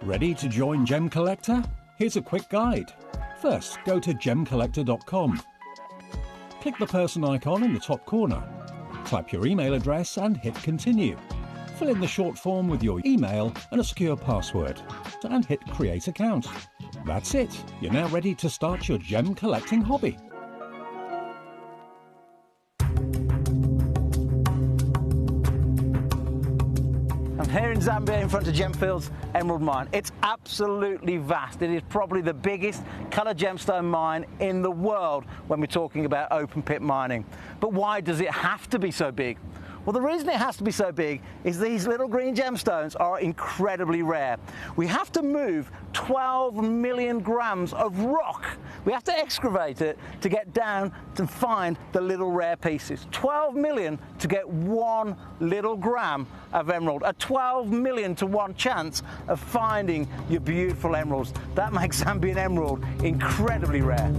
Ready to join Gemcollector? Here's a quick guide. First, go to gemcollector.com. Click the person icon in the top corner. Type your email address and hit continue. Fill in the short form with your email and a secure password, and hit create account. That's it. You're now ready to start your gem collecting hobby. I'm here in Zambia in front of Gemfield's Emerald Mine. It's absolutely vast. It is probably the biggest coloured gemstone mine in the world when we're talking about open pit mining. But why does it have to be so big? Well, the reason it has to be so big is these little green gemstones are incredibly rare. We have to move 12 million grams of rock. We have to excavate it to get down to find the little rare pieces. 12 million to get 1 little gram of emerald. A 12 million to 1 chance of finding your beautiful emeralds. That makes Zambian emerald incredibly rare.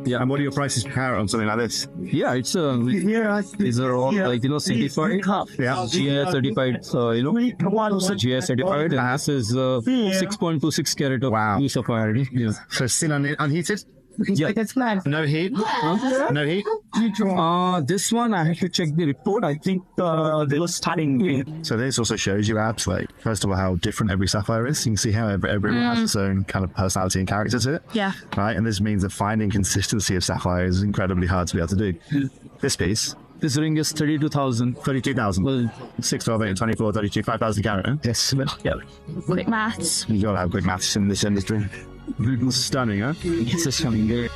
Yeah, and what are your prices per carat on something like this? Yeah, it's these are all like certified. Yeah, GI certified. GI certified. And this is 6.26 carat of blue sapphire. Yeah. So still unheated? Yeah. No heat? No heat? This one I have to check the report. I think they were starting. So this also shows you abs, like, first of all, how different every sapphire is. You can see how everyone has its own kind of personality and character to it. Yeah. Right, and this means that finding consistency of sapphire is incredibly hard to be able to do. This piece. This ring is 32,000. 32,000. Well, 6, 12, 8, 24, 32, 5,000 carat. Huh? yes. Yeah. Quick maths. You gotta have quick maths in this industry. Stunning, huh? It's just coming there.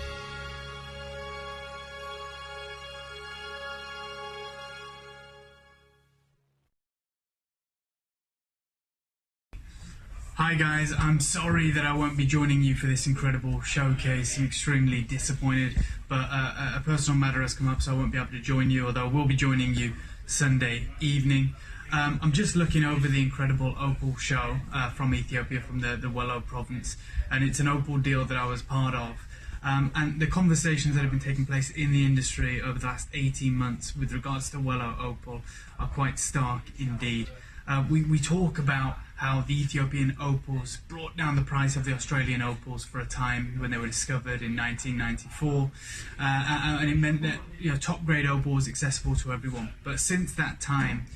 Hi guys, I'm sorry that I won't be joining you for this incredible showcase. I'm extremely disappointed, but a personal matter has come up, so I won't be able to join you, although I will be joining you Sunday evening. I'm just looking over the incredible opal show from Ethiopia, from the Wello province, and it's an opal deal that I was part of. And the conversations that have been taking place in the industry over the last 18 months with regards to Wello opal are quite stark indeed. We talk about how the Ethiopian opals brought down the price of the Australian opals for a time when they were discovered in 1994, and it meant that top grade opal was accessible to everyone. But since that time,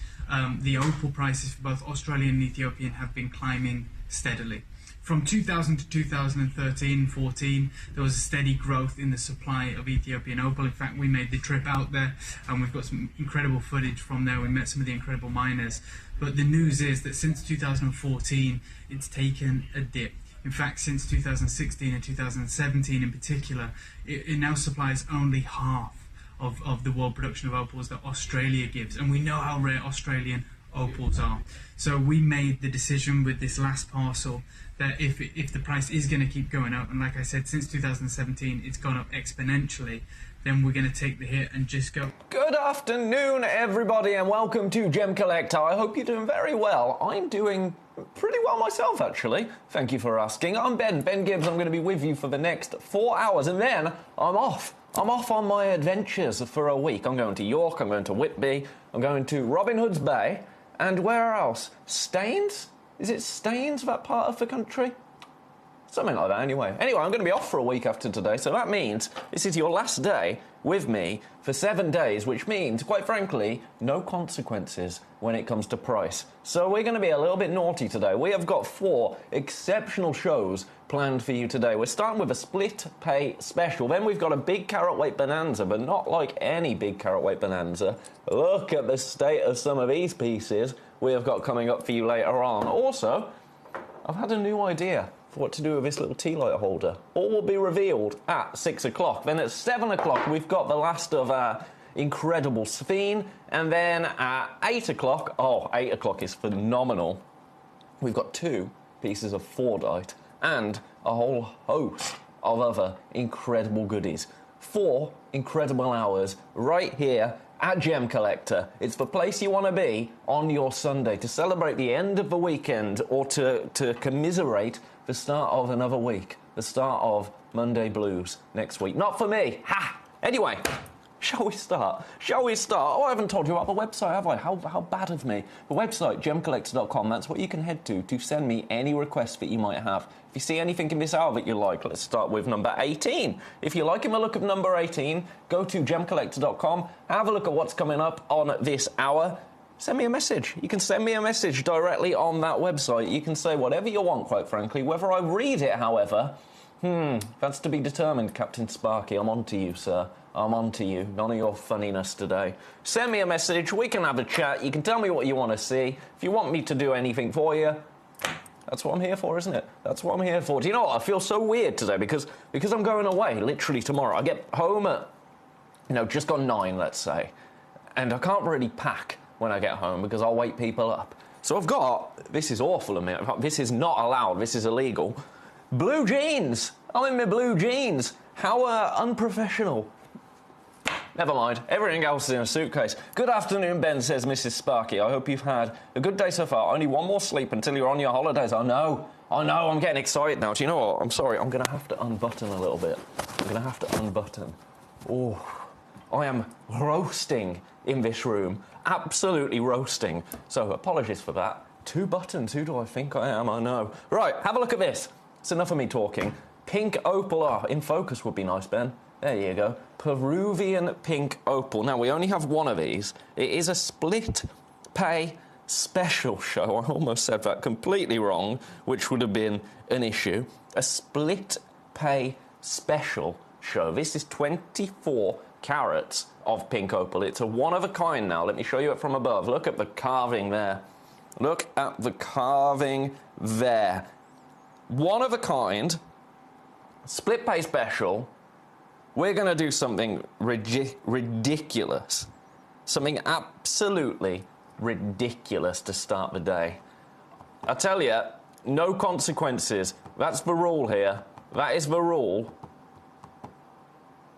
the opal prices for both Australian and Ethiopian have been climbing steadily. From 2000 to 2013-14, there was a steady growth in the supply of Ethiopian opal. In fact, we made the trip out there and we've got some incredible footage from there. We met some of the incredible miners. But the news is that since 2014, it's taken a dip. In fact, since 2016 and 2017 in particular, it now supplies only half of the world production of opals that Australia gives. And we know how rare Australian opals are. So we made the decision with this last parcel that if the price is going to keep going up, and like I said, since 2017 it's gone up exponentially, then we're going to take the hit and just go. Good afternoon, everybody, and welcome to Gemcollector. I hope you're doing very well. I'm doing pretty well myself, actually. Thank you for asking. I'm Ben Gibbs. I'm going to be with you for the next 4 hours, and then I'm off. I'm off on my adventures for a week. I'm going to York, I'm going to Whitby, I'm going to Robin Hood's Bay, and where else? Staines? Is it Staines, that part of the country? Something like that, anyway. Anyway, I'm going to be off for a week after today, so that means this is your last day with me for 7 days, which means, quite frankly, no consequences when it comes to price. So we're going to be a little bit naughty today. We have got 4 exceptional shows planned for you today. We're starting with a split pay special. Then we've got a big carat weight bonanza, but not like any big carat weight bonanza. Look at the state of some of these pieces we have got coming up for you later on. Also, I've had a new idea for what to do with this little tea light holder. All will be revealed at 6 o'clock. Then at 7 o'clock, we've got the last of our incredible Sphene. And then at 8 o'clock, 8 o'clock is phenomenal. We've got 2 pieces of Fordite and a whole host of other incredible goodies. 4 incredible hours right here at Gemcollector. It's the place you want to be on your Sunday to celebrate the end of the weekend or to commiserate the start of another week, the start of Monday Blues next week. Not for me. Ha! Anyway, Shall we start? Shall we start? Oh, I haven't told you about the website, have I? How bad of me. The website, gemcollector.com, that's what you can head to send me any requests that you might have. If you see anything in this hour that you like, let's start with number 18. If you're liking the look of number 18, go to gemcollector.com, have a look at what's coming up on this hour. Send me a message. You can send me a message directly on that website. You can say whatever you want, quite frankly. Whether I read it, however, that's to be determined, Captain Sparky. I'm on to you, sir. I'm on to you. None of your funniness today. Send me a message. We can have a chat. You can tell me what you want to see. If you want me to do anything for you, that's what I'm here for, isn't it? That's what I'm here for. Do you know what? I feel so weird today because I'm going away literally tomorrow. I get home at, just gone 9, let's say. And I can't really pack when I get home because I'll wake people up. So I've got, this is awful of me. This is not allowed. This is illegal. Blue jeans. I'm in my blue jeans. How unprofessional. Never mind. Everything else is in a suitcase. Good afternoon, Ben, says Mrs. Sparky. I hope you've had a good day so far. Only one more sleep until you're on your holidays. I know. I'm getting excited now. Do you know what? I'm sorry. I'm going to have to unbutton a little bit. I'm going to have to unbutton. Oh, I am roasting in this room. Absolutely roasting. So apologies for that. 2 buttons. Who do I think I am? I know. Right, have a look at this. It's enough of me talking. Pink opal. Oh, in focus would be nice, Ben. There you go. Peruvian pink opal. Now, we only have one of these. It is a split pay special show. I almost said that completely wrong, which would have been an issue. A split pay special show. This is 24 carats of pink opal. It's a one-of-a-kind now. Let me show you it from above. Look at the carving there. Look at the carving there. One-of-a-kind, split pay special. We're going to do something ridiculous. Something absolutely ridiculous to start the day. I tell you, no consequences. That's the rule here. That is the rule.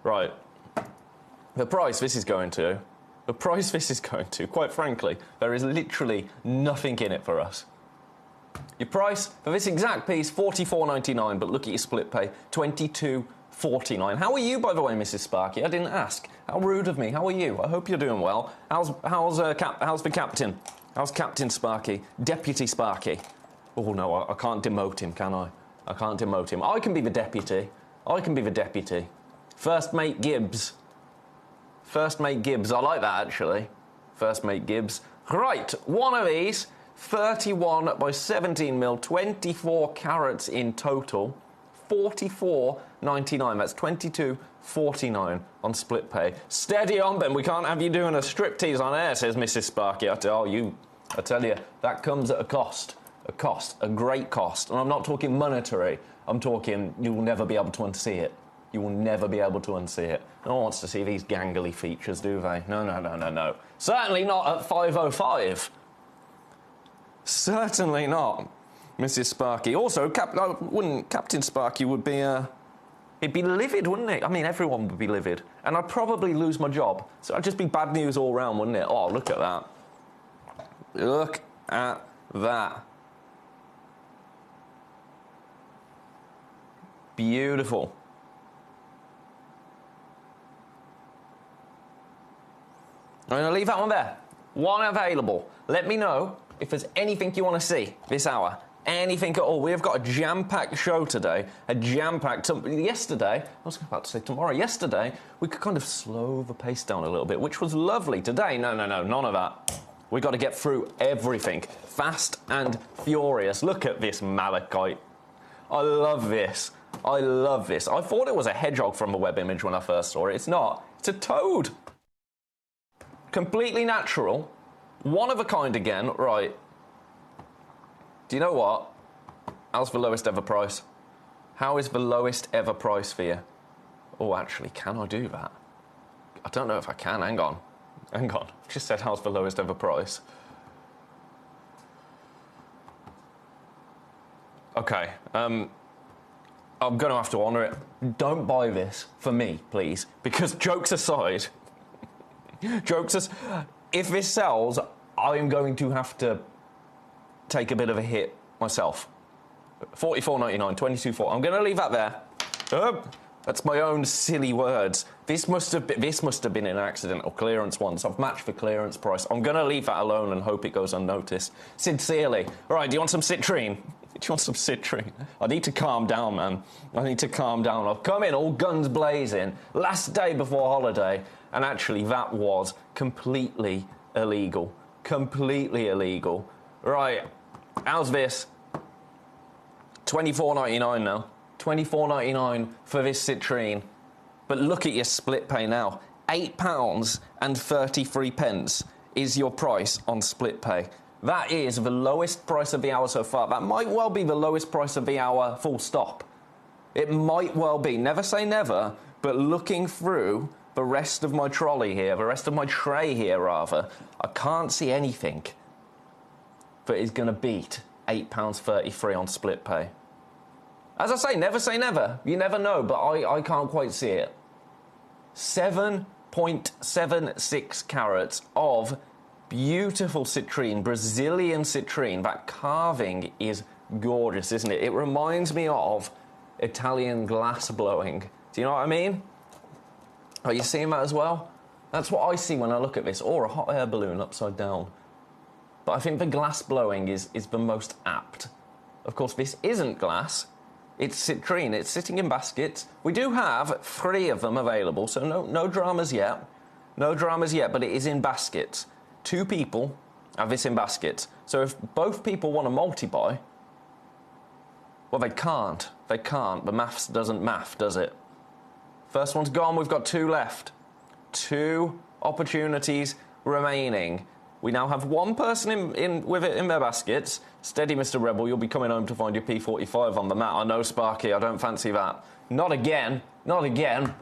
Right. The price this is going to, quite frankly, there is literally nothing in it for us. Your price for this exact piece, $44.99, but look at your split pay, $22.49. How are you, by the way, Mrs. Sparky? I didn't ask. How rude of me. How are you? I hope you're doing well. How's the captain? How's Captain Sparky? Deputy Sparky? Oh, no, I can't demote him, can I? I can't demote him. I can be the deputy. First Mate Gibbs. First Mate Gibbs. I like that, actually. First Mate Gibbs. Right, one of these. 31 by 17 mil, 24 carats in total. $44.99. That's $22.49 on split pay. Steady on, Ben. We can't have you doing a striptease on air, says Mrs. Sparky. I tell you, that comes at a cost. A great cost. And I'm not talking monetary. I'm talking you will never be able to unsee it. You will never be able to unsee it. No one wants to see these gangly features, do they? No. Certainly not at 505. Certainly not, Mrs. Sparky. Also, Captain Sparky would be, he'd be livid, wouldn't he? I mean, everyone would be livid. And I'd probably lose my job. So it'd just be bad news all round, wouldn't it? Oh, look at that. Look at that. Beautiful. I'm going to leave that one there. One available. Let me know if there's anything you want to see this hour. Anything at all. We've got a jam-packed show today. Yesterday, I was about to say tomorrow. Yesterday, we could kind of slow the pace down a little bit, which was lovely. Today, no, none of that. We've got to get through everything. Fast and furious. Look at this malachite. I love this. I thought it was a hedgehog from the web image when I first saw it. It's not. It's a toad. Completely natural. One of a kind again. Right. Do you know what? How's the lowest ever price? How is the lowest ever price for you? Oh, actually, can I do that? I don't know if I can. Hang on. Just said how's the lowest ever price. Okay. I'm going to have to honour it. Don't buy this for me, please. Because jokes aside... if this sells, I'm going to have to take a bit of a hit myself. $44.99, $22.4. I'm going to leave that there. That's my own silly words. This must have been an accidental clearance once. I've matched for clearance price. I'm going to leave that alone and hope it goes unnoticed. Sincerely. All right, do you want some citrine? Do you want some citrine? I need to calm down, man. I need to calm down. I've come in all guns blazing, last day before holiday, and actually that was completely illegal. Completely illegal. Right, how's this? $24.99 now. $24.99 for this citrine. But look at your split pay now. £8.33 is your price on split pay. That is the lowest price of the hour so far. That might well be the lowest price of the hour, full stop. It might well be. Never say never, but looking through the rest of my trolley here, the rest of my tray here, rather, I can't see anything that is going to beat £8.33 on split pay. As I say never. You never know, but I can't quite see it. 7.76 carats of beautiful citrine, Brazilian citrine. That carving is gorgeous, isn't it? It reminds me of Italian glass blowing. Do you know what I mean? Are you seeing that as well? That's what I see when I look at this. Or a hot air balloon upside down. But I think the glass blowing is the most apt. Of course, this isn't glass. It's citrine. It's sitting in baskets. We do have 3 of them available, so no dramas yet. No dramas yet, but it is in baskets. 2 people have this in baskets. So if both people want to multi-buy, well, they can't. They can't. The maths doesn't math, does it? First one's gone. We've got 2 left. 2 opportunities remaining. We now have 1 person with it in their baskets. Steady, Mr. Rebel, you'll be coming home to find your P45 on the mat. I know, Sparky, I don't fancy that. Not again. Not again.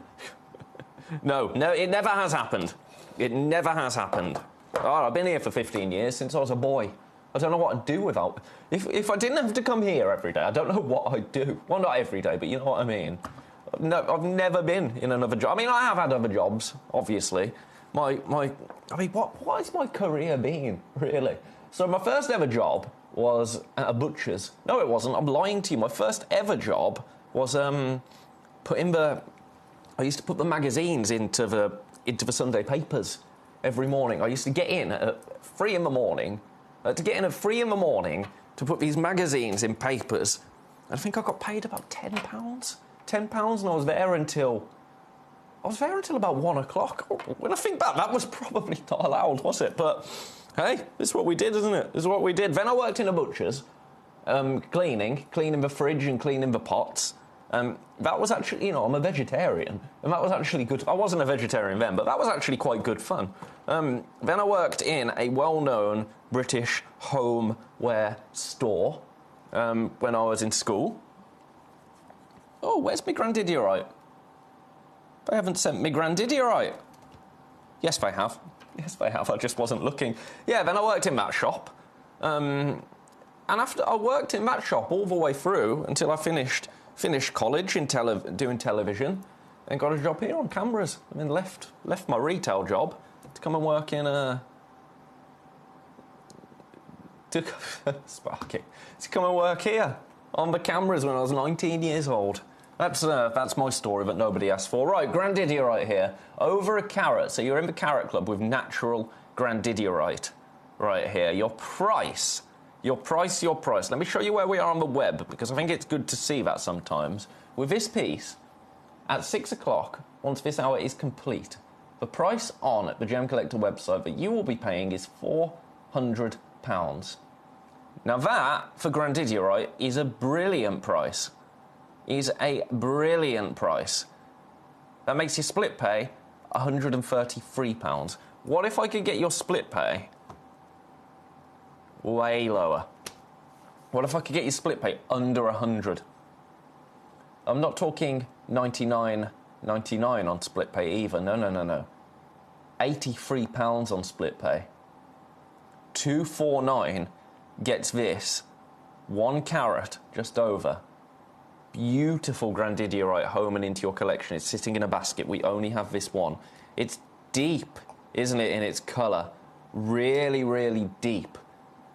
No, it never has happened. It never has happened. Oh, I've been here for 15 years, since I was a boy. I don't know what I'd do without... If I didn't have to come here every day, I don't know what I'd do. Well, not every day, but you know what I mean. No, I've never been in another job. I mean, I have had other jobs, obviously. I mean, what has my career been, really? So my first ever job was at a butcher's. No, it wasn't. I'm lying to you. My first ever job was I used to put the magazines into the Sunday papers every morning. I used to get in at 3 in the morning. To put these magazines in papers. I think I got paid about £10. £10, and I was there until about 1 o'clock. When I think back, that was probably not allowed, was it? But hey, this is what we did, isn't it? This is what we did. Then I worked in a butcher's, cleaning the fridge and cleaning the pots. That was actually, I'm a vegetarian, and that was actually good. I wasn't a vegetarian then, but that was actually quite good fun. Then I worked in a well-known British homeware store when I was in school. Oh, where's my Grandidiorite? They haven't sent me Grandidiorite. Yes, they have. Yes, they have. I just wasn't looking. Yeah, then I worked in that shop. And after I worked in that shop all the way through until I finished college in doing television and got a job here on cameras. And then left my retail job to come and work in Sparky. To come and work here on the cameras when I was 19 years old. That's my story that nobody asked for. Right, Grandidiorite here. Over a carat. So you're in the Carat Club with natural Grandidiorite right here. Your price. Let me show you where we are on the web, because I think it's good to see that sometimes. With this piece, at 6 o'clock, once this hour is complete, the price on the Gemcollector website that you will be paying is £400. Now that, for Grandidiorite, is a brilliant price. That makes your split pay £133. What if I could get your split pay way lower? What if I could get your split pay under 100? I'm not talking $99.99 on split pay either. No. £83 on split pay. 249 gets this 1 carat, just over. Beautiful Grandidiorite home and into your collection. It's sitting in a basket. We only have this one. It's deep, isn't it, in its colour? Really, really deep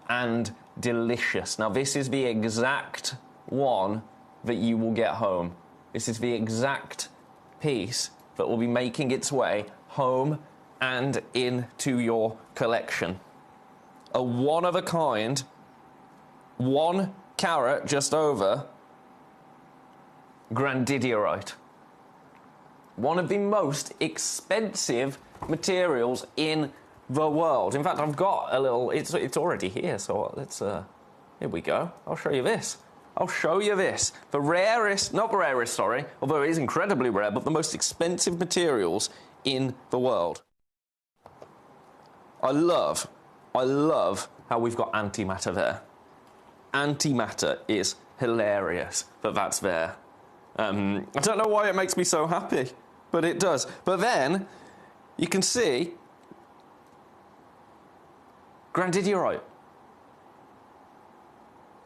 and delicious. Now, this is the exact one that you will get home. This is the exact piece that will be making its way home and into your collection. A one-of-a-kind, 1 carat just over, grandidierite. One of the most expensive materials in the world. In fact, I've got a little, it's already here, so let's, here we go. I'll show you this. I'll show you this. The rarest, not the rarest, sorry, although it is incredibly rare, but the most expensive materials in the world. I love how we've got antimatter there. Antimatter is hilarious that that's there. I don't know why it makes me so happy, but it does. But then, you can see grandidierite.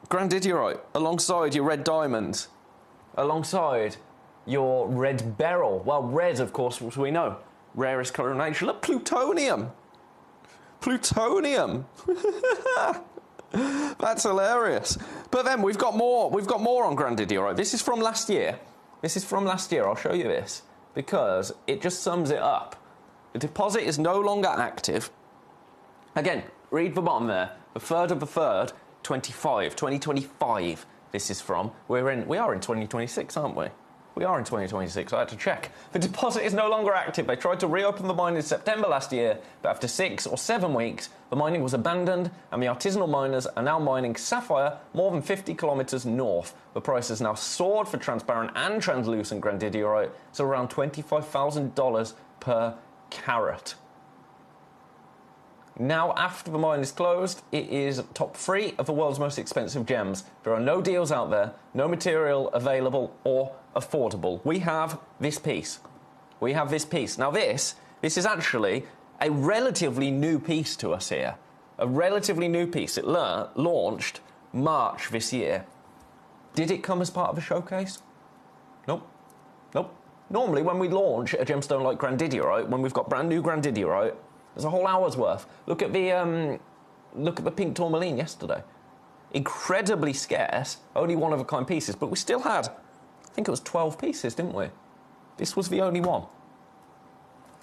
Grandidierite, alongside your red diamonds, alongside your red beryl. Well, red, of course, as we know, rarest colour in nature. Look, plutonium. Plutonium. That's hilarious. But then we've got more. We've got more on grandidierite. This is from last year. This is from last year. I'll show you this because it just sums it up. The deposit is no longer active. Again, read the bottom there. The 3rd of the 3rd, 2025. This is from. We are in 2026, aren't we? We are in 2026. I had to check. The deposit is no longer active. They tried to reopen the mine in September last year, but after 6 or 7 weeks, the mining was abandoned, and the artisanal miners are now mining sapphire more than 50 kilometres north. The price has now soared for transparent and translucent grandidierite, so around $25,000 per carat. Now, after the mine is closed, it is top 3 of the world's most expensive gems. There are no deals out there, no material available or affordable. We have this piece. We have this piece. Now, this is actually a relatively new piece to us here. A relatively new piece. It launched March this year. Did it come as part of a showcase? Nope. Nope. Normally, when we launch a gemstone like grandidierite, when we've got brand new grandidierite, there's a whole hour's worth. Look at the pink tourmaline yesterday. Incredibly scarce, only one-of-a-kind pieces, but we still had, I think it was 12 pieces, didn't we? This was the only one.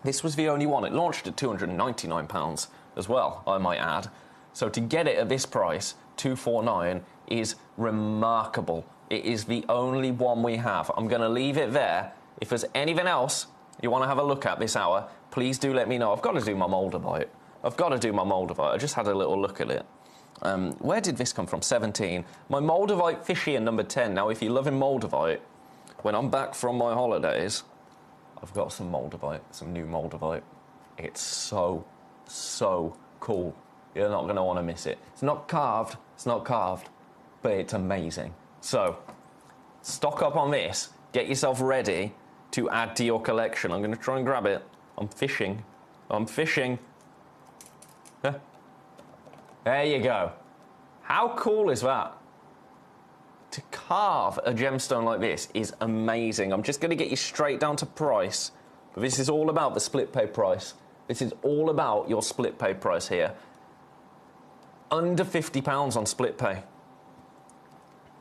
This was the only one. It launched at £299 as well, I might add. So to get it at this price, $249, is remarkable. It is the only one we have. I'm going to leave it there. If there's anything else you want to have a look at this hour, please do let me know. I've got to do my moldavite. I just had a little look at it. Where did this come from? 17. My moldavite fishy in number 10. Now, if you're loving moldavite, when I'm back from my holidays, I've got some moldavite, some new moldavite. It's so cool. You're not going to want to miss it. It's not carved, but it's amazing. So, stock up on this. Get yourself ready to add to your collection. I'm going to try and grab it. I'm fishing. Huh? There you go. How cool is that? To carve a gemstone like this is amazing. I'm just going to get you straight down to price. But this is all about the split pay price. This is all about your split pay price here. Under £50 on split pay.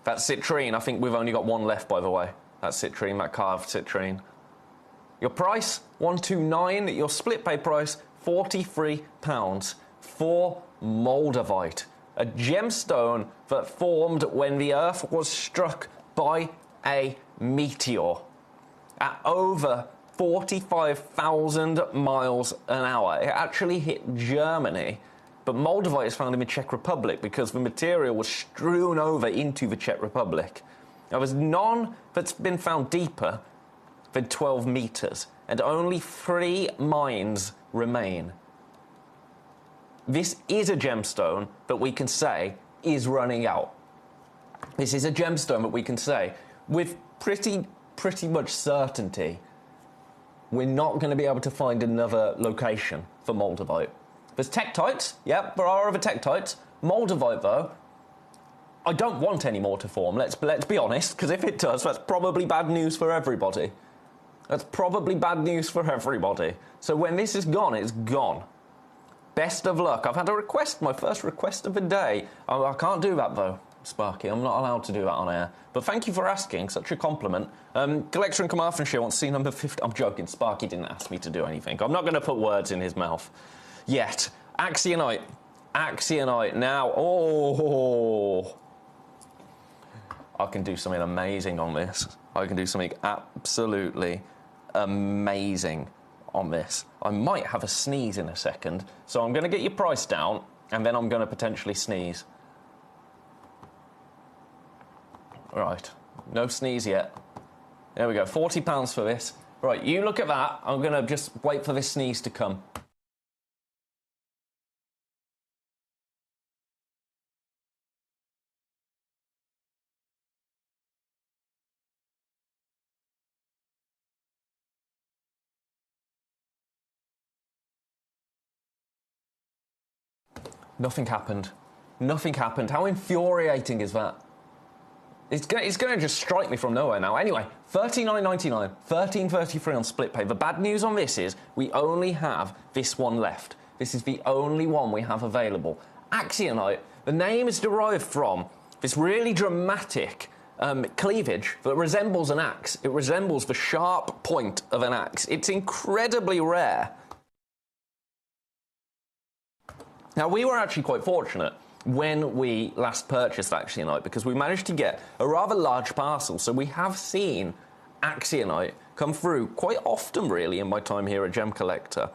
That citrine, I think we've only got one left, by the way. That citrine, that carved citrine. Your price, $129. Your split pay price, £43 for moldavite. A gemstone that formed when the Earth was struck by a meteor at over 45,000 miles an hour. It actually hit Germany, but moldavite is found in the Czech Republic because the material was strewn over into the Czech Republic. Now, there's none that's been found deeper than 12 meters, and only 3 mines remain. This is a gemstone that we can say is running out. This is a gemstone that we can say with pretty much certainty we're not going to be able to find another location for moldavite. There's tektites, yep, there are other tektites. Moldavite, though, I don't want any more to form, let's be honest, because if it does, that's probably bad news for everybody. That's probably bad news for everybody. So when this is gone, it's gone. Best of luck. I've had a request, my first request of the day. I can't do that, though. Sparky. I'm not allowed to do that on air. But thank you for asking. Such a compliment. Collector in Carmarthenshire wants to see number 50. I'm joking. Sparky didn't ask me to do anything. I'm not going to put words in his mouth yet. Axionite. Axionite. Now, oh, I can do something amazing on this. I can do something absolutely amazing on this. I might have a sneeze in a second, so I'm going to get your price down, and then I'm going to potentially sneeze. Right, no sneeze yet. There we go, £40 for this. Right, you look at that. I'm going to just wait for this sneeze to come. Nothing happened. Nothing happened. How infuriating is that? It's going to just strike me from nowhere now. Anyway, $39.99, $13.33 on SplitPay. The bad news on this is we only have this one left. This is the only one we have available. Axionite, the name is derived from this really dramatic cleavage that resembles an axe. It resembles the sharp point of an axe. It's incredibly rare. Now, we were actually quite fortunate when we last purchased Axionite because we managed to get a rather large parcel. So we have seen Axionite come through quite often, really, in my time here at Gemcollector.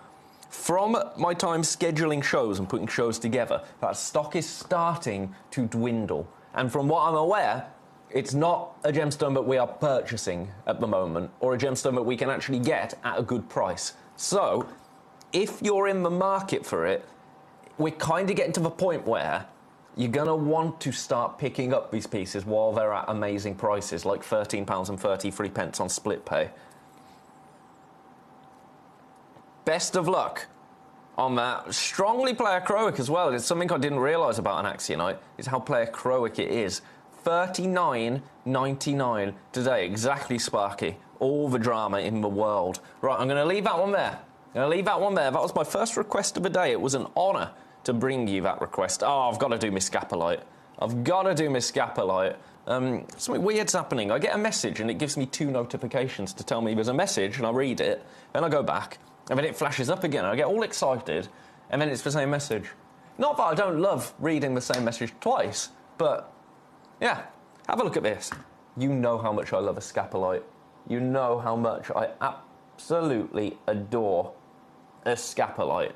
From my time scheduling shows and putting shows together, that stock is starting to dwindle. And from what I'm aware, it's not a gemstone that we are purchasing at the moment, or a gemstone that we can actually get at a good price. So, if you're in the market for it, we're kind of getting to the point where you're going to want to start picking up these pieces while they're at amazing prices, like £13.33 on SplitPay. Best of luck on that. Strongly player Croic as well. It's something I didn't realise about an Axionite, is how player Croic it is. $39.99 today. Exactly, Sparky. All the drama in the world. Right, I'm going to leave that one there. That was my first request of the day. It was an honour to bring you that request. Oh, I've got to do my Scapolite. Something weird's happening. I get a message and it gives me 2 notifications to tell me there's a message, and I read it, then I go back, and then it flashes up again. I get all excited, and then it's the same message. Not that I don't love reading the same message twice, but, yeah, have a look at this. You know how much I love a Scapolite. You know how much I absolutely adore a Scapolite.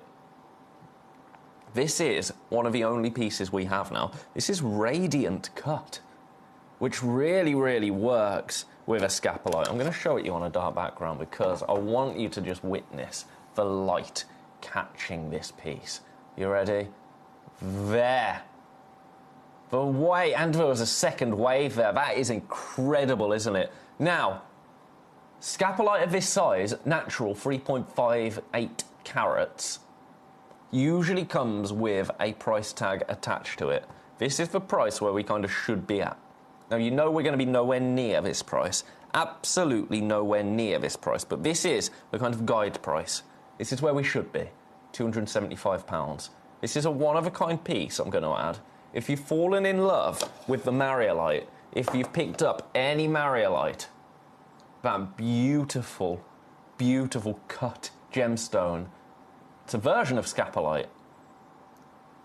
This is one of the only pieces we have now. This is Radiant Cut, which really, really works with a Scapolite. I'm going to show it you on a dark background because I want you to just witness the light catching this piece. You ready? There. The way, and there was a second wave there. That is incredible, isn't it? Now, Scapolite of this size, natural 3.58 carats, usually comes with a price tag attached to it. This is the price where we kind of should be at. Now, you know we're going to be nowhere near this price. Absolutely nowhere near this price. But this is the kind of guide price. This is where we should be. £275. This is a one-of-a-kind piece, I'm going to add. If you've fallen in love with the Mariolite, if you've picked up any Mariolite, that beautiful, beautiful cut gemstone, it's a version of Scapolite.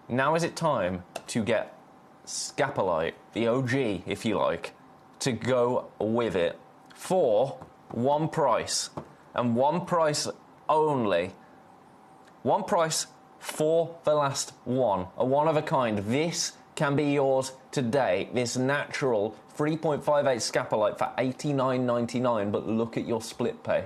Now is it time to get Scapolite, the OG, if you like, to go with it for one price, and one price only. One price for the last one, a one-of-a-kind. This can be yours today, this natural 3.58 Scapolite for $89.99, but look at your split pay,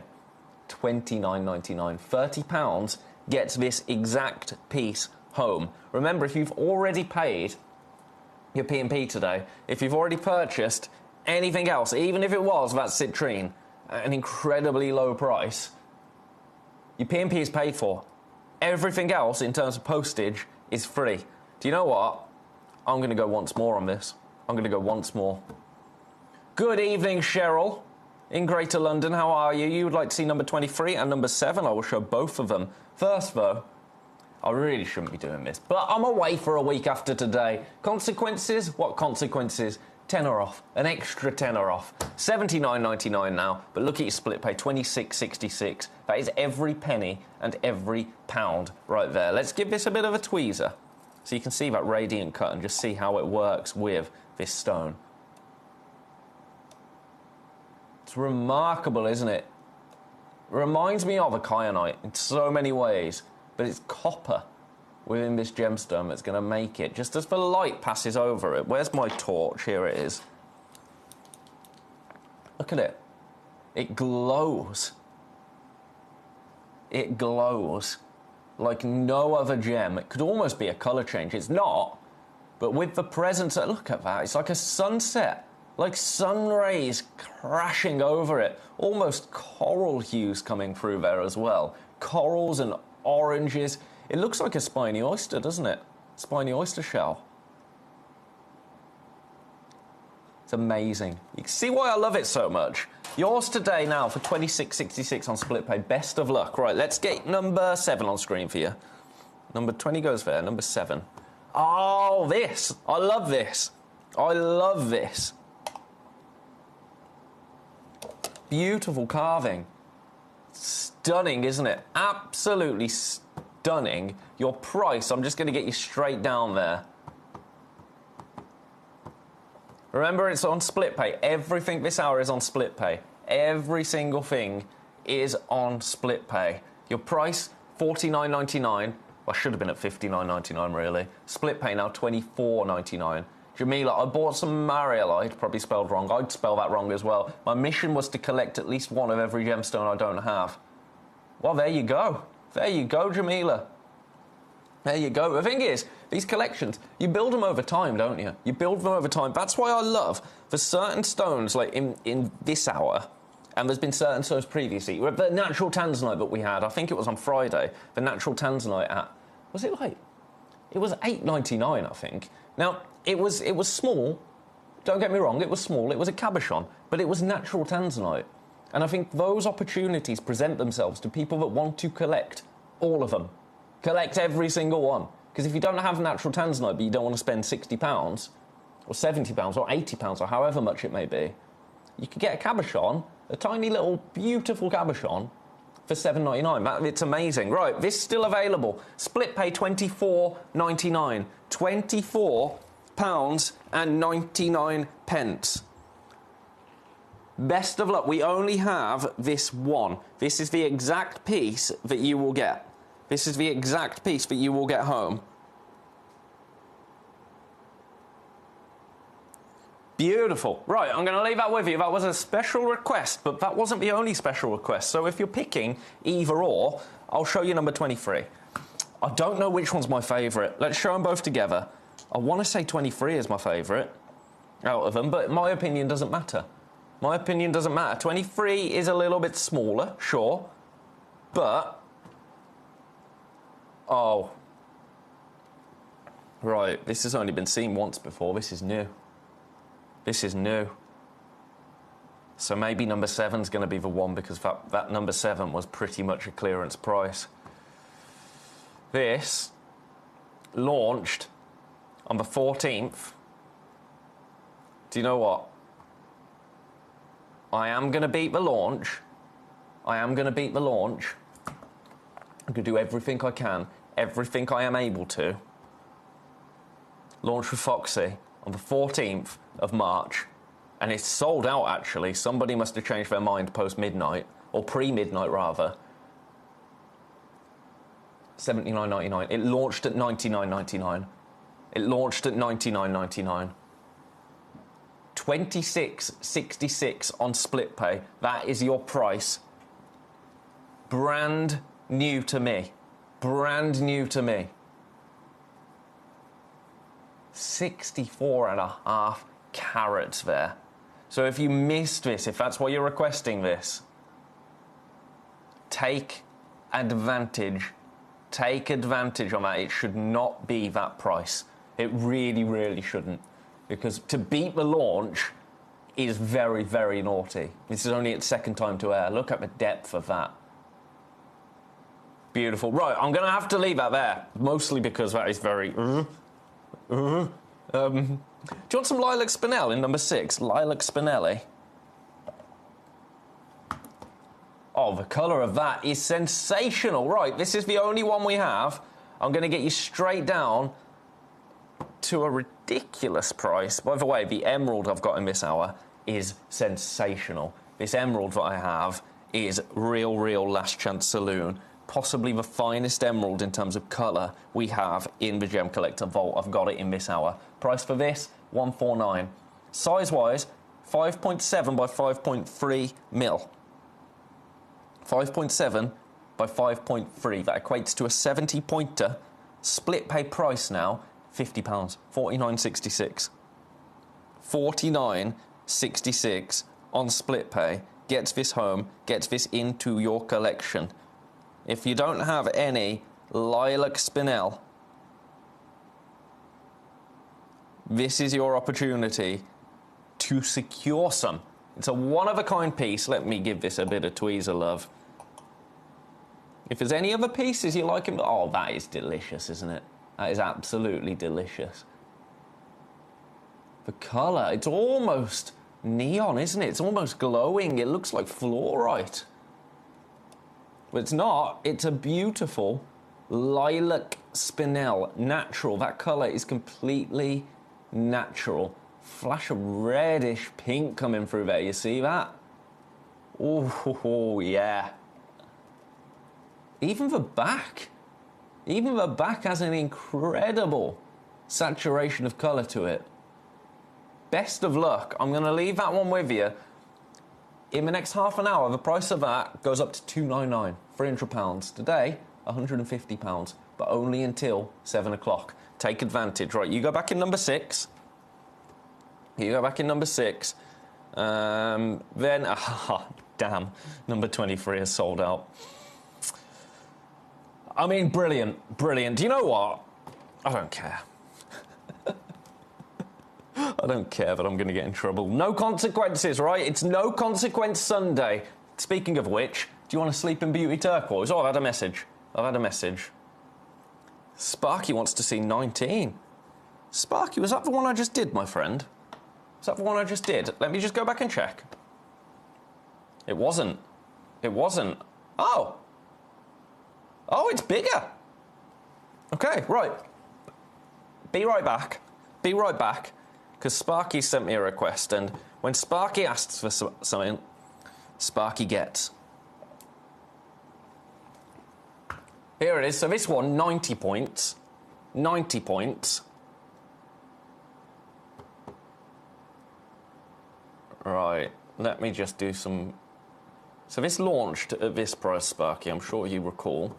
$29.99. £30 gets this exact piece home. Remember, if you've already paid your P&P today, if you've already purchased anything else, even if it was that citrine at an incredibly low price, your P&P is paid for. Everything else, in terms of postage, is free. Do you know what? I'm going to go once more on this. I'm going to go once more. Good evening, Cheryl. In Greater London, how are you? You would like to see number 23 and number 7. I will show both of them. First, though, I really shouldn't be doing this, but I'm away for a week after today. Consequences? What consequences? Tenner off, an extra tenner off. $79.99 now, but look at your split pay, $26.66. That is every penny and every pound right there. Let's give this a bit of a tweezer so you can see that radiant cut and just see how it works with this stone. It's remarkable, isn't it? It reminds me of a kyanite in so many ways, but it's copper within this gemstone that's going to make it, just as the light passes over it. Where's my torch? Here it is. Look at it. It glows. It glows like no other gem. It could almost be a colour change. It's not, but with the presence, look at that. It's like a sunset, like sun rays crashing over it. Almost coral hues coming through there as well. Corals and oranges. It looks like a spiny oyster, doesn't it? Spiny oyster shell. It's amazing. You can see why I love it so much. Yours today now for $26.66 on split pay. Best of luck. Right, let's get number 7 on screen for you. Number 20 goes there. Number 7. Oh, this. I love this. I love this. Beautiful carving. Stunning, isn't it? Absolutely stunning. Your price, I'm just going to get you straight down there. Remember, it's on split pay. Everything this hour is on split pay. Every single thing is on split pay. Your price, $49.99. Well, should have been at $59.99, really. Split pay now, $24.99. Jamila, I bought some mariolite, probably spelled wrong. I'd spell that wrong as well. My mission was to collect at least one of every gemstone I don't have. Well, there you go. There you go, Jamila. There you go. The thing is, these collections, you build them over time, don't you? You build them over time. That's why I love, for certain stones, like in this hour, and there's been certain stones previously, the natural tanzanite that we had, I think it was on Friday, the natural tanzanite at, was it like, it was $8.99, I think. Now, it was small, don't get me wrong, it was small, it was a cabochon, but it was natural tanzanite. And I think those opportunities present themselves to people that want to collect all of them. Collect every single one. Because if you don't have natural tanzanite, but you don't want to spend £60, or £70, or £80, or however much it may be, you could get a cabochon, a tiny little beautiful cabochon, for $7.99. It's amazing. Right, this is still available. Split pay £24.99. £24.99. Best of luck. We only have this one. This is the exact piece that you will get. This is the exact piece that you will get home. Beautiful. Right, I'm going to leave that with you. That was a special request, but that wasn't the only special request. So if you're picking either or, I'll show you number 23. I don't know which one's my favourite. Let's show them both together. I want to say 23 is my favourite out of them, but my opinion doesn't matter. My opinion doesn't matter. 23 is a little bit smaller, sure, but... Oh. Right, this has only been seen once before. This is new. This is new. So maybe number 7's going to be the one, because that number 7 was pretty much a clearance price. This launched on the 14th. Do you know what? I am going to beat the launch. I am going to beat the launch. I'm going to do everything I can, everything I am able to. Launch with Foxy on the 14th of March. And it's sold out, actually. Somebody must have changed their mind post-midnight, or pre-midnight, rather. $79.99. It launched at $99.99. It launched at $99.99. $26.66 on split pay. That is your price. Brand new to me. Brand new to me. 64.5 carats there. So if you missed this, if that's why you're requesting this, take advantage. Take advantage on that. It should not be that price. It really, really shouldn't. Because to beat the launch is very, very naughty. This is only its second time to air. Look at the depth of that. Beautiful. Right, I'm going to have to leave that there, mostly because that is very... Do you want some Lilac Spinel in number 6? Lilac Spinelli. Oh, the colour of that is sensational. Right, this is the only one we have. I'm going to get you straight down to a ridiculous price. By the way, the emerald I've got in this hour is sensational. This emerald that I have is real Last Chance Saloon. Possibly the finest emerald in terms of colour we have in the Gem Collector vault. I've got it in this hour. Price for this, $149. Size-wise, 5.7 by 5.3 mil. 5.7 by 5.3. That equates to a 70-pointer. Split pay price now, £50. $49.66. $49.66 on split pay. Gets this home, gets this into your collection. If you don't have any Lilac Spinel, this is your opportunity to secure some. It's a one-of-a-kind piece. Let me give this a bit of tweezer love. If there's any other pieces you like, oh, that is delicious, isn't it? That is absolutely delicious. The colour, it's almost neon, isn't it? It's almost glowing. It looks like fluorite. But it's not. It's a beautiful Lilac Spinel. Natural. That colour is completely natural. Flash of reddish pink coming through there. You see that? Oh, yeah. Even the back. Even the back has an incredible saturation of colour to it. Best of luck. I'm going to leave that one with you. In the next half an hour, the price of that goes up to $299, £300. Today, £150, but only until 7 o'clock. Take advantage. Right, you go back in number 6. Then, damn, number 23 is sold out. I mean, brilliant. Do you know what? I don't care. I don't care that I'm going to get in trouble. No consequences, right? It's no consequence Sunday. Speaking of which, do you want to sleep in beauty turquoise? Oh, I've had a message. Sparky wants to see 19. Sparky, was that the one I just did, my friend? Was that the one I just did? Let me just go back and check. It wasn't. Oh, it's bigger. Okay, right. Be right back. Because Sparky sent me a request, and when Sparky asks for something, Sparky gets. Here it is. So this one, 90 points. 90 points. Right, let me just do some... So this launched at this price, Sparky, I'm sure you recall.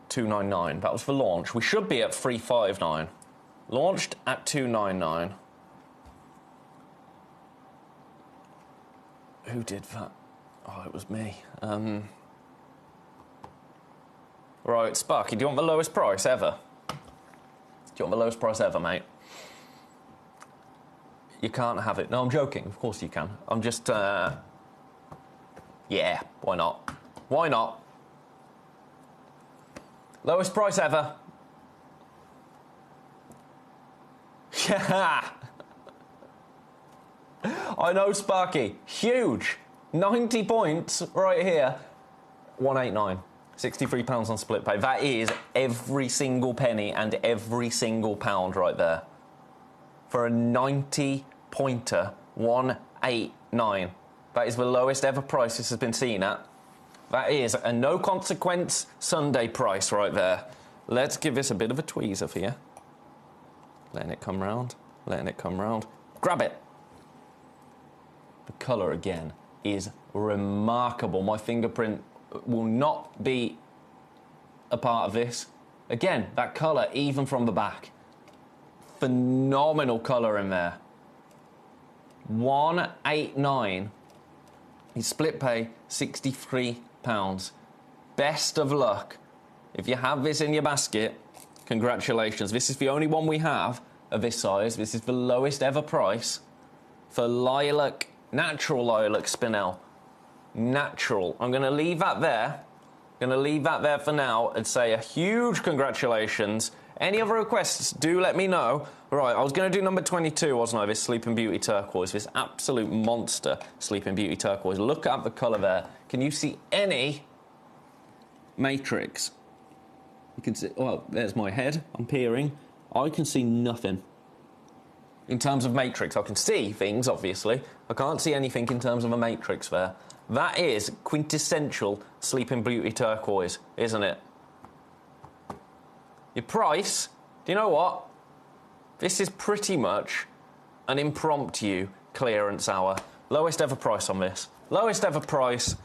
$299. That was for launch. We should be at $359. Launched at $299. Who did that? Oh, it was me. Right, Sparky, do you want the lowest price ever? Mate? You can't have it. No, I'm joking. Of course you can. I'm just, yeah, why not? Lowest price ever. Yeah. I know, Sparky. Huge. 90 points right here. 189. £63 on split pay. That is every single penny and every single pound right there. For a 90-pointer, 189. That is the lowest ever price this has been seen at. That is a no-consequence Sunday price right there. Let's give this a bit of a tweezer for you. Letting it come round. Grab it. The colour, again, is remarkable. My fingerprint will not be a part of this. Again, that colour, even from the back. Phenomenal colour in there. 189. His split pay, £63. Best of luck. If you have this in your basket, congratulations. This is the only one we have of this size. This is the lowest ever price for lilac, natural lilac spinel. natural. I'm going to leave that there. Going to leave that there for now and say a huge congratulations. Any other requests, do let me know. Right, I was going to do number 22, wasn't I? This Sleeping Beauty turquoise, this absolute monster Sleeping Beauty turquoise. Look at the colour there. Can you see any matrix? You can see, well, there's my head. I'm peering. I can see nothing. In terms of matrix, I can see things, obviously. I can't see anything in terms of a matrix there. That is quintessential Sleeping Beauty turquoise, isn't it? Your price, do you know what? This is pretty much an impromptu clearance hour. Lowest ever price on this. Lowest ever price.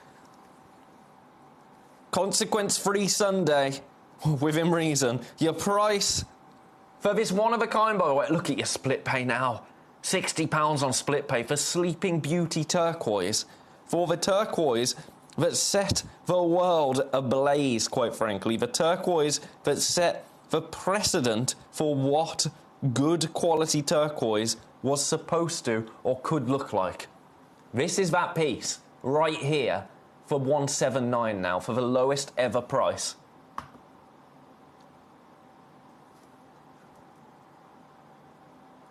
Consequence-free Sunday, within reason. Your price for this one-of-a-kind, by the way, look at your split pay now. £60 on split pay for Sleeping Beauty turquoise. For the turquoise that set the world ablaze, quite frankly. The turquoise that set the precedent for what good quality turquoise was supposed to or could look like. This is that piece right here for $179 now, for the lowest ever price.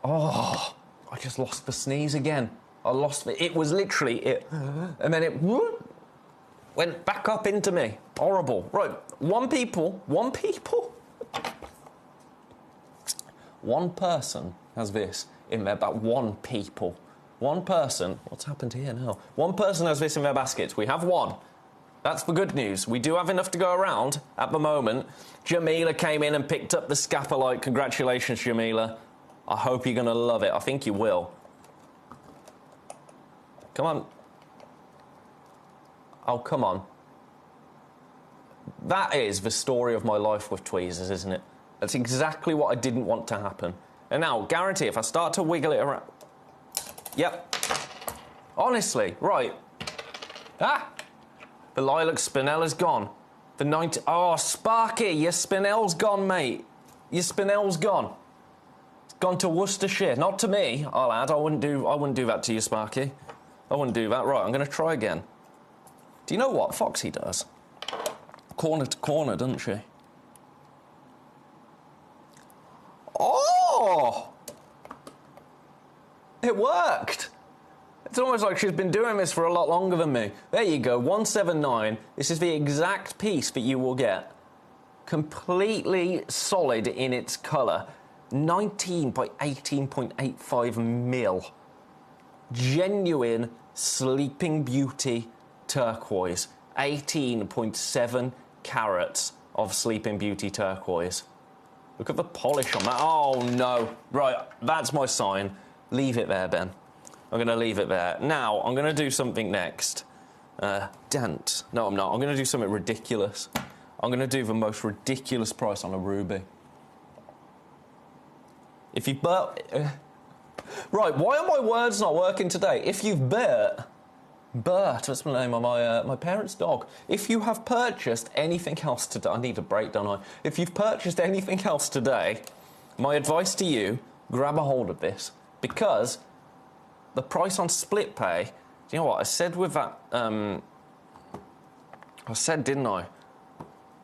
Oh, I just lost the sneeze again. I lost it. It was literally it. And then it went back up into me. Horrible. Right, one person has this in their back. One person. What's happened here now? One person has this in their baskets. We have one. That's the good news. We do have enough to go around at the moment. Jamila came in and picked up the Scapolite. Congratulations, Jamila. I hope you're going to love it. I think you will. Come on. Oh, come on. That is the story of my life with tweezers, isn't it? That's exactly what I didn't want to happen. And now, guarantee, if I start to wiggle it around... Yep. Honestly, right. Ah! The lilac spinella's gone. The 90... Oh, Sparky, your spinell's gone, mate. Your spinell's gone. It's gone to Worcestershire. Not to me, I'll add. I wouldn't do that to you, Sparky. I wouldn't do that. Right, I'm going to try again. Do you know what Foxy does? Corner to corner, doesn't she? Oh! It worked! It's almost like she's been doing this for a lot longer than me. There you go, 179. This is the exact piece that you will get. Completely solid in its colour. 19 by 18.85 mil. Genuine Sleeping Beauty turquoise. 18.7 carats of Sleeping Beauty turquoise. Look at the polish on that. Oh, no. Right, that's my sign. Leave it there, Ben. I'm going to leave it there. Now, I'm going to do something next. Dent. No, I'm not. I'm going to do something ridiculous. I'm going to do the most ridiculous price on a ruby. If you right, why are my words not working today? If you've Bert, that's the name of my parents' dog. If you have purchased anything else today, I need a break, don't I? If you've purchased anything else today, my advice to you, grab a hold of this. Because the price on split pay, do you know what? I said with that, I said, didn't I?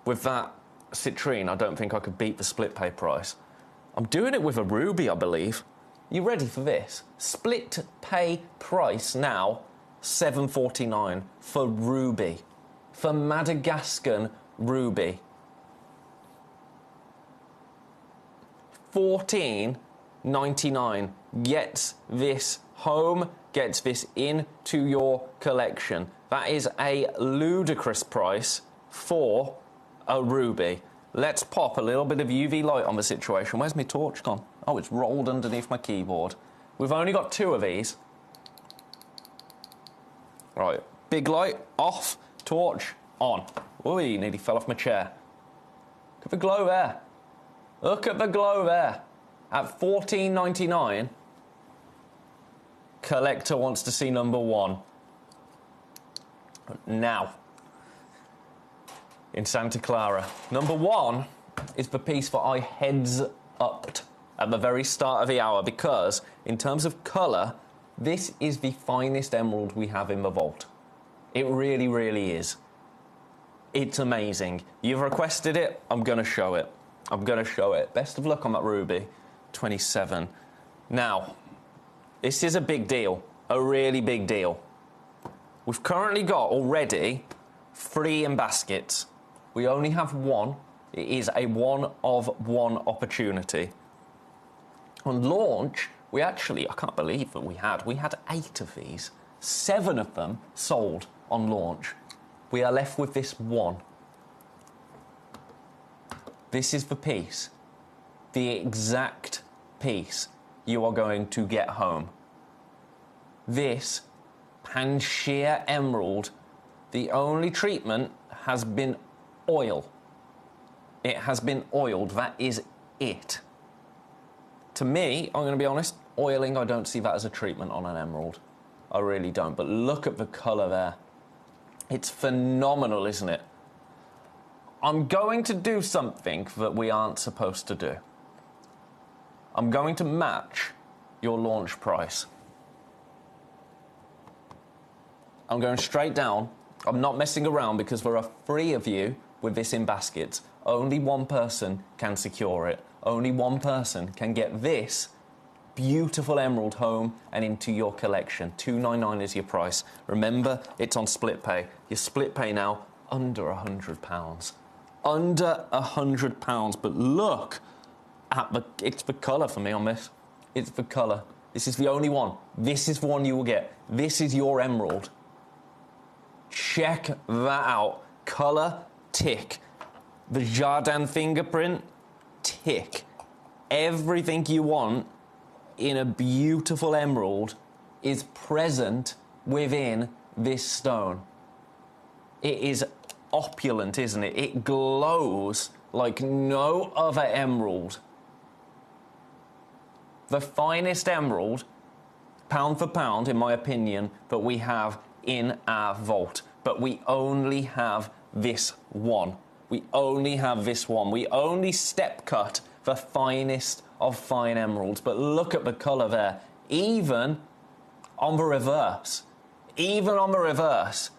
With that citrine, I don't think I could beat the split pay price. I'm doing it with a ruby, I believe. You ready for this? Split pay price now, $7.49 for ruby. For Madagascan ruby. $14.99. Gets this home, gets this into your collection. That is a ludicrous price for a ruby. Let's pop a little bit of UV light on the situation. Where's my torch gone? Oh, it's rolled underneath my keyboard. We've only got 2 of these. Right, big light, off, torch, on. Ooh, nearly fell off my chair. Look at the glow there. Look at the glow there. At $14.99, collector wants to see number 1. Now, in Santa Clara. Number 1 is the piece that I heads upped at the very start of the hour because, in terms of colour, this is the finest emerald we have in the vault. It really, really is. It's amazing. You've requested it, I'm going to show it. I'm going to show it. Best of luck on that ruby. 27. Now, this is a big deal. A really big deal. We've currently got already 3 in baskets. We only have 1. It is a 1-of-1 opportunity. On launch, we actually, I can't believe that we had 8 of these. 7 of them sold on launch. We are left with this 1. This is the piece. The exact piece you are going to get home. This Pangaea emerald, the only treatment has been oil. It has been oiled. That is it. To me, I'm going to be honest, oiling, I don't see that as a treatment on an emerald. I really don't. But look at the colour there. It's phenomenal, isn't it? I'm going to do something that we aren't supposed to do. I'm going to match your launch price. I'm going straight down. I'm not messing around because there are 3 of you with this in baskets. Only 1 person can secure it. Only 1 person can get this beautiful emerald home and into your collection. $299 is your price. Remember, it's on split pay. Your split pay now under £100. Under £100. But look at it's the colour for me on this. It's the colour. This is the only one. This is the one you will get. This is your emerald. Check that out. Colour, tick. The Jardin fingerprint, tick. Everything you want in a beautiful emerald is present within this stone. It is opulent, isn't it? It glows like no other emerald. The finest emerald, pound for pound, in my opinion, that we have in our vault. But we only have this one. We only have this one. We only step cut the finest of fine emeralds. But look at the colour there. Even on the reverse. Even on the reverse.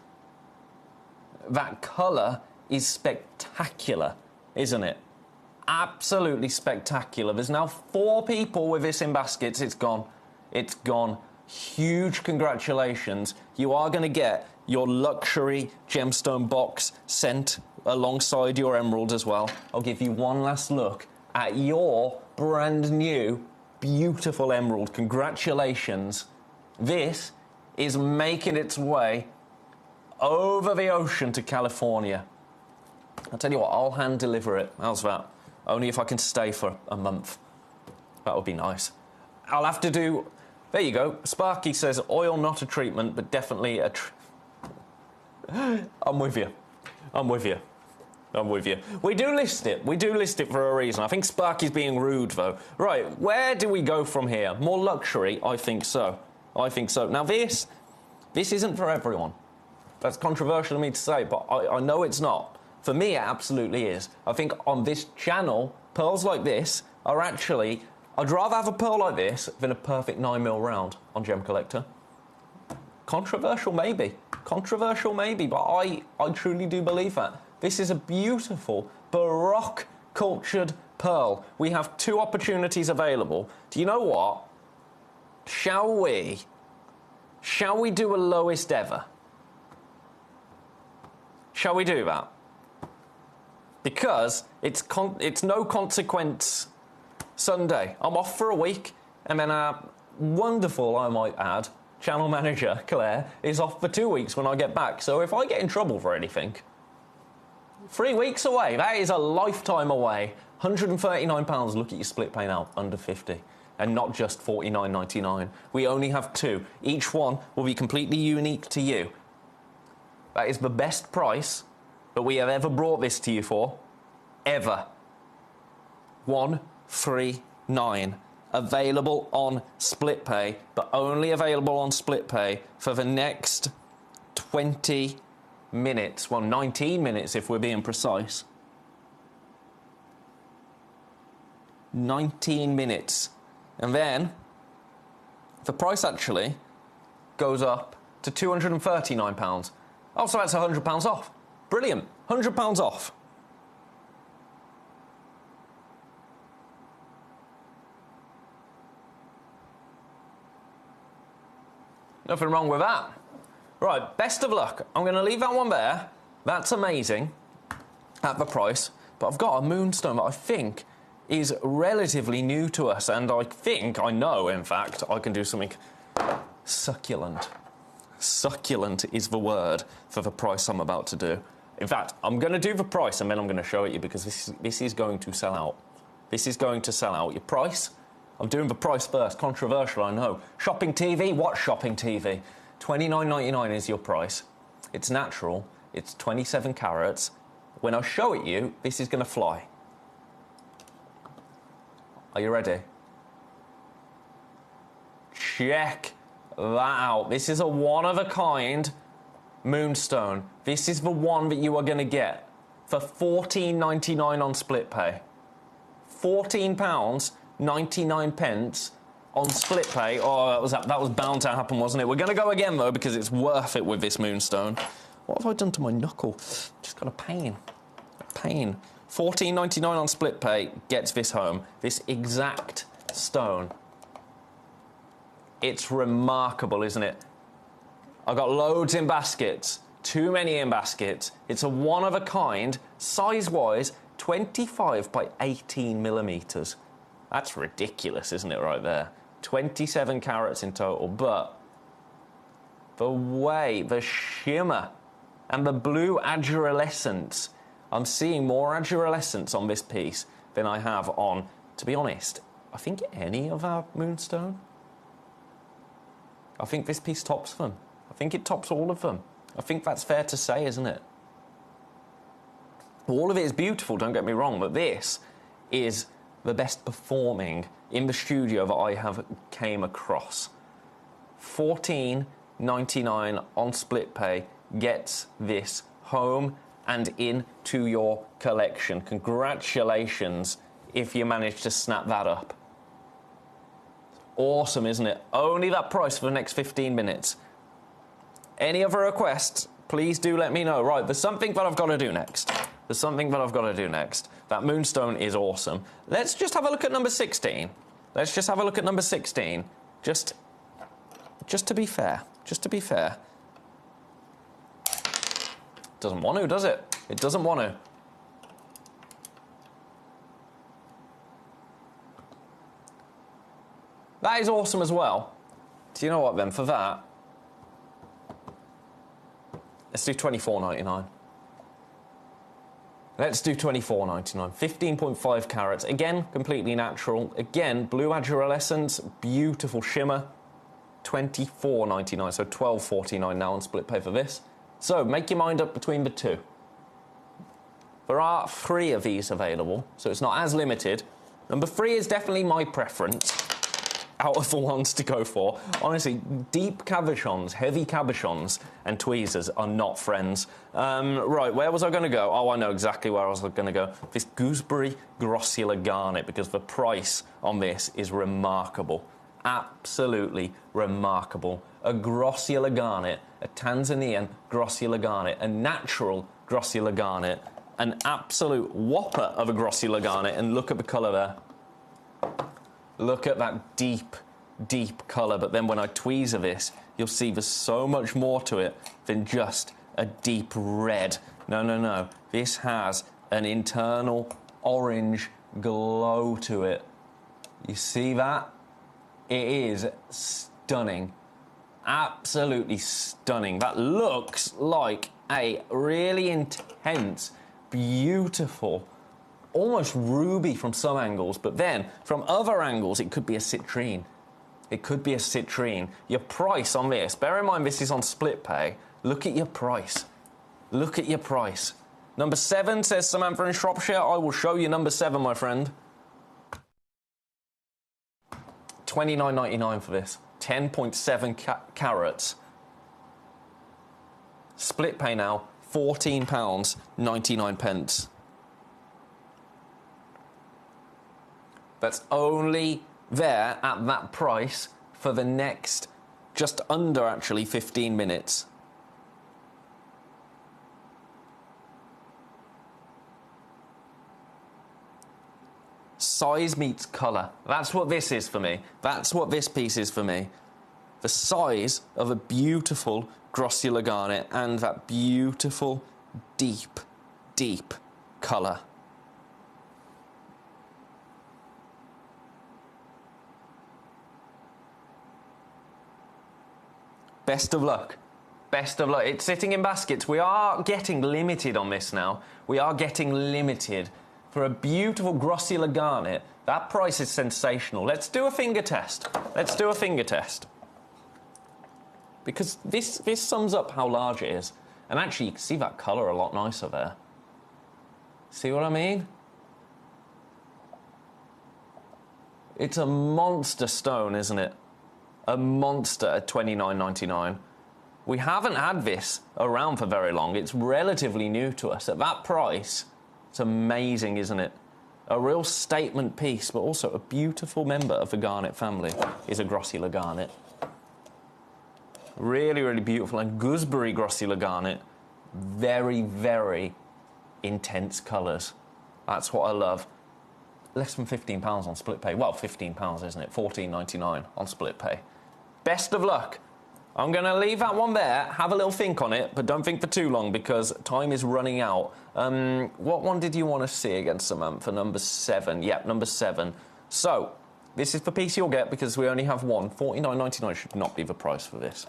That colour is spectacular, isn't it? Absolutely spectacular. There's now 4 people with this in baskets. It's gone. It's gone. Huge congratulations. You are going to get your luxury gemstone box sent alongside your emerald as well. I'll give you one last look at your brand new beautiful emerald. Congratulations. This is making its way over the ocean to California. I'll tell you what, I'll hand deliver it. How's that? Only if I can stay for a month. That would be nice. I'll have to do... There you go. Sparky says oil, not a treatment, but definitely a... I'm with you. I'm with you. I'm with you. We do list it. We do list it for a reason. I think Sparky's being rude, though. Right, where do we go from here? More luxury? I think so. I think so. Now, this isn't for everyone. That's controversial of me to say, but I know it's not. For me, it absolutely is. I think on this channel, pearls like this are actually... I'd rather have a pearl like this than a perfect 9mm round on Gemcollector. Controversial, maybe. Controversial, maybe, but I truly do believe that. This is a beautiful, Baroque cultured pearl. We have 2 opportunities available. Do you know what? Shall we do a lowest ever? Shall we do that? Because it's no consequence Sunday. I'm off for a week, and then our wonderful, I might add, channel manager, Claire, is off for 2 weeks when I get back. So if I get in trouble for anything, 3 weeks away, that is a lifetime away. £139, look at your split pay now, under 50. And not just $49.99. We only have 2. Each one will be completely unique to you. That is the best price that we have ever brought this to you for. Ever. 139. Available on split pay, but only available on split pay for the next 20 minutes. Well, 19 minutes if we're being precise. 19 minutes. And then the price actually goes up to £239. Oh, so that's £100 off. Brilliant. £100 off. Nothing wrong with that. Right, best of luck. I'm going to leave that one there. That's amazing at the price. But I've got a moonstone that I think is relatively new to us, and I know, in fact, I can do something succulent. Succulent is the word for the price I'm about to do. In fact, I'm going to do the price and then I'm going to show it you because this is going to sell out. This is going to sell out. Your price? I'm doing the price first. Controversial, I know. Shopping TV? What shopping TV? $29.99 is your price. It's natural. It's 27 carats. When I show it you, this is going to fly. Are you ready? Check that out. This is a one-of-a-kind moonstone. This is the one that you are going to get for £14.99 on split pay. £14.99 on split pay. Oh, that was bound to happen, wasn't it? We're going to go again, though, because it's worth it with this moonstone. What have I done to my knuckle? Just got a pain. Pain. £14.99 on split pay gets this home. This exact stone. It's remarkable, isn't it? I've got loads in baskets. Too many in baskets. It's a one-of-a-kind, size-wise, 25 by 18 millimetres. That's ridiculous, isn't it, right there? 27 carats in total, but the way, the shimmer, and the blue adurilescence, I'm seeing more adurilescence on this piece than I have on, to be honest, I think any of our moonstone. I think this piece tops them. I think it tops all of them. I think that's fair to say, isn't it? All of it is beautiful, don't get me wrong, but this is the best performing in the studio that I have came across. $14.99 on split pay gets this home and into your collection. Congratulations if you managed to snap that up. Awesome, isn't it? Only that price for the next 15 minutes. Any other requests, please do let me know. Right, there's something that I've got to do next. There's something that I've got to do next. That moonstone is awesome. Let's just have a look at number 16. Let's just have a look at number 16. Just to be fair. Just to be fair. Doesn't want to, does it? It doesn't want to. That is awesome as well. Do you know what then? For that, let's do $24.99. Let's do $24.99. 15.5 carats. Again, completely natural. Again, blue adurilescence, beautiful shimmer. $24.99, so $12.49 now on split pay for this. So make your mind up between the two. There are 3 of these available, so it's not as limited. Number 3 is definitely my preference out of the ones to go for. Honestly, deep cabochons, heavy cabochons, and tweezers are not friends. Right, where was I going to go? Oh, I know exactly where I was going to go. This gooseberry grossular garnet, because the price on this is remarkable. Absolutely remarkable. A grossular garnet, a Tanzanian grossular garnet, a natural grossular garnet, an absolute whopper of a grossular garnet, and look at the colour there. Look at that deep, deep colour, but then when I tweezer this, you'll see there's so much more to it than just a deep red. No, no, no. This has an internal orange glow to it. You see that? It is stunning. Absolutely stunning. That looks like a really intense, beautiful, almost ruby from some angles, but then from other angles it could be a citrine. It could be a citrine. Your price on this, bear in mind this is on split pay, look at your price. Look at your price. Number 7, says Samantha in Shropshire. I will show you number 7, my friend. $29.99 for this. 10.7 carats. Split pay now, £14.99. That's only there at that price for the next just under, actually, 15 minutes. Size meets colour. That's what this is for me. That's what this piece is for me. The size of a beautiful grossular garnet and that beautiful, deep, deep colour. Best of luck. Best of luck. It's sitting in baskets. We are getting limited on this now. We are getting limited. For a beautiful grossular garnet, that price is sensational. Let's do a finger test. Let's do a finger test. Because this sums up how large it is. And actually, you can see that colour a lot nicer there. See what I mean? It's a monster stone, isn't it? A monster at $29.99. We haven't had this around for very long. It's relatively new to us. At that price, it's amazing, isn't it? A real statement piece, but also a beautiful member of the garnet family is a grossular garnet. Really, really beautiful. And gooseberry grossular garnet, very, very intense colours. That's what I love. Less than £15 on split pay. Well, £15, isn't it? $14.99 on split pay. Best of luck. I'm going to leave that one there, have a little think on it, but don't think for too long because time is running out. What one did you want to see again, Samantha? Number 7. Yep, number 7. So, this is the piece you'll get because we only have one. $49.99 should not be the price for this.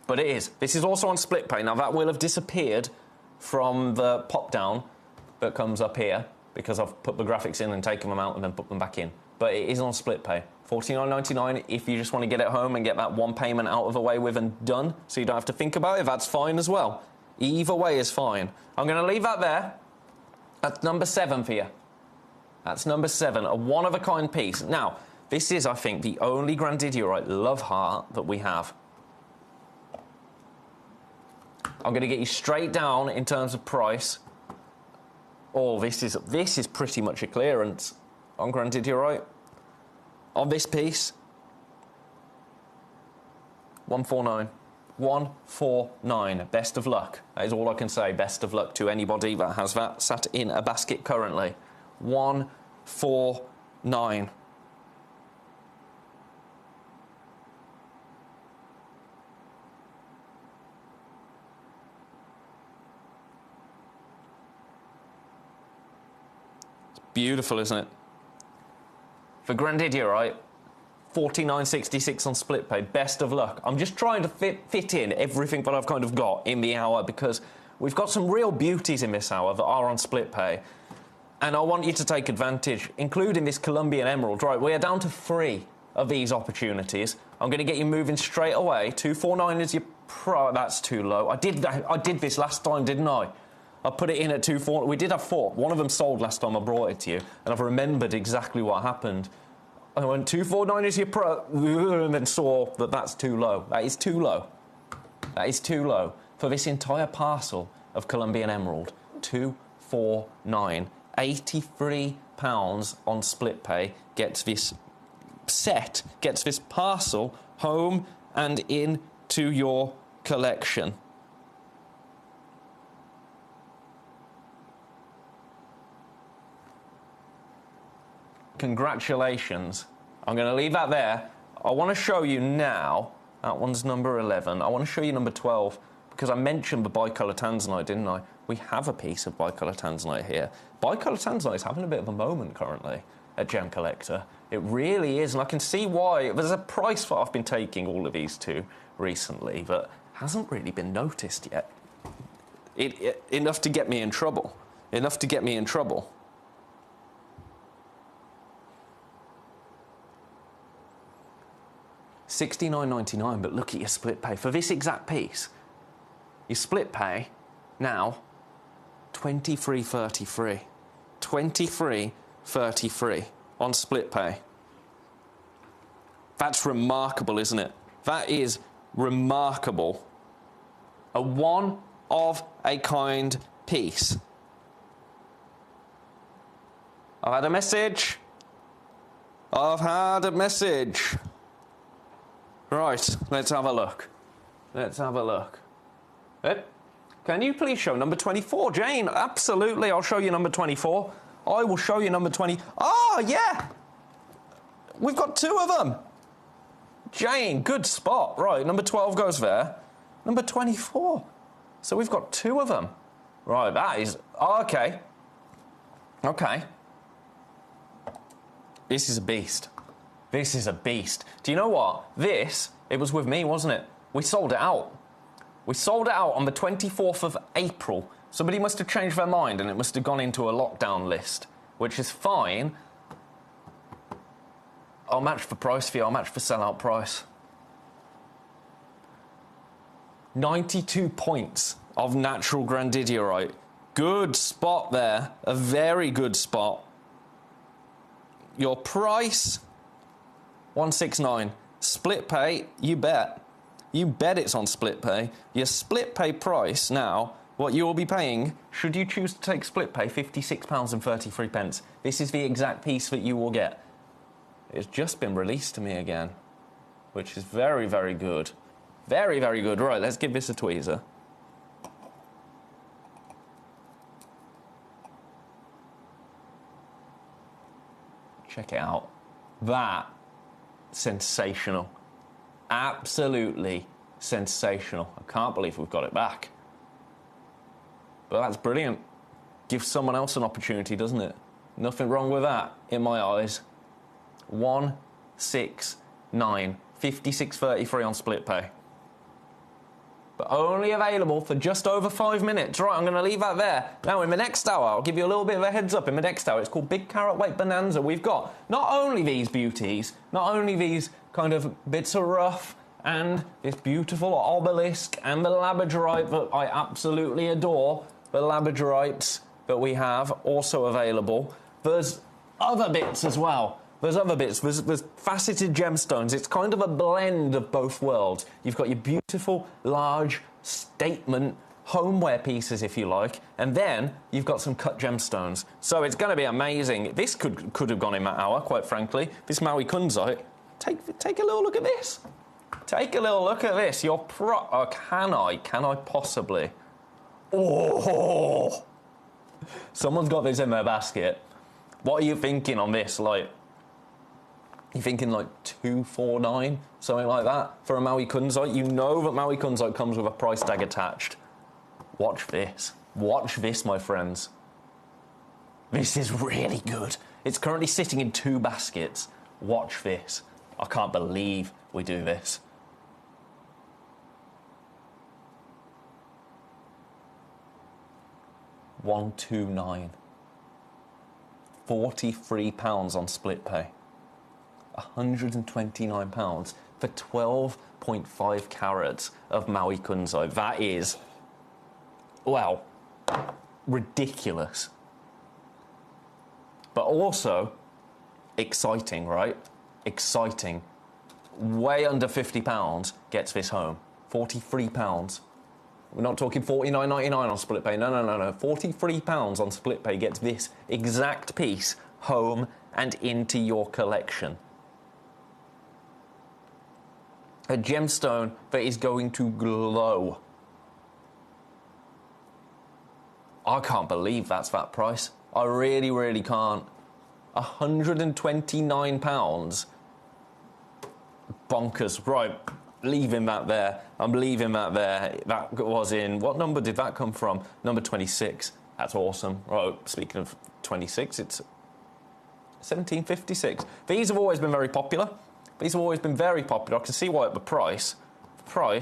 But it is. This is also on split pay. Now, that will have disappeared from the pop-down that comes up here because I've put the graphics in and taken them out and then put them back in. But it is on split pay. $49.99 if you just want to get it home and get that one payment out of the way with and done, so you don't have to think about it, that's fine as well. Either way is fine. I'm going to leave that there. That's number 7 for you. That's number 7, a one-of-a-kind piece. Now, this is, I think, the only Grandidiorite Love Heart that we have. I'm going to get you straight down in terms of price. Oh, this is pretty much a clearance on Grandidiorite. On this piece, $149. $149. Best of luck. That is all I can say. Best of luck to anybody that has that sat in a basket currently. $149. It's beautiful, isn't it? For Grandidiorite, $49.66 on split pay. Best of luck. I'm just trying to fit in everything that I've kind of got in the hour because we've got some real beauties in this hour that are on split pay. And I want you to take advantage, including this Colombian Emerald. Right, we are down to 3 of these opportunities. I'm going to get you moving straight away. 249 is your pro. That's too low. I did this last time, didn't I? I put it in at 240. We did have 4. One of them sold last time I brought it to you, and I've remembered exactly what happened. I went 249 is your pro, and then saw that that's too low. That is too low. That is too low for this entire parcel of Colombian Emerald. 249, £83 on split pay gets this set, gets this parcel home and into your collection. Congratulations. I'm going to leave that there. I want to show you now, that one's number 11. I want to show you number 12 because I mentioned the bicolour tanzanite, didn't I? We have a piece of bicolour tanzanite here. Bicolour tanzanite is having a bit of a moment currently at Gemcollector. It really is, and I can see why. There's a price that I've been taking all of these to recently that hasn't really been noticed yet. Enough to get me in trouble. Enough to get me in trouble. $69.99, but look at your split pay. For this exact piece, your split pay now, $23.33. $23.33 on split pay. That's remarkable, isn't it? That is remarkable. A one-of-a-kind piece. I've had a message. I've had a message. Right, let's have a look. Let's have a look. Can you please show number 24, Jane? Absolutely, I'll show you number 24. I will show you number 20. Oh, yeah! We've got 2 of them. Jane, good spot. Right, number 12 goes there. Number 24. So we've got 2 of them. Right, that is... Oh, okay. Okay. This is a beast. This is a beast. Do you know what? This, it was with me, wasn't it? We sold it out. We sold it out on the 24th of April. Somebody must have changed their mind and it must have gone into a lockdown list, which is fine. I'll match the price for you. I'll match the sellout price. 92 points of natural grandidierite. Good spot there. A very good spot. Your price, 169. Split pay, you bet. You bet it's on split pay. Your split pay price now, what you will be paying, should you choose to take split pay, £56.33. This is the exact piece that you will get. It's just been released to me again, which is very, very good. Very, very good. Right, let's give this a tweezer. Check it out. That, sensational. Absolutely sensational. I can't believe we've got it back. But that's brilliant. Gives someone else an opportunity, doesn't it? Nothing wrong with that, in my eyes. 169, 56.33 on split pay. But only available for just over 5 minutes. Right, I'm going to leave that there. Now, in the next hour, I'll give you a little bit of a heads up. In the next hour, it's called Big Carat Weight Bonanza. We've got not only these beauties, not only these kind of bits of rough, and this beautiful obelisk, and the labradorite that I absolutely adore, the labradorites that we have also available. There's other bits as well. There's other bits. There's faceted gemstones. It's kind of a blend of both worlds. You've got your beautiful, large, statement homeware pieces, if you like, and then you've got some cut gemstones. So it's going to be amazing. This could have gone in that hour, quite frankly. This Maui kunzite. Take a little look at this. Take a little look at this. Can I possibly? Oh! Someone's got this in their basket. What are you thinking on this? Like, you thinking like 249, something like that, for a Maui kunzite? You know that Maui kunzite comes with a price tag attached. Watch this. Watch this, my friends. This is really good. It's currently sitting in 2 baskets. Watch this. I can't believe we do this. £129. £43 on split pay. £129 for 12.5 carats of Maui kunzite. That is, well, ridiculous. But also exciting, right? Exciting. Way under £50 gets this home. £43. We're not talking $49.99 on split pay. No. £43 on split pay gets this exact piece home and into your collection. A gemstone that is going to glow. I can't believe that's that price. I really, really can't. £129. Bonkers. Right, leaving that there. I'm leaving that there. That was in... What number did that come from? Number 26. That's awesome. Right, speaking of 26, it's 1756. These have always been very popular. These have always been very popular. I can see why at the price. I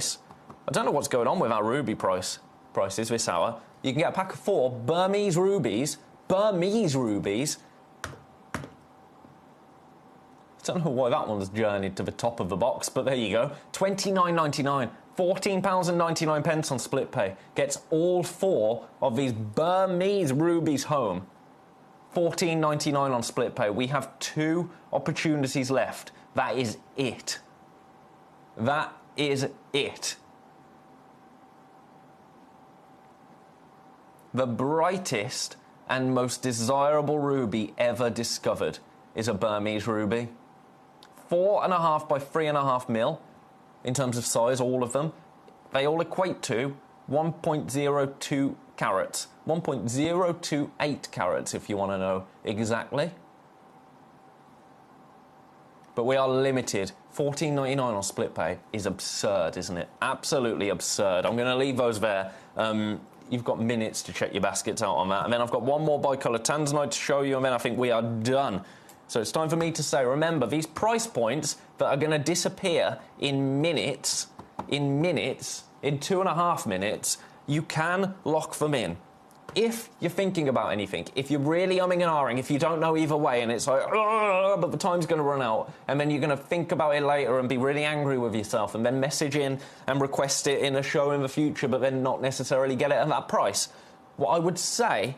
don't know what's going on with our ruby prices this hour. You can get a pack of 4 Burmese rubies. I don't know why that one's journeyed to the top of the box, but there you go. £29.99. £14.99 on split pay. Gets all 4 of these Burmese rubies home. £14.99 on split pay. We have 2 opportunities left. That is it. That is it. The brightest and most desirable ruby ever discovered is a Burmese ruby. 4.5 by 3.5 mil in terms of size, all of them. They all equate to 1.02 carats. 1.028 carats, if you want to know exactly. But we are limited. $14.99 on split pay is absurd, isn't it? Absolutely absurd. I'm going to leave those there. You've got minutes to check your baskets out on that. And then I've got one more bicolour tanzanite to show you, and then I think we are done. So it's time for me to say, remember, these price points that are going to disappear in minutes, in 2.5 minutes, you can lock them in. If you're thinking about anything, if you're really umming and ahhing, if you don't know either way and it's like, but the time's going to run out, and then you're going to think about it later and be really angry with yourself and then message in and request it in a show in the future but then not necessarily get it at that price, what I would say,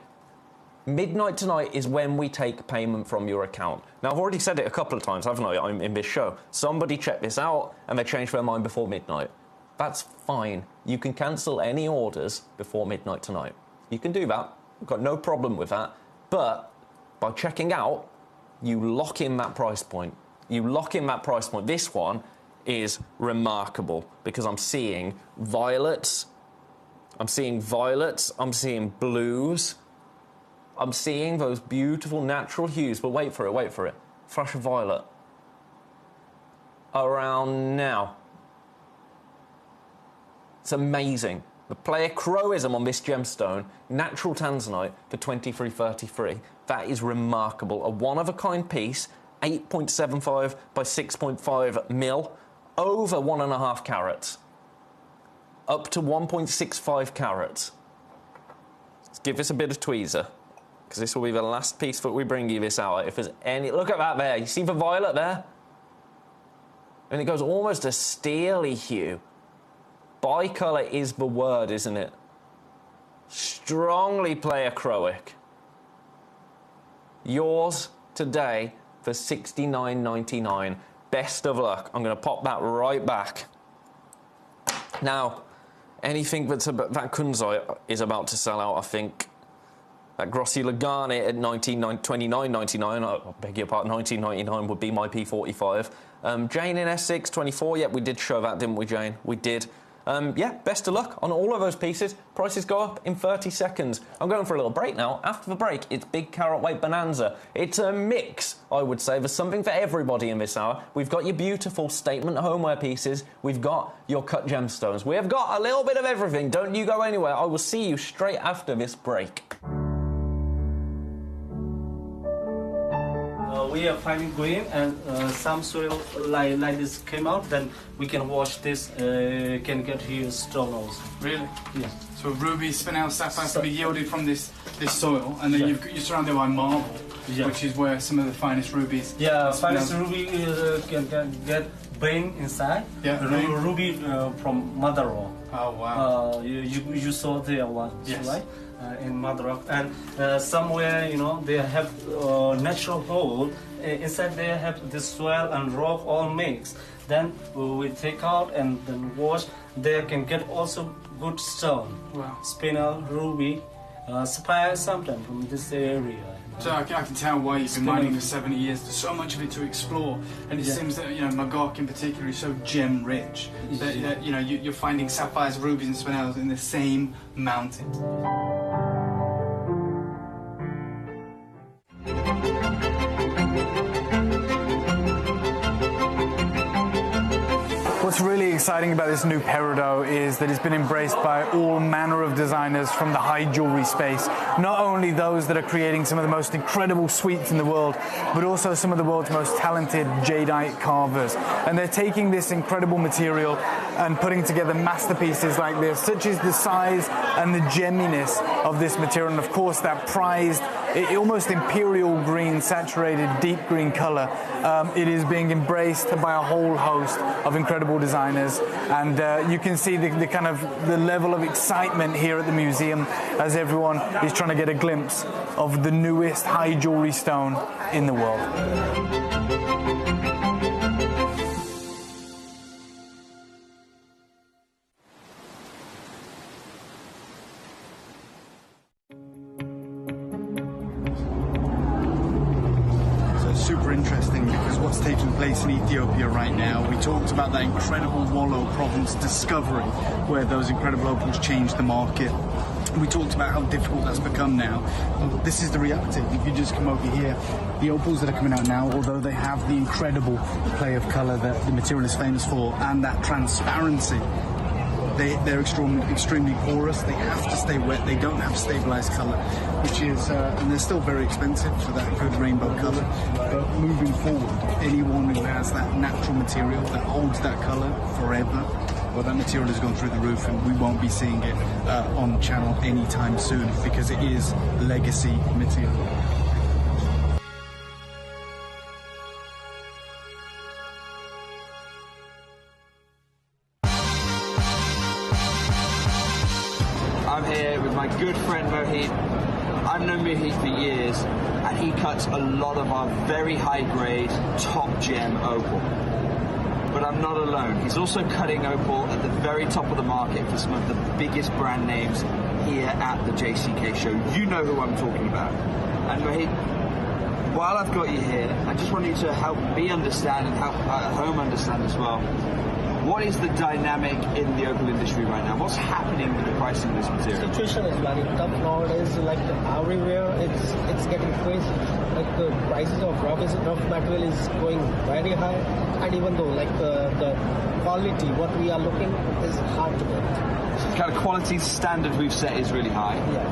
midnight tonight is when we take payment from your account. Now, I've already said it a couple of times, haven't I, in this show. Somebody checked this out and they changed their mind before midnight. That's fine. You can cancel any orders before midnight tonight. You can do that. I've got no problem with that. But by checking out, you lock in that price point. You lock in that price point. This one is remarkable because I'm seeing violets. I'm seeing blues. I'm seeing those beautiful natural hues. But wait for it. Flush of violet. Around now. It's amazing. The player Crowism on this gemstone, natural tanzanite for $23.33. That is remarkable. A one-of-a-kind piece, 8.75 by 6.5 mil, over 1.5 carats, up to 1.65 carats. Let's give this a bit of tweezer, because this will be the last piece that we bring you this hour. If there's any, look at that there. You see the violet there? And it goes almost a steely hue. Bicolour is the word, isn't it? Strongly player Crowick. Yours today for $69.99. Best of luck. I'm going to pop that right back. Now, anything that kunzite is about to sell out, I think. That Grossi Lagani at $29.99. I beg your pardon, $19.99 would be my P45. Jane in S6, 24. Yep, we did show that, didn't we, Jane? We did. Yeah, best of luck on all of those pieces. Prices go up in 30 seconds. I'm going for a little break now. After the break, it's Big Carat Weight Bonanza. It's a mix, I would say. There's something for everybody in this hour. We've got your beautiful statement homeware pieces. We've got your cut gemstones. We have got a little bit of everything. Don't you go anywhere. I will see you straight after this break. We are finding green and some soil like this came out, then we can wash this, can get here stone also. Really? Yeah. So ruby, spinel, sapphire can be yielded from this soil, and then you're surrounded by marble, which is where some of the finest rubies. Yeah, finest ruby can get brain inside. Yeah, ruby from mother rock. Oh wow. You saw there one, yes. Right? In mother rock, and somewhere they have natural hole inside. They have the soil and rock all mixed. Then we take out and then wash. They can get also good stone. Wow. Spinel, ruby, sapphire sometimes from this area. So I can tell why you've been mining for 70 years. There's so much of it to explore, and it seems that Magog in particular is so gem rich that you're finding sapphires, rubies, and spinels in the same mountain. What's really exciting about this new peridot is that it's been embraced by all manner of designers from the high jewelry space. Not only those that are creating some of the most incredible suites in the world, but also some of the world's most talented jadeite carvers. And they're taking this incredible material and putting together masterpieces like this, such as the size and the gemminess of this material, and of course that prized, almost imperial green, saturated deep green color. It is being embraced by a whole host of incredible designers, and you can see the kind of the level of excitement here at the museum as everyone is trying to get a glimpse of the newest high jewelry stone in the world. Super interesting because what's taking place in Ethiopia right now, we talked about that incredible Wollo province discovery where those incredible opals changed the market. We talked about how difficult that's become now. Well, this is the reality. If you just come over here, the opals that are coming out now, although they have the incredible play of colour that the material is famous for, and that transparency, they're extremely porous. They have to stay wet. They don't have stabilised colour, which is, and they're still very expensive for that good rainbow colour. But moving forward, anyone who has that natural material that holds that colour forever, well, that material has gone through the roof, and we won't be seeing it on the channel anytime soon, because it is legacy material. I'm here with my good friend Mohit. I've known Mohit for years, and he cuts a lot of our very high-grade, top-gem opal. But I'm not alone. He's also cutting opal at the very top of the market for some of the biggest brand names here at the JCK show. You know who I'm talking about. And Mohit, while I've got you here, I just want you to help me understand and help at home understand as well. What is the dynamic in the opal industry right now? What's happening with the pricing of this material? The situation is very tough nowadays. Like everywhere, it's getting crazy. Like the prices of rough material is going very high, and even though like the quality, what we are looking is hard to get. The kind of quality standard we've set is really high. Yeah.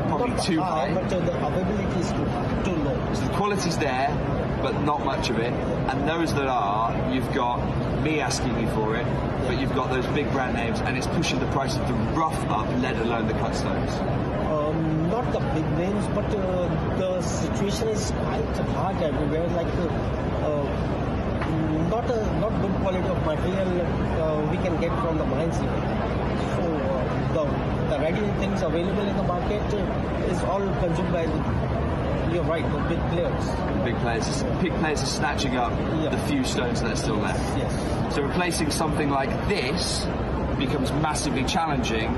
Probably not too high. But the availability is too low. So the quality's there, but not much of it. And those that are, you've got me asking you for it, but you've got those big brand names, and it's pushing the price of the rough up, let alone the cut stones. Not the big names, but the situation is quite hard everywhere. Like not good quality of material we can get from the mines even. So the ready things available in the market is all consumed by you're right, the big players. Big players are snatching up the few stones that are still left. Yes. So replacing something like this becomes massively challenging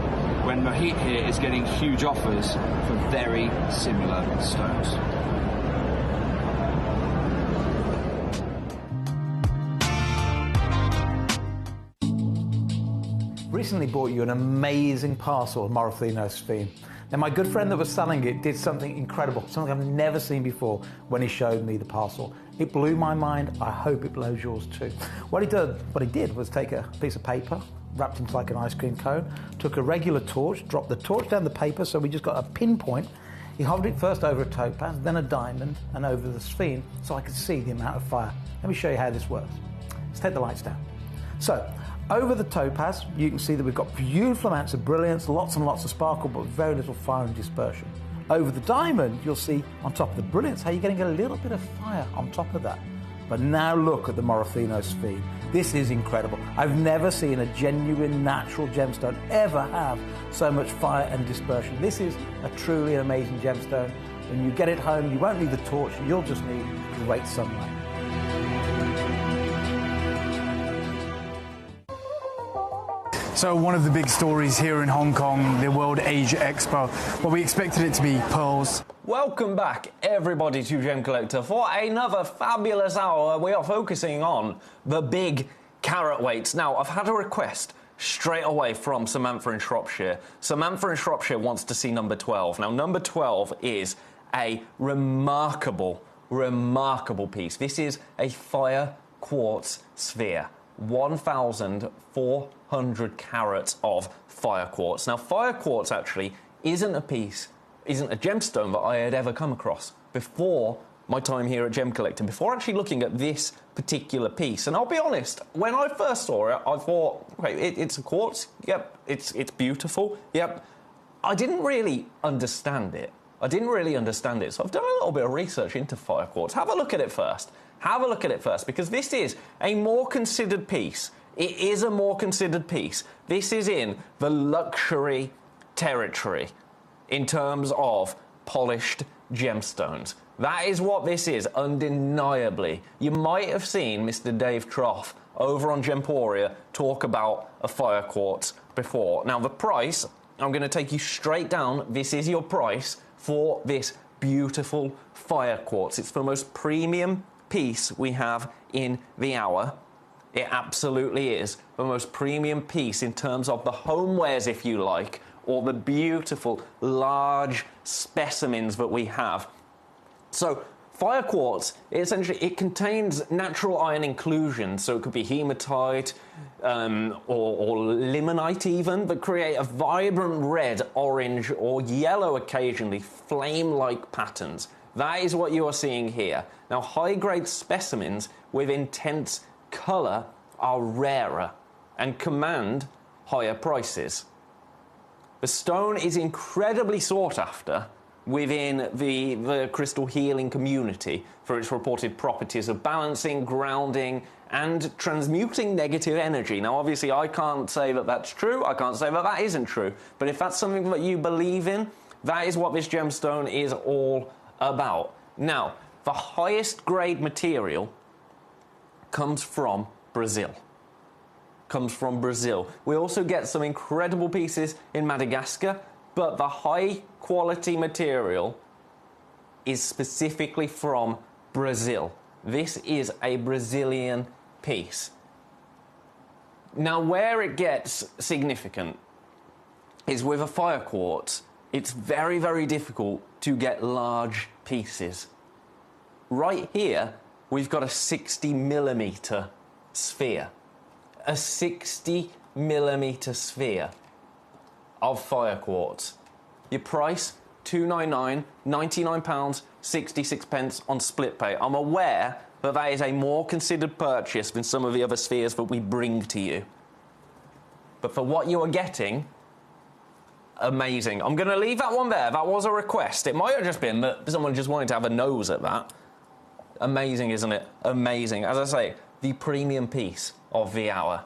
when Mohit here is getting huge offers for very similar stones. Recently bought you an amazing parcel of Morofino sphene. Now my good friend that was selling it did something incredible, something I've never seen before when he showed me the parcel. It blew my mind. I hope it blows yours too. What he did was take a piece of paper, wrapped into like an ice cream cone, took a regular torch, dropped the torch down the paper so we just got a pinpoint. He hovered it first over a topaz, then a diamond, and over the sphene so I could see the amount of fire. Let me show you how this works. Let's take the lights down. So, over the topaz, you can see that we've got beautiful amounts of brilliance, lots and lots of sparkle, but very little fire and dispersion. Over the diamond, you'll see on top of the brilliance how you're getting a little bit of fire on top of that. But now look at the Morofino sphene. This is incredible. I've never seen a genuine natural gemstone ever have so much fire and dispersion. This is a truly amazing gemstone. When you get it home, you won't need the torch, you'll just need great sunlight. So one of the big stories here in Hong Kong, the World Asia Expo, well, we expected it to be pearls. Welcome back, everybody, to Gemcollector for another fabulous hour. We are focusing on the big carat weights. Now, I've had a request straight away from Samantha in Shropshire. Samantha in Shropshire wants to see number 12. Now, number 12 is a remarkable piece. This is a fire quartz sphere. 1,400 carats of fire quartz. Now, fire quartz actually isn't a gemstone that I had ever come across before my time here at Gemcollector, before actually looking at this particular piece. And I'll be honest, when I first saw it, I thought, okay, it's a quartz, yep, it's beautiful, yep. I didn't really understand it. So I've done a little bit of research into fire quartz. Have a look at it first. Because this is a more considered piece. It is a more considered piece. This is in the luxury territory in terms of polished gemstones. That is what this is, undeniably. You might have seen Mr. Dave Trough over on Gemporia talk about a fire quartz before. Now, the price, I'm going to take you straight down. This is your price for this beautiful fire quartz. It's the most premium piece we have in the hour. It absolutely is the most premium piece in terms of the homewares, if you like, or the beautiful large specimens that we have. So fire quartz, essentially, it contains natural iron inclusions, so it could be hematite or limonite even, that create a vibrant red, orange, or yellow occasionally, flame-like patterns. That is what you are seeing here. Now, high-grade specimens with intense colour are rarer and command higher prices. The stone is incredibly sought after within the crystal healing community for its reported properties of balancing, grounding, and transmuting negative energy. Now, obviously, I can't say that that's true. I can't say that that isn't true. But if that's something that you believe in, that is what this gemstone is all about. Now, the highest grade material comes from Brazil. We also get some incredible pieces in Madagascar, but the high quality material is specifically from Brazil. This is a Brazilian piece. Now, where it gets significant is with a fire quartz, it's very, very difficult to get large pieces. Right here, we've got a 60mm sphere. A 60mm sphere of fire quartz. Your price, £299, £99, 66 pence on split pay. I'm aware that that is a more considered purchase than some of the other spheres that we bring to you. But for what you are getting, amazing. I'm going to leave that one there. That was a request. It might have just been that someone just wanted to have a nose at that. Amazing, isn't it? Amazing. As I say, the premium piece of the hour.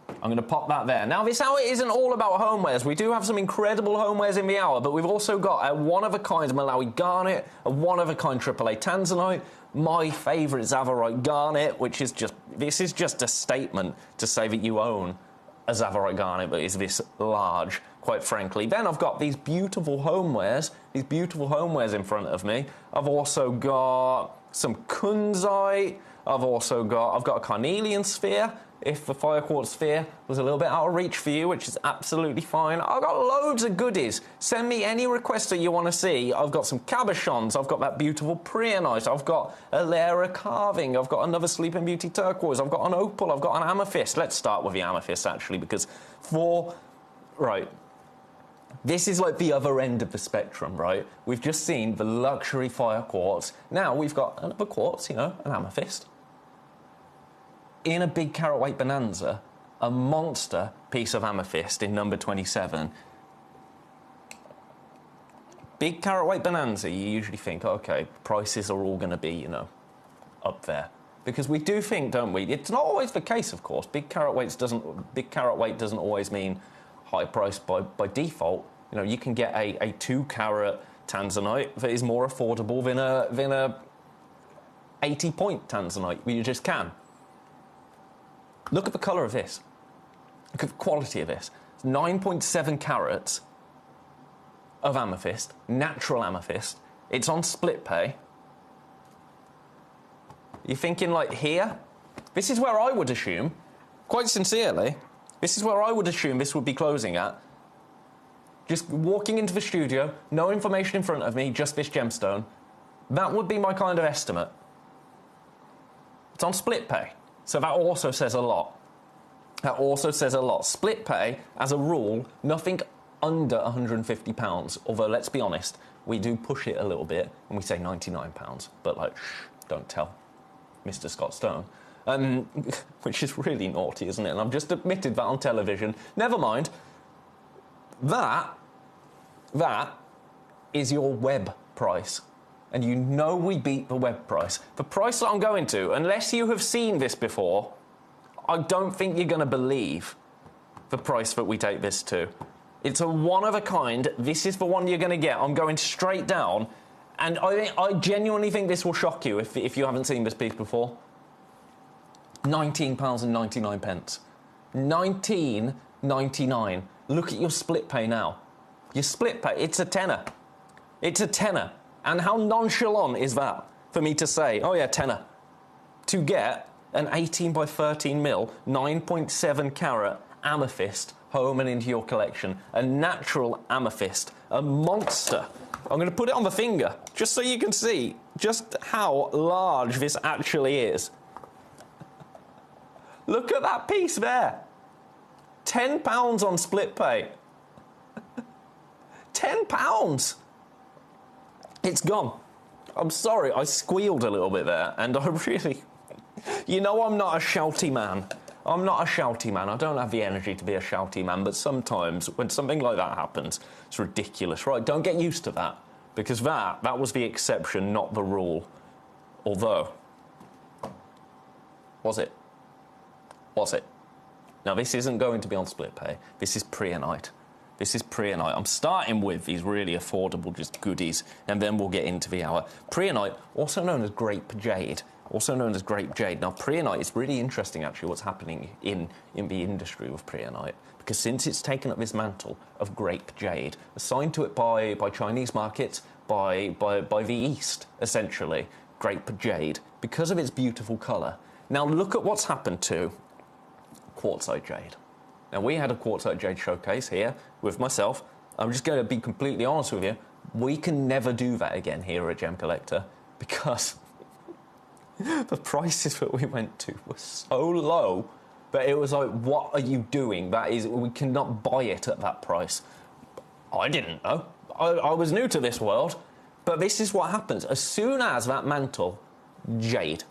I'm going to pop that there. Now, this hour isn't all about homewares. We do have some incredible homewares in the hour, but we've also got a one-of-a-kind Malawi garnet, a one-of-a-kind AAA tanzanite, my favourite Zavarite garnet, which is just... This is just a statement to say that you own a Zavarite garnet that is this large, quite frankly. Then I've got these beautiful homewares in front of me. I've also got some kunzite. I've got a carnelian sphere, if the fire quartz sphere was a little bit out of reach for you, which is absolutely fine. I've got loads of goodies. Send me any requests that you want to see. I've got some cabochons. I've got that beautiful preonite. I've got a Lara carving. I've got another Sleeping Beauty turquoise. I've got an opal. I've got an amethyst. Let's start with the amethyst, actually, because this is like the other end of the spectrum, right? We've just seen the luxury fire quartz. Now we've got another quartz, an amethyst. In a big carat weight bonanza, a monster piece of amethyst in number 27. Big carat weight bonanza, you usually think, okay, prices are all going to be, up there. Because we do think, don't we? It's not always the case, of course. Big carat weight doesn't always mean high price by default. You can get a 2 carat tanzanite that is more affordable than a 80-point tanzanite. You just can. Look at the colour of this. Look at the quality of this. It's 9.7 carats of amethyst, natural amethyst. It's on split pay. You're thinking, like, here? This is where I would assume, quite sincerely, this is where I would assume this would be closing at. Just walking into the studio, no information in front of me, just this gemstone. That would be my kind of estimate. It's on split pay. So that also says a lot. Split pay, as a rule, nothing under £150. Although, let's be honest, we do push it a little bit and we say £99. But, don't tell Mr. Scott Stone. Which is really naughty, isn't it? And I've just admitted that on television. Never mind. That is your web price. And we beat the web price. The price that I'm going to, unless you have seen this before, I don't think you're going to believe the price that we take this to. It's a one-of-a-kind. This is the one you're going to get. I'm going straight down. And I genuinely think this will shock you if you haven't seen this piece before. £19.99. £19.99. Look at your split pay now. Your split pay, it's a tenner. It's a tenner. And how nonchalant is that for me to say, oh yeah, tenner, to get an 18 by 13 mil, 9.7 carat amethyst home and into your collection. A natural amethyst, a monster. I'm going to put it on the finger, just so you can see just how large this actually is. Look at that piece there. £10 on split pay. £10. It's gone. I'm sorry, I squealed a little bit there, and I really... You know I'm not a shouty man. I'm not a shouty man. I don't have the energy to be a shouty man, but sometimes when something like that happens, it's ridiculous, right? Don't get used to that, because that was the exception, not the rule. Although... Was it? Was it? Now, this isn't going to be on split pay. This is pre-a-night. This is pre-a-night. I'm starting with these really affordable just goodies, and then we'll get into the hour. Pre-a-night, also known as grape jade. Also known as grape jade. Now, pre-a-night is really interesting, actually, what's happening in the industry with pre-a-night, because since it's taken up this mantle of grape jade, assigned to it by Chinese markets, by the East, essentially, grape jade, because of its beautiful colour. Now, look at what's happened to quartzite jade. Now, we had a quartzite jade showcase here with myself. I'm just going to be completely honest with you. We can never do that again here at Gemcollector because the prices that we went to were so low that it was like, what are you doing? We cannot buy it at that price. I didn't know. I was new to this world, but this is what happens. As soon as that mantle, jade,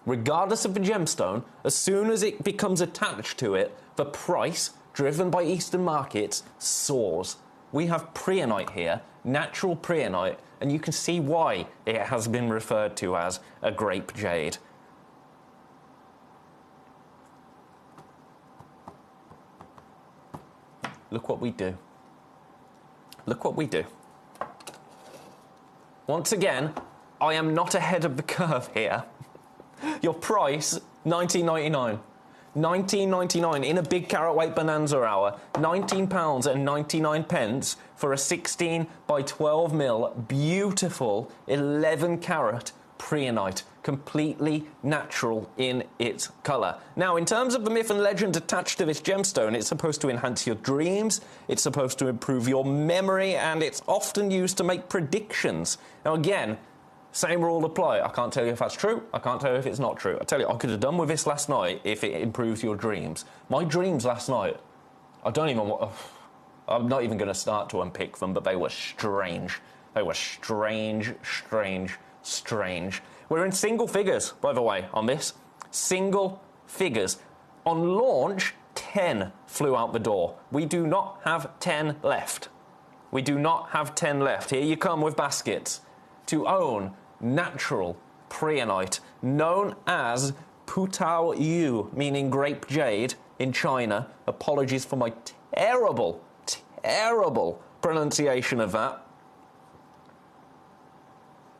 regardless of the gemstone, as soon as it becomes attached to it, the price, driven by Eastern markets, soars. We have preonite here, natural preonite, and you can see why it has been referred to as a grape jade. Look what we do. Look what we do. Once again, I am not ahead of the curve here. Your price, $19.99. $19.99 in a big carat weight bonanza hour. £19.99 for a 16 by 12 mil beautiful 11 carat preonite, completely natural in its colour. Now, in terms of the myth and legend attached to this gemstone, it's supposed to enhance your dreams, it's supposed to improve your memory, and it's often used to make predictions. Now, again, same rule apply. I can't tell you if that's true. I can't tell you if it's not true. I tell you, I could have done with this last night if it improves your dreams. My dreams last night, I'm not even going to start to unpick them, but they were strange. They were strange, strange, strange. We're in single figures, by the way, on this. Single figures. On launch, 10 flew out the door. We do not have 10 left. We do not have 10 left. Here you come with baskets. To own natural preonite, known as Putao Yu, meaning grape jade in China. Apologies for my terrible, terrible pronunciation of that.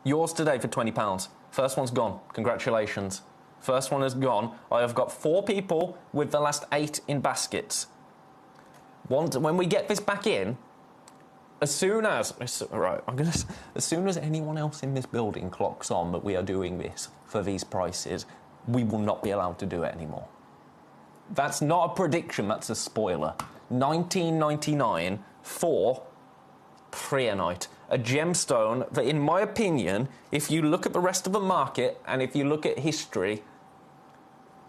Yours today for £20. First one's gone. Congratulations. First one is gone. I have got 4 people with the last 8 in baskets. When we get this back in, as soon as anyone else in this building clocks on that we are doing this for these prices, we will not be allowed to do it anymore. That's not a prediction, that's a spoiler. $19.99 for preonite, a gemstone that, in my opinion, if you look at the rest of the market and if you look at history,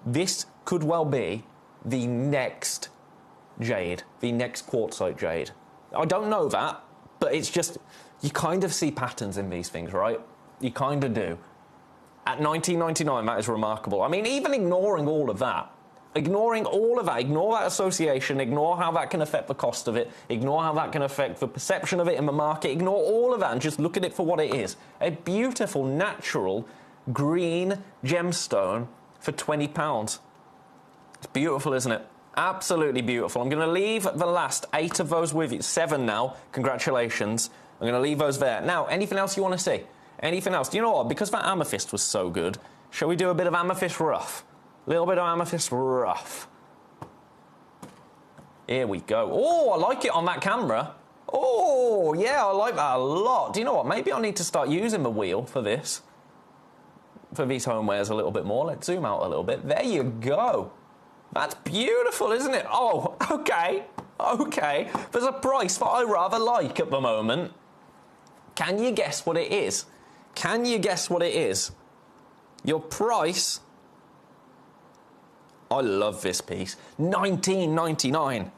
this could well be the next jade, the next quartzite jade. I don't know that, but it's just, you kind of see patterns in these things, right? You kind of do. At $19.99, that is remarkable. I mean, even ignoring all of that, ignore that association, ignore how that can affect the cost of it, ignore how that can affect the perception of it in the market, ignore all of that and just look at it for what it is. A beautiful, natural, green gemstone for £20. It's beautiful, isn't it? Absolutely beautiful. I'm going to leave the last 8 of those with you. 7 now. Congratulations. I'm going to leave those there. Now, anything else you want to see? Anything else? Do you know what? Because that amethyst was so good, shall we do a bit of amethyst rough? A little bit of amethyst rough. Here we go. Oh, I like it on that camera. Oh, yeah, I like that a lot. Do you know what? Maybe I need to start using the wheel for this. For these homewares a little bit more. Let's zoom out a little bit. There you go. That's beautiful, isn't it? Oh, okay. Okay, there's a price that I rather like at the moment. Can you guess what it is? Can you guess what it is? Your price... I love this piece. $19.99.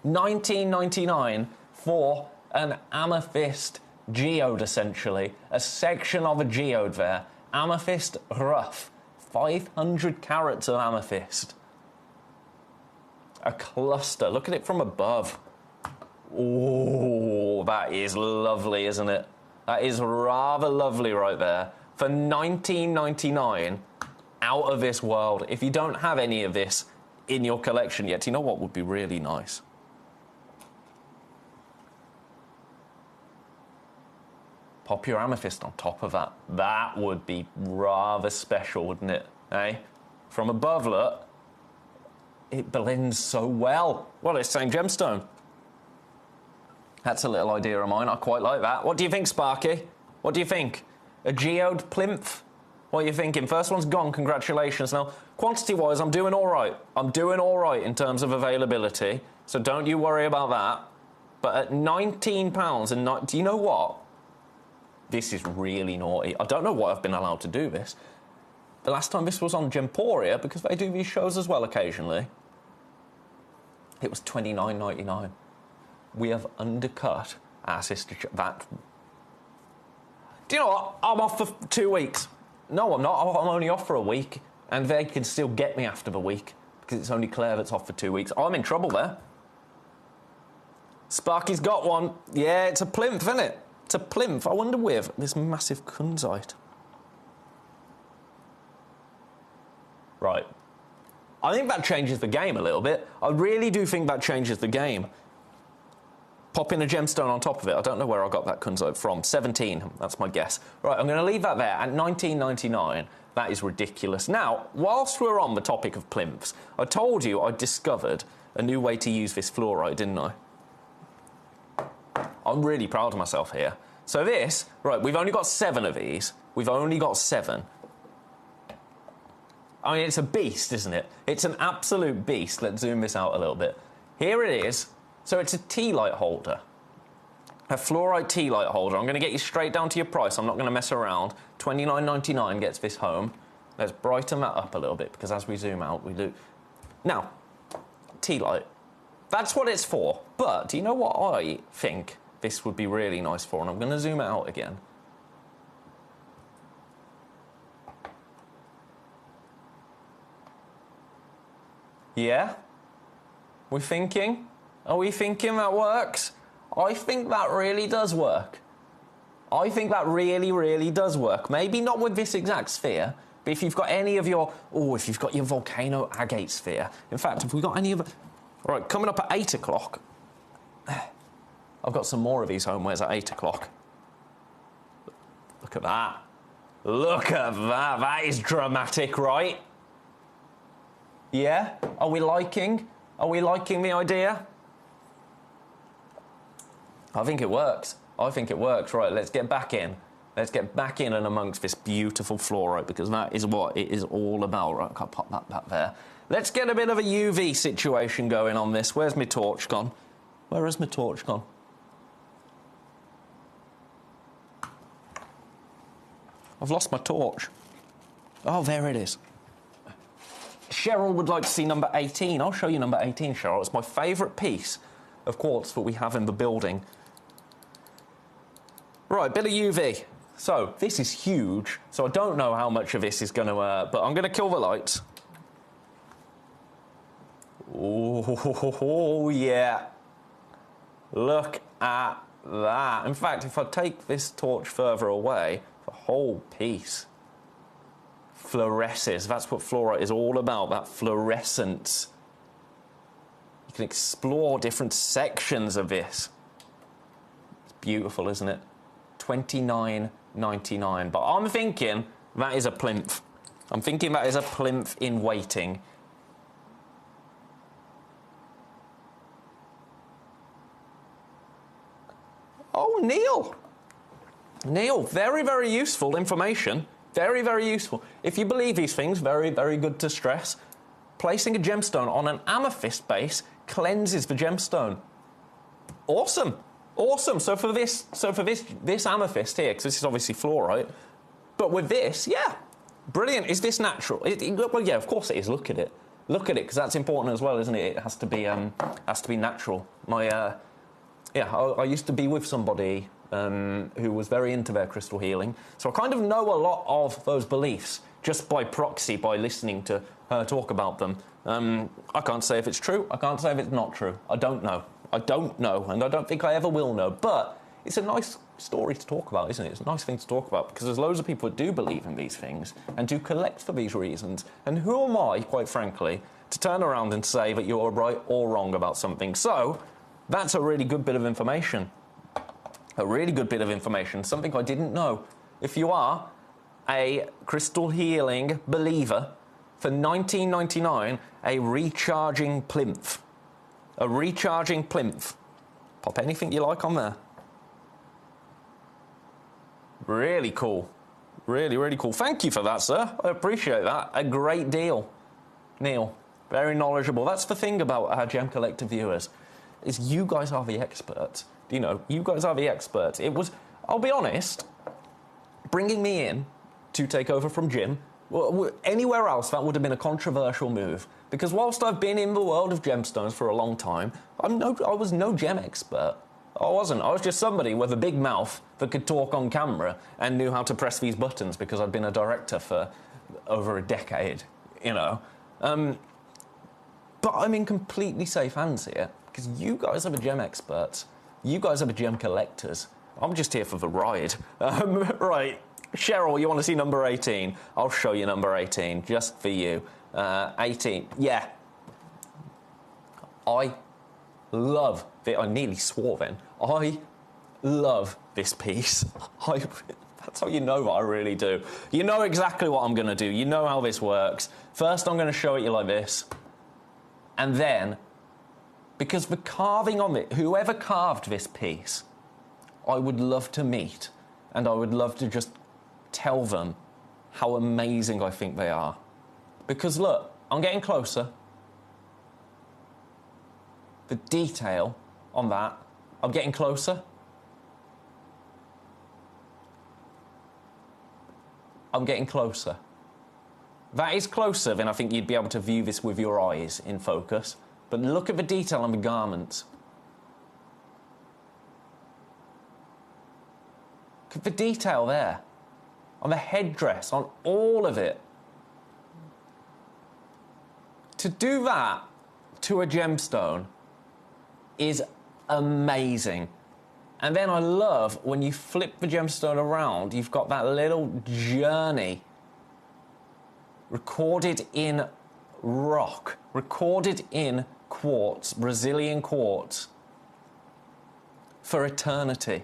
$19.99 for an amethyst geode, essentially. A section of a geode there. Amethyst rough. 500 carats of amethyst. A cluster. Look at it from above. Oh, that is lovely, isn't it? That is rather lovely right there. For $19.99, out of this world. If you don't have any of this in your collection yet, you know what would be really nice? Pop your amethyst on top of that. That would be rather special, wouldn't it? Eh? From above, look. It blends so well. Well, it's the same gemstone. That's a little idea of mine. I quite like that. What do you think, Sparky? What do you think? A geode plinth? What are you thinking? First one's gone, congratulations. Now, quantity-wise, I'm doing all right. I'm doing all right in terms of availability, so don't you worry about that. But at £19, and do you know what? This is really naughty. I don't know why I've been allowed to do this. The last time this was on Gemporia, because they do these shows as well occasionally, it was $29.99. We have undercut our sister... That... Do you know what? I'm off for 2 weeks. No, I'm not. I'm only off for a week, and they can still get me after the week, because it's only Claire that's off for 2 weeks. I'm in trouble there. Sparky's got one. Yeah, it's a plinth, isn't it? It's a plinth. I wonder with this massive kunzite. Right. I think that changes the game a little bit. I really do think that changes the game. Pop in a gemstone on top of it. I don't know where I got that kunzite from. 17, that's my guess. Right, I'm going to leave that there at $19.99. That is ridiculous. Now, whilst we're on the topic of plinths, I told you I discovered a new way to use this fluorite, didn't I? I'm really proud of myself here. So this, right, we've only got 7 of these. We've only got 7. I mean, it's a beast, isn't it? It's an absolute beast. Let's zoom this out a little bit. Here it is. So it's a tea light holder. A fluorite tea light holder. I'm going to get you straight down to your price. I'm not going to mess around. $29.99 gets this home. Let's brighten that up a little bit, because as we zoom out, we do... Now, tea light. That's what it's for. But do you know what I think this would be really nice for? And I'm going to zoom it out again. Yeah? We're thinking? Are we thinking that works? I think that really does work. I think that really, really does work. Maybe not with this exact sphere, but if you've got any of your... Oh, if you've got your volcano agate sphere. In fact, if we've got any of... All right, coming up at 8 o'clock. I've got some more of these homewares at 8 o'clock. Look at that. Look at that. That is dramatic, right? Yeah? Are we liking? Are we liking the idea? I think it works. I think it works. Right, let's get back in. Let's get back in and amongst this beautiful fluorite, because that is what it is all about. Right, I can't pop that back there. Let's get a bit of a UV situation going on this. Where's my torch gone? Where has my torch gone? I've lost my torch. Oh, there it is. Cheryl would like to see number 18. I'll show you number 18, Cheryl. It's my favourite piece of quartz that we have in the building. Right, bit of UV. So, this is huge, so I don't know how much of this is going to... but I'm going to kill the lights. Oh, yeah. Look at that. In fact, if I take this torch further away, the whole piece fluoresces. That's what fluorite is all about, that fluorescence. You can explore different sections of this. It's beautiful, isn't it? $29.99. But I'm thinking that is a plinth. I'm thinking that is a plinth in waiting. Oh, Neil. Neil, very, very useful information. Very, very useful. If you believe these things, very, very good to stress. Placing a gemstone on an amethyst base cleanses the gemstone. Awesome. Awesome. So for this amethyst here, because this is obviously fluorite, but with this, yeah, brilliant. Is this natural? Well, yeah, of course it is. Look at it. Look at it, because that's important as well, isn't it? It has to be natural. I used to be with somebody who was very into their crystal healing, so I kind of know a lot of those beliefs just by proxy, by listening to her talk about them. I can't say if it's true. I can't say if it's not true. I don't know. I don't know, and I don't think I ever will know. But it's a nice story to talk about, isn't it? It's a nice thing to talk about, because there's loads of people that do believe in these things and do collect for these reasons. And who am I, quite frankly, to turn around and say that you're right or wrong about something? So that's a really good bit of information. A really good bit of information, something I didn't know. If you are a crystal healing believer, for $19.99, a recharging plinth. A recharging plinth. Pop anything you like on there. Really cool. Really, really cool. Thank you for that, sir. I appreciate that. A great deal. Neil, very knowledgeable. That's the thing about our Gemcollector viewers, is you guys are the experts. You know, you guys are the experts. It was, I'll be honest, bringing me in to take over from Jim, anywhere else that would have been a controversial move. Because whilst I've been in the world of gemstones for a long time, I was no gem expert. I wasn't. I was just somebody with a big mouth that could talk on camera and knew how to press these buttons because I'd been a director for over a decade, you know. But I'm in completely safe hands here because you guys are the gem experts. You guys are the gem collectors. I'm just here for the ride. Right. Cheryl, you want to see number 18? I'll show you number 18, just for you. 18, yeah. I love it. I nearly swore then. I love this piece. That's how you know that I really do. You know exactly what I'm going to do. You know how this works. First, I'm going to show it you like this. And then, because the carving on it, whoever carved this piece, I would love to meet. And I would love to just tell them how amazing I think they are. Because look, I'm getting closer. The detail on that, I'm getting closer. I'm getting closer. That is closer than I think you'd be able to view this with your eyes in focus. But look at the detail on the garments. Look at the detail there. On the headdress, on all of it. To do that to a gemstone is amazing. And then I love when you flip the gemstone around, you've got that little journey recorded in rock, recorded in quartz, Brazilian quartz, for eternity.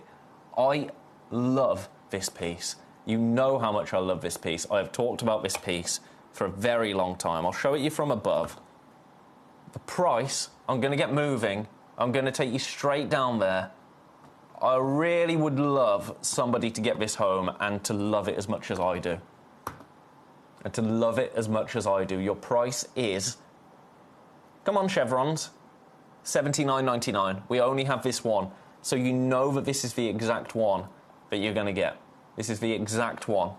I love this piece. You know how much I love this piece. I have talked about this piece for a very long time. I'll show it you from above. The price, I'm going to get moving. I'm going to take you straight down there. I really would love somebody to get this home and to love it as much as I do. And to love it as much as I do. Your price is, come on chevrons, $79.99. We only have this one. So you know that this is the exact one that you're going to get. This is the exact one.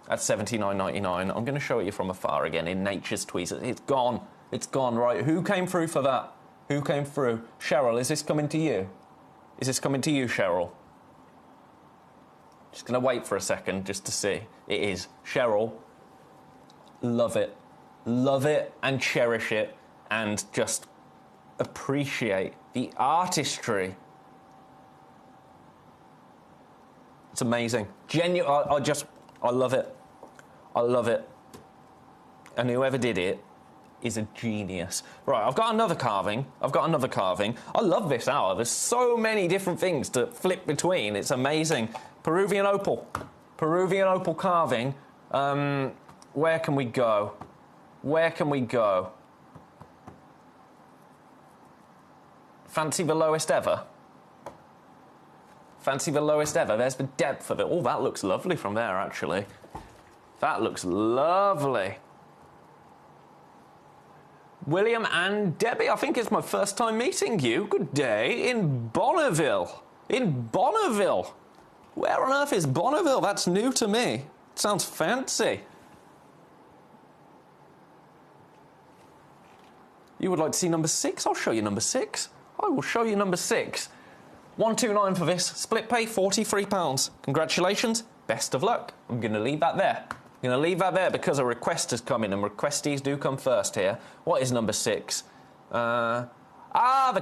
At $79.99. I'm going to show it you from afar again in nature's tweezers. It's gone. It's gone. Right. Who came through for that? Who came through? Cheryl, is this coming to you? Is this coming to you, Cheryl? Just going to wait for a second just to see. It is. Cheryl, love it. Love it and cherish it and just appreciate the artistry. It's amazing. I love it. I love it. And whoever did it is a genius. Right, I've got another carving. I love this hour. There's so many different things to flip between. It's amazing. Peruvian opal. Peruvian opal carving. Where can we go? Where can we go? Fancy the lowest ever? Fancy the lowest ever? There's the depth of it. Oh, that looks lovely from there, actually. That looks lovely. William and Debbie, I think it's my first time meeting you. Good day. In Bonneville. In Bonneville. Where on earth is Bonneville? That's new to me. It sounds fancy. You would like to see number 6? I'll show you number 6. I will show you number 6. 129 for this. Split pay, £43. Congratulations. Best of luck. I'm going to leave that there. I'm going to leave that there because a request has come in, and requestees do come first here. What is number 6? The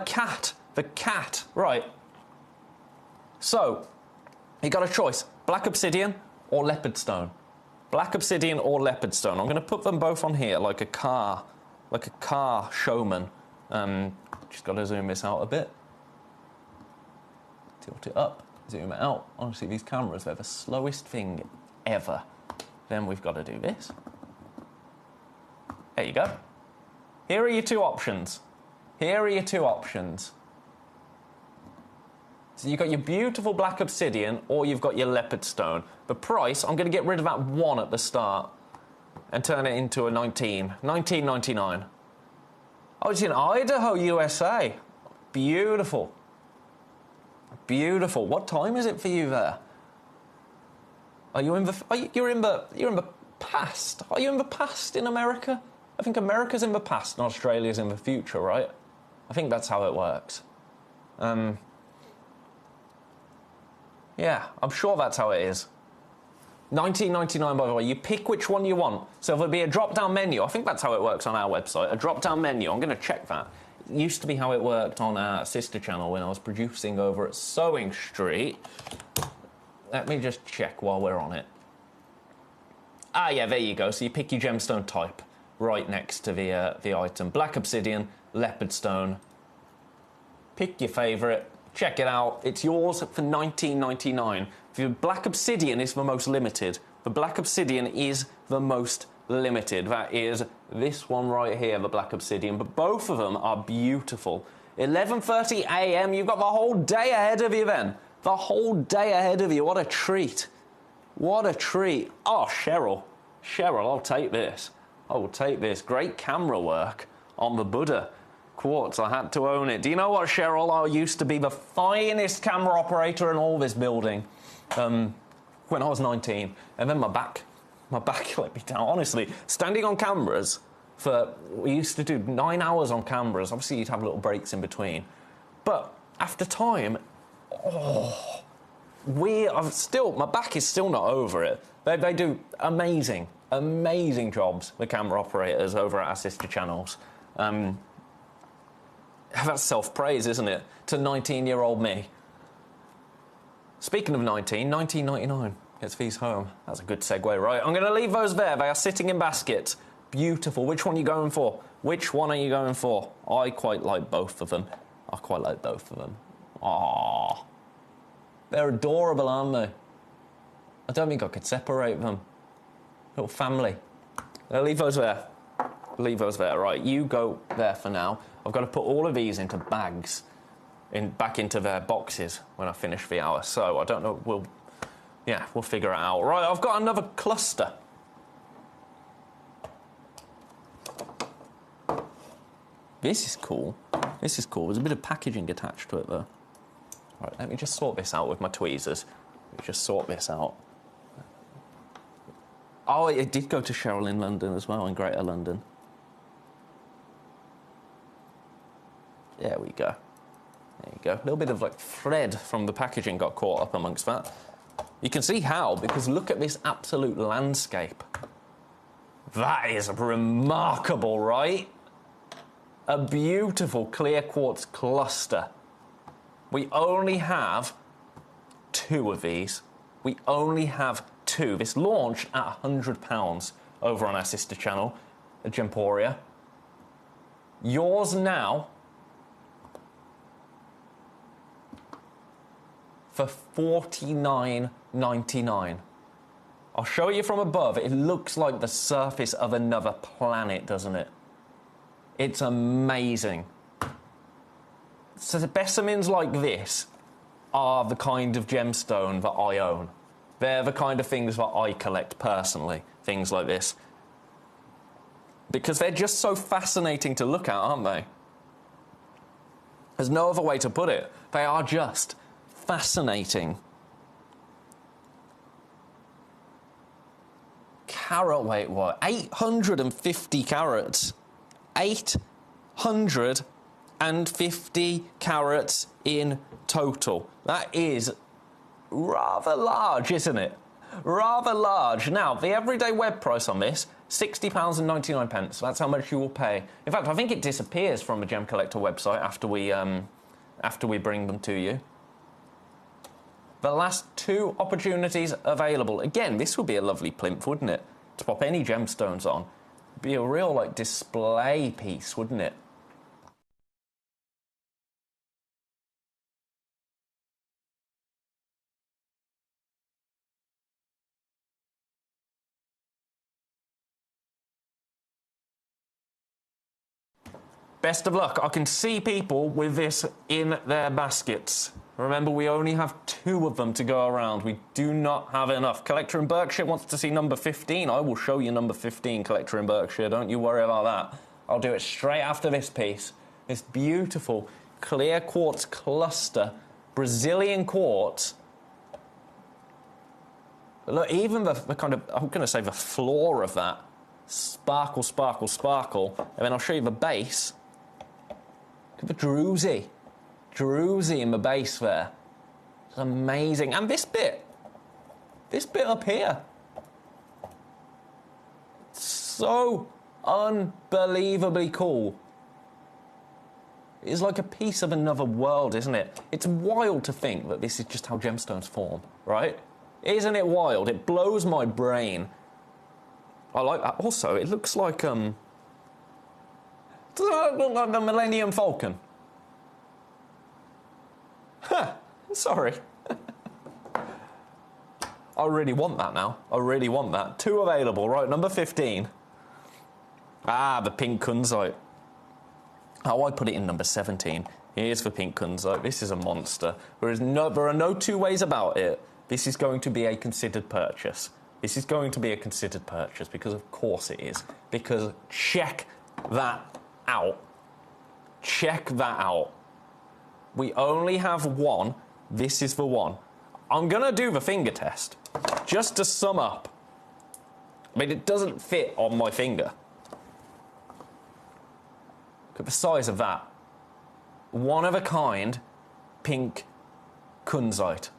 cat. The cat. Right. So, you got a choice. Black obsidian or leopard stone. Black obsidian or leopard stone. I'm going to put them both on here like a car showman. Just got to zoom this out a bit. Tilt it up, zoom it out. Honestly, these cameras, they're the slowest thing ever. Then we've got to do this. There you go. Here are your two options. Here are your two options. So you've got your beautiful black obsidian or you've got your leopard stone. The price, I'm going to get rid of that 1 at the start and turn it into a 19.99. Oh, it's in Idaho, USA. Beautiful. Beautiful. What time is it for you there? Are you in the? You're in the past. Are you in the past in America? I think America's in the past and Australia's in the future, right? I think that's how it works. Yeah, I'm sure that's how it is. 19.99, by the way. You pick which one you want. So there'll be a drop-down menu. I think that's how it works on our website. A drop-down menu. I'm going to check that. It used to be how it worked on our sister channel when I was producing over at Sewing Street. Let me just check while we're on it. Ah, yeah, there you go. So you pick your gemstone type right next to the item. Black obsidian, leopard stone. Pick your favourite. Check it out. It's yours for $19.99. The black obsidian is the most limited. The black obsidian is the most limited. That is this one right here, the black obsidian. But both of them are beautiful. 11:30 a.m. You've got the whole day ahead of you then. The whole day ahead of you. What a treat. What a treat. Oh, Cheryl. Cheryl, I'll take this. I will take this. Great camera work on the Buddha quartz. I had to own it. Do you know what, Cheryl? I used to be the finest camera operator in all this building when I was 19. And then my back let me down. Honestly, standing on cameras we used to do 9 hours on cameras. Obviously, you'd have little breaks in between. But after time, my back is still not over it. They do amazing jobs, the camera operators over at our sister channels. That's self-praise, isn't it? To 19-year-old me. Speaking of 1999 gets these home. That's a good segue, right? I'm going to leave those there. They are sitting in baskets. Beautiful. Which one are you going for? Which one are you going for? I quite like both of them. Aww. They're adorable, aren't they? I don't think I could separate them. Little family. I'll leave those there. Leave those there. Right, you go there for now. I've got to put all of these into bags, back into their boxes when I finish the hour. So I don't know. We'll figure it out. Right, I've got another cluster. This is cool. There's a bit of packaging attached to it, though. Right, let me just sort this out with my tweezers. Let me just sort this out. Oh, it did go to Cheryl in London as well, in Greater London. There we go. There you go. A little bit of thread from the packaging got caught up amongst that. You can see how, because look at this absolute landscape. That is remarkable, right? A beautiful clear quartz cluster. We only have 2 of these. We only have 2. This launched at £100 over on our sister channel, Gemporia. Yours now for $49.99. I'll show you from above. It looks like the surface of another planet, doesn't it? It's amazing. So the specimens like this are the kind of gemstone that I own. They're the kind of things that I collect personally, things like this. because they're just so fascinating to look at, aren't they? There's no other way to put it. They are just fascinating. Carat weight, what? 850 carats. 850 carats in total. That is rather large, isn't it? Rather large. Now, the everyday web price on this, £60.99. That's how much you will pay. In fact, I think it disappears from the Gem Collector website after we bring them to you. The last 2 opportunities available. Again, this would be a lovely plinth, wouldn't it? To pop any gemstones on. It'd be a real, like, display piece, wouldn't it? Best of luck. I can see people with this in their baskets. Remember, we only have 2 of them to go around. We do not have enough. Collector in Berkshire wants to see number 15. I will show you number 15, Collector in Berkshire. Don't you worry about that. I'll do it straight after this piece. This beautiful clear quartz cluster, Brazilian quartz. Look, even the kind of, I'm going to say the floor of that. Sparkle, sparkle, sparkle. And then I'll show you the base. Look at the druzy in the base there. It's amazing. And this bit up here. So unbelievably cool. It's like a piece of another world, isn't it? It's wild to think that this is just how gemstones form, right? Isn't it wild? It blows my brain. I like that. Also, it looks like, doesn't it look like the Millennium Falcon? Huh, sorry. I really want that now. I really want that. 2 available, right, number 15. Ah, the pink kunzite. Oh, I put it in number 17. Here's the pink kunzite. This is a monster. There are no 2 ways about it. This is going to be a considered purchase. This is going to be a considered purchase, because of course it is. Because check that out. Check that out. We only have 1. This is the one. I'm going to do the finger test, just to sum up. I mean, it doesn't fit on my finger. Look at the size of that. One of a kind pink kunzite.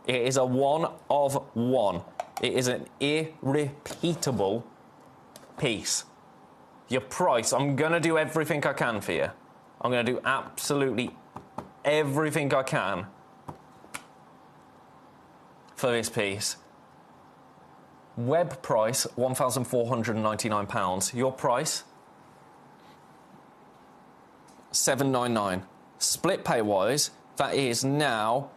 It is a 1 of 1. It is an irrepeatable piece. Your price, I'm going to do everything I can for you. I'm going to do absolutely everything I can for this piece. Web price, £1,499. Your price, $799. Split pay wise, that is now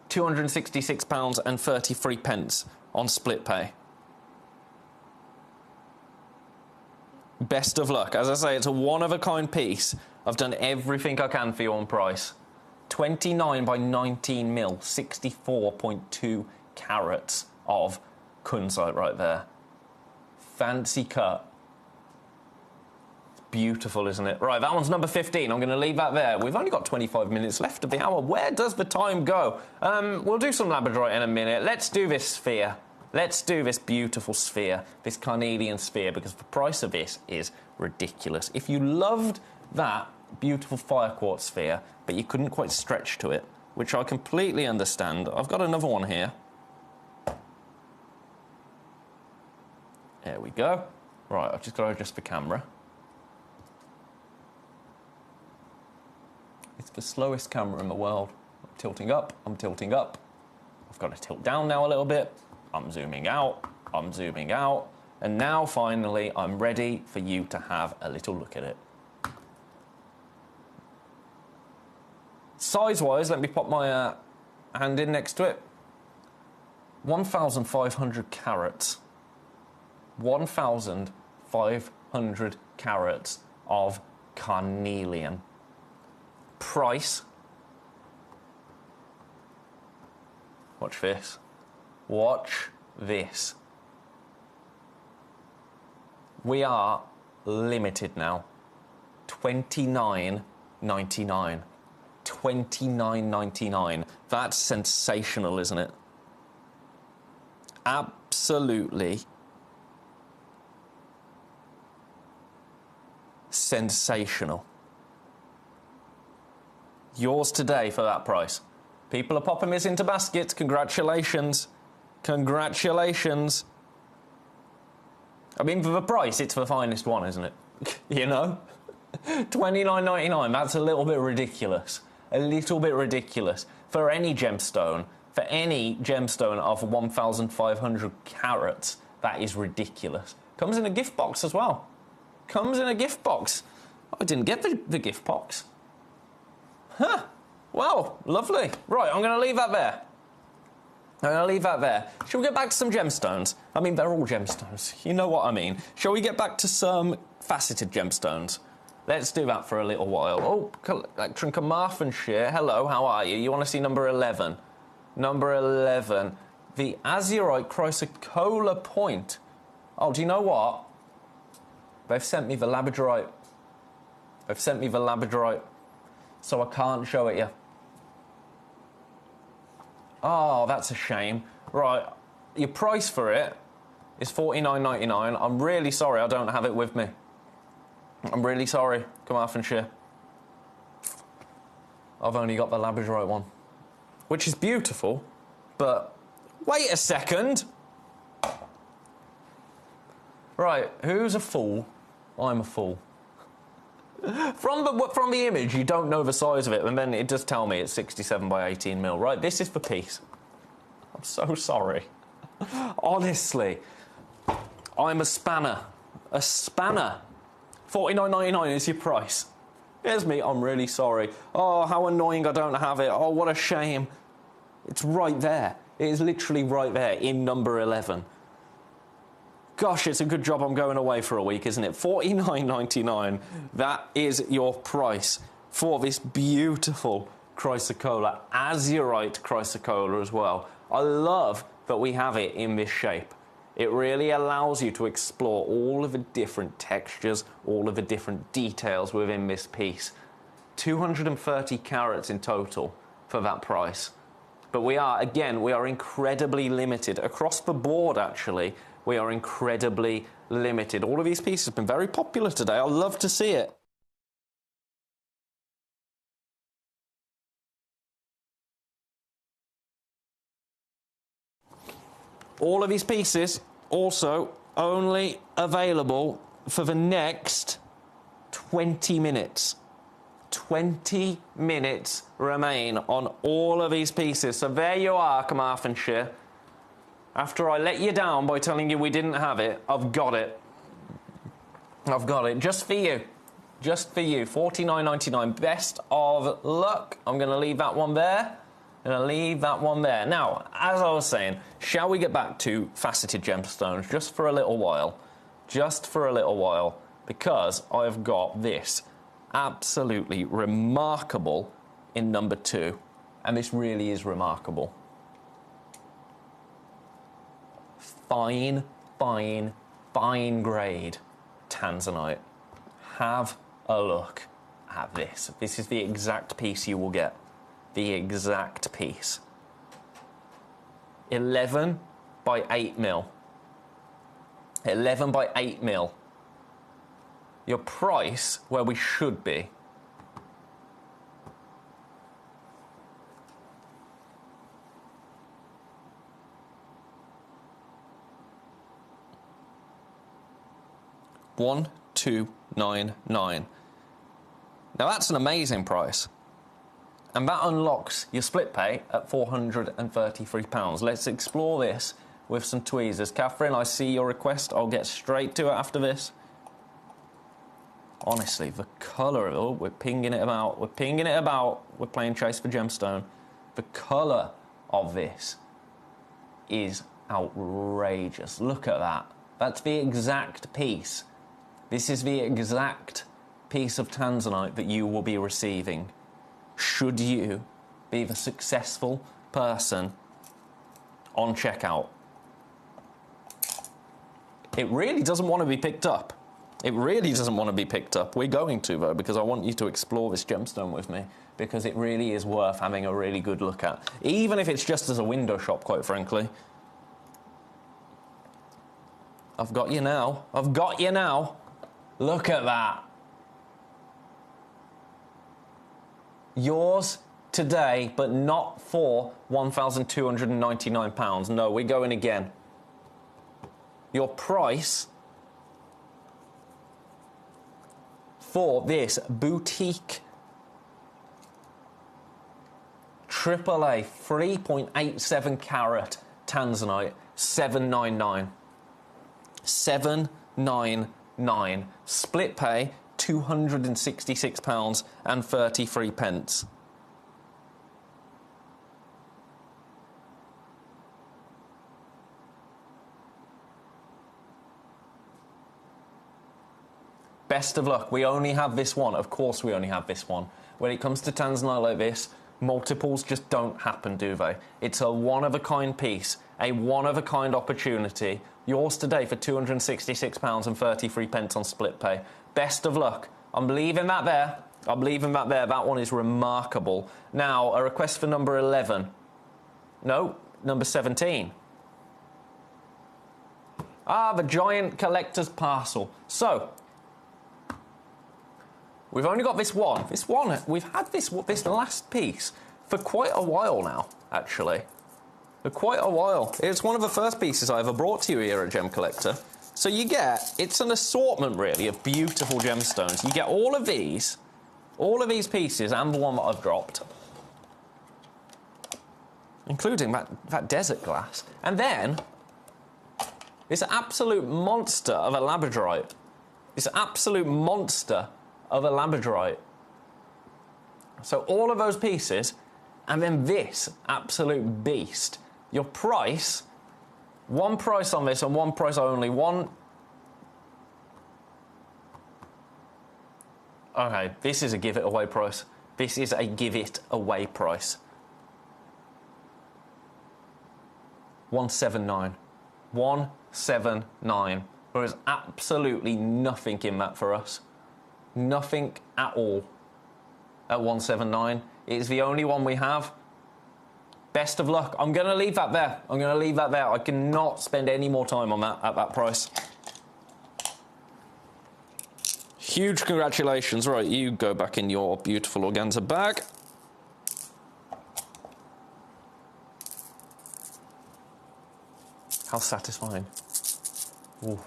£266.33 on split pay. Best of luck. As I say, it's a one-of-a-kind piece. I've done everything I can for you on price. 29 by 19 mil, 64.2 carats of kunzite right there. Fancy cut. Beautiful, isn't it? Right, that one's number 15. I'm going to leave that there. We've only got 25 minutes left of the hour. Where does the time go? We'll do some labradorite in a minute. Let's do this sphere. Let's do this beautiful sphere, this carnelian sphere, because the price of this is ridiculous. If you loved that beautiful fire quartz sphere, but you couldn't quite stretch to it, which I completely understand, I've got another one here. There we go. Right, I've just got to adjust the camera. It's the slowest camera in the world. I'm tilting up, I'm tilting up. I've got to tilt down now a little bit. I'm zooming out, I'm zooming out. And now, finally, I'm ready for you to have a little look at it. Size-wise, let me pop my hand in next to it. 1,500 carats. 1,500 carats of carnelian. Price. Watch this. Watch this. We are limited now. $29.99. $29.99. That's sensational, isn't it? Absolutely sensational. Yours today for that price. People are popping this into baskets. Congratulations. Congratulations. I mean, for the price, it's the finest one, isn't it? You know? $29.99, that's a little bit ridiculous. A little bit ridiculous. For any gemstone of 1,500 carats, that is ridiculous. Comes in a gift box as well. Comes in a gift box. I didn't get the gift box. Huh. Wow, lovely. Right, I'm going to leave that there. I'm going to leave that there. Shall we get back to some gemstones? I mean, they're all gemstones. You know what I mean. Shall we get back to some faceted gemstones? Let's do that for a little while. Oh, Collector in Carmarthenshire. Hello, how are you? You want to see number 11? Number 11. The Azurite Chrysocolla Point. Oh, do you know what? They've sent me the labradorite. They've sent me the labradorite. So I can't show it you. Oh, that's a shame. Right, your price for it is $49.99. I'm really sorry I don't have it with me. I'm really sorry, Carmarthenshire. I've only got the labradorite one, which is beautiful, but wait a second. Right, who's a fool? I'm a fool. From the image, you don't know the size of it, and then it does tell me it's 67 by 18 mil. Right, this is the piece. I'm so sorry. Honestly, I'm a spanner. A spanner. $49.99 is your price. Here's me, I'm really sorry. Oh, how annoying I don't have it. Oh, what a shame. It's right there. It is literally right there in number 11. Gosh, it's a good job I'm going away for a week, isn't it? $49.99. That is your price for this beautiful Chrysocolla, Azurite Chrysocolla as well. I love that we have it in this shape. It really allows you to explore all of the different textures, all of the different details within this piece. 230 carats in total for that price. But we are incredibly limited. Across the board, actually, we are incredibly limited. All of these pieces have been very popular today. I love to see it. All of these pieces also only available for the next 20 minutes. 20 minutes remain on all of these pieces. So there you are, Carmarthenshire. After I let you down by telling you we didn't have it, I've got it. I've got it. Just for you. Just for you. $49.99. Best of luck. I'm going to leave that one there. Going to leave that one there. Now, as I was saying, shall we get back to faceted gemstones just for a little while? Just for a little while. Because I've got this absolutely remarkable in number 2. And this really is remarkable. Fine, fine, fine grade tanzanite. Have a look at this. This is the exact piece you will get. The exact piece. 11 by 8 mil. 11 by 8 mil. Your price where we should be. $1,299. Now that's an amazing price. And that unlocks your split pay at £433. Let's explore this with some tweezers. Catherine, I see your request. I'll get straight to it after this. Honestly, the colour of it, oh, we're pinging it about. We're pinging it about. We're playing Chase for Gemstone. The colour of this is outrageous. Look at that. That's the exact piece. This is the exact piece of tanzanite that you will be receiving. Should you be the successful person on checkout. It really doesn't want to be picked up. It really doesn't want to be picked up. We're going to, though, because I want you to explore this gemstone with me, because it really is worth having a really good look at, even if it's just as a window shop, quite frankly. I've got you now. I've got you now. Look at that. Yours today, but not for £1,299. No, we're going again. Your price for this boutique AAA 3.87 carat tanzanite, $799. $799. Split pay, £266 and 33 pence. Best of luck. We only have this one. Of course we only have this one. When it comes to tanzanite like this, multiples just don't happen, do they? It's a one-of-a-kind piece, a one-of-a-kind opportunity. Yours today for £266 and 33 pence on split pay. Best of luck. I'm leaving that there. I'm leaving that there. That one is remarkable. Now, a request for number 11. No, number 17. Ah, the giant collector's parcel. So, we've only got this one. This one, we've had this last piece for quite a while now, actually. For quite a while. It's one of the first pieces I ever brought to you here at Gem Collector. So you get, it's an assortment, really, of beautiful gemstones. You get all of these pieces, and the one that I've dropped, including that desert glass. And then, this absolute monster of a labradorite. This absolute monster of a labradorite. So all of those pieces, and then this absolute beast. Your price, one price on this and one price only. Okay, this is a give it away price. This is a give it away price. 179. 179. There is absolutely nothing in that for us. Nothing at all at 179. It's the only one we have. Best of luck. I'm going to leave that there. I'm going to leave that there. I cannot spend any more time on that at that price. Huge congratulations. Right, you go back in your beautiful organza bag. How satisfying. Ooh.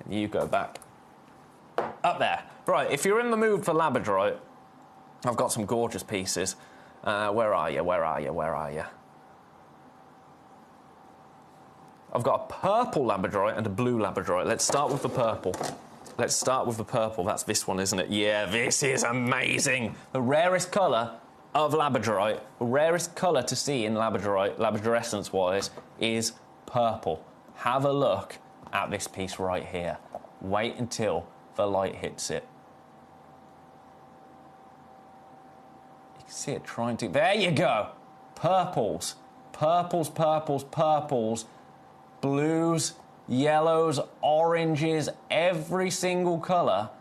And you go back up there. Right, if you're in the mood for labradorite, I've got some gorgeous pieces. Where are you? Where are you? Where are you? I've got a purple labradorite and a blue labradorite. Let's start with the purple. Let's start with the purple. That's this one, isn't it? Yeah, this is amazing. The rarest colour of labradorite, the rarest colour to see in labradorite, labradorescence-wise, is purple. Have a look at this piece right here. Wait until the light hits it. See it trying to... There you go. Purples. Purples, purples, purples. Blues, yellows, oranges. Every single colour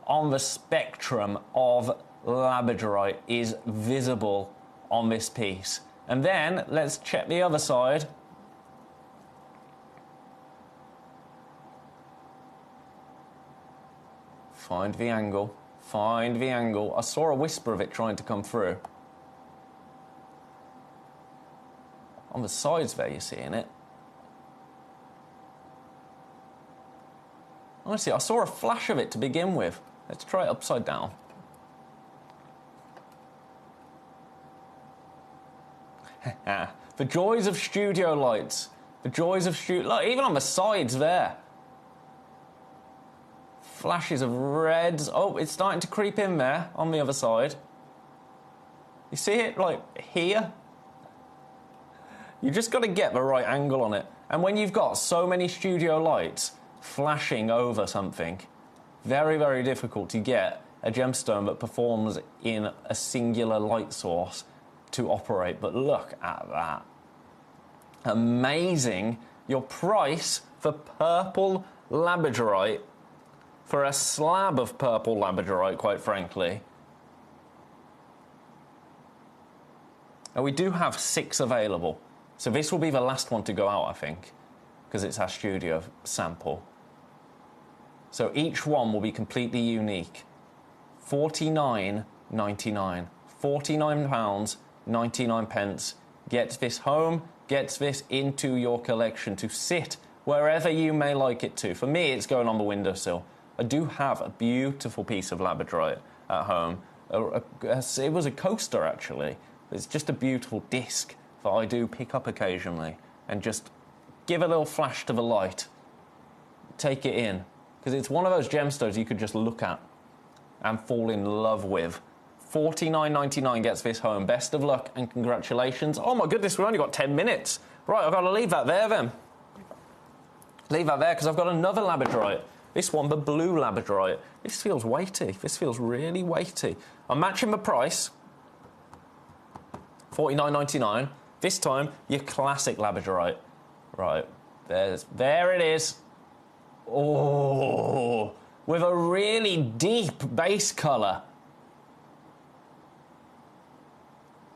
on the spectrum of labradorite is visible on this piece. And then, let's check the other side. Find the angle. Find the angle. I saw a whisper of it trying to come through. On the sides there, you're seeing it. Honestly, I saw a flash of it to begin with. Let's try it upside down. The joys of studio lights. The joys of studio... Look, even on the sides there. Flashes of reds. Oh, it's starting to creep in there on the other side. You see it, like, here? You just got to get the right angle on it. And when you've got so many studio lights flashing over something, very, very difficult to get a gemstone that performs in a singular light source to operate. But look at that. Amazing. Your price for purple labradorite, for a slab of purple labradorite, quite frankly. And we do have 6 available. So this will be the last one to go out, I think, because it's our studio sample. So each one will be completely unique. £49.99. £49.99. Gets this home, gets this into your collection to sit wherever you may like it to. For me, it's going on the windowsill. I do have a beautiful piece of labradorite at home. It was a coaster, actually. It's just a beautiful disc that I do pick up occasionally and just give a little flash to the light. Take it in. Because it's one of those gemstones you could just look at and fall in love with. £49.99 gets this home. Best of luck and congratulations. Oh my goodness, we've only got 10 minutes. Right, I've got to leave that there then. Leave that there because I've got another labradorite. This one, the blue labradorite. This feels weighty. This feels really weighty. I'm matching the price. £49.99. This time, your classic labradorite. Right, there it is. Oh, with a really deep base colour.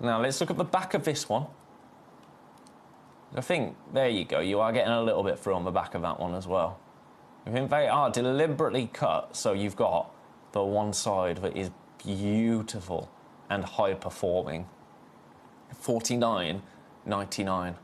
Now, let's look at the back of this one. I think, there you go, you are getting a little bit through on the back of that one as well. I think they are deliberately cut, so you've got the one side that is beautiful and high-performing. £49.99.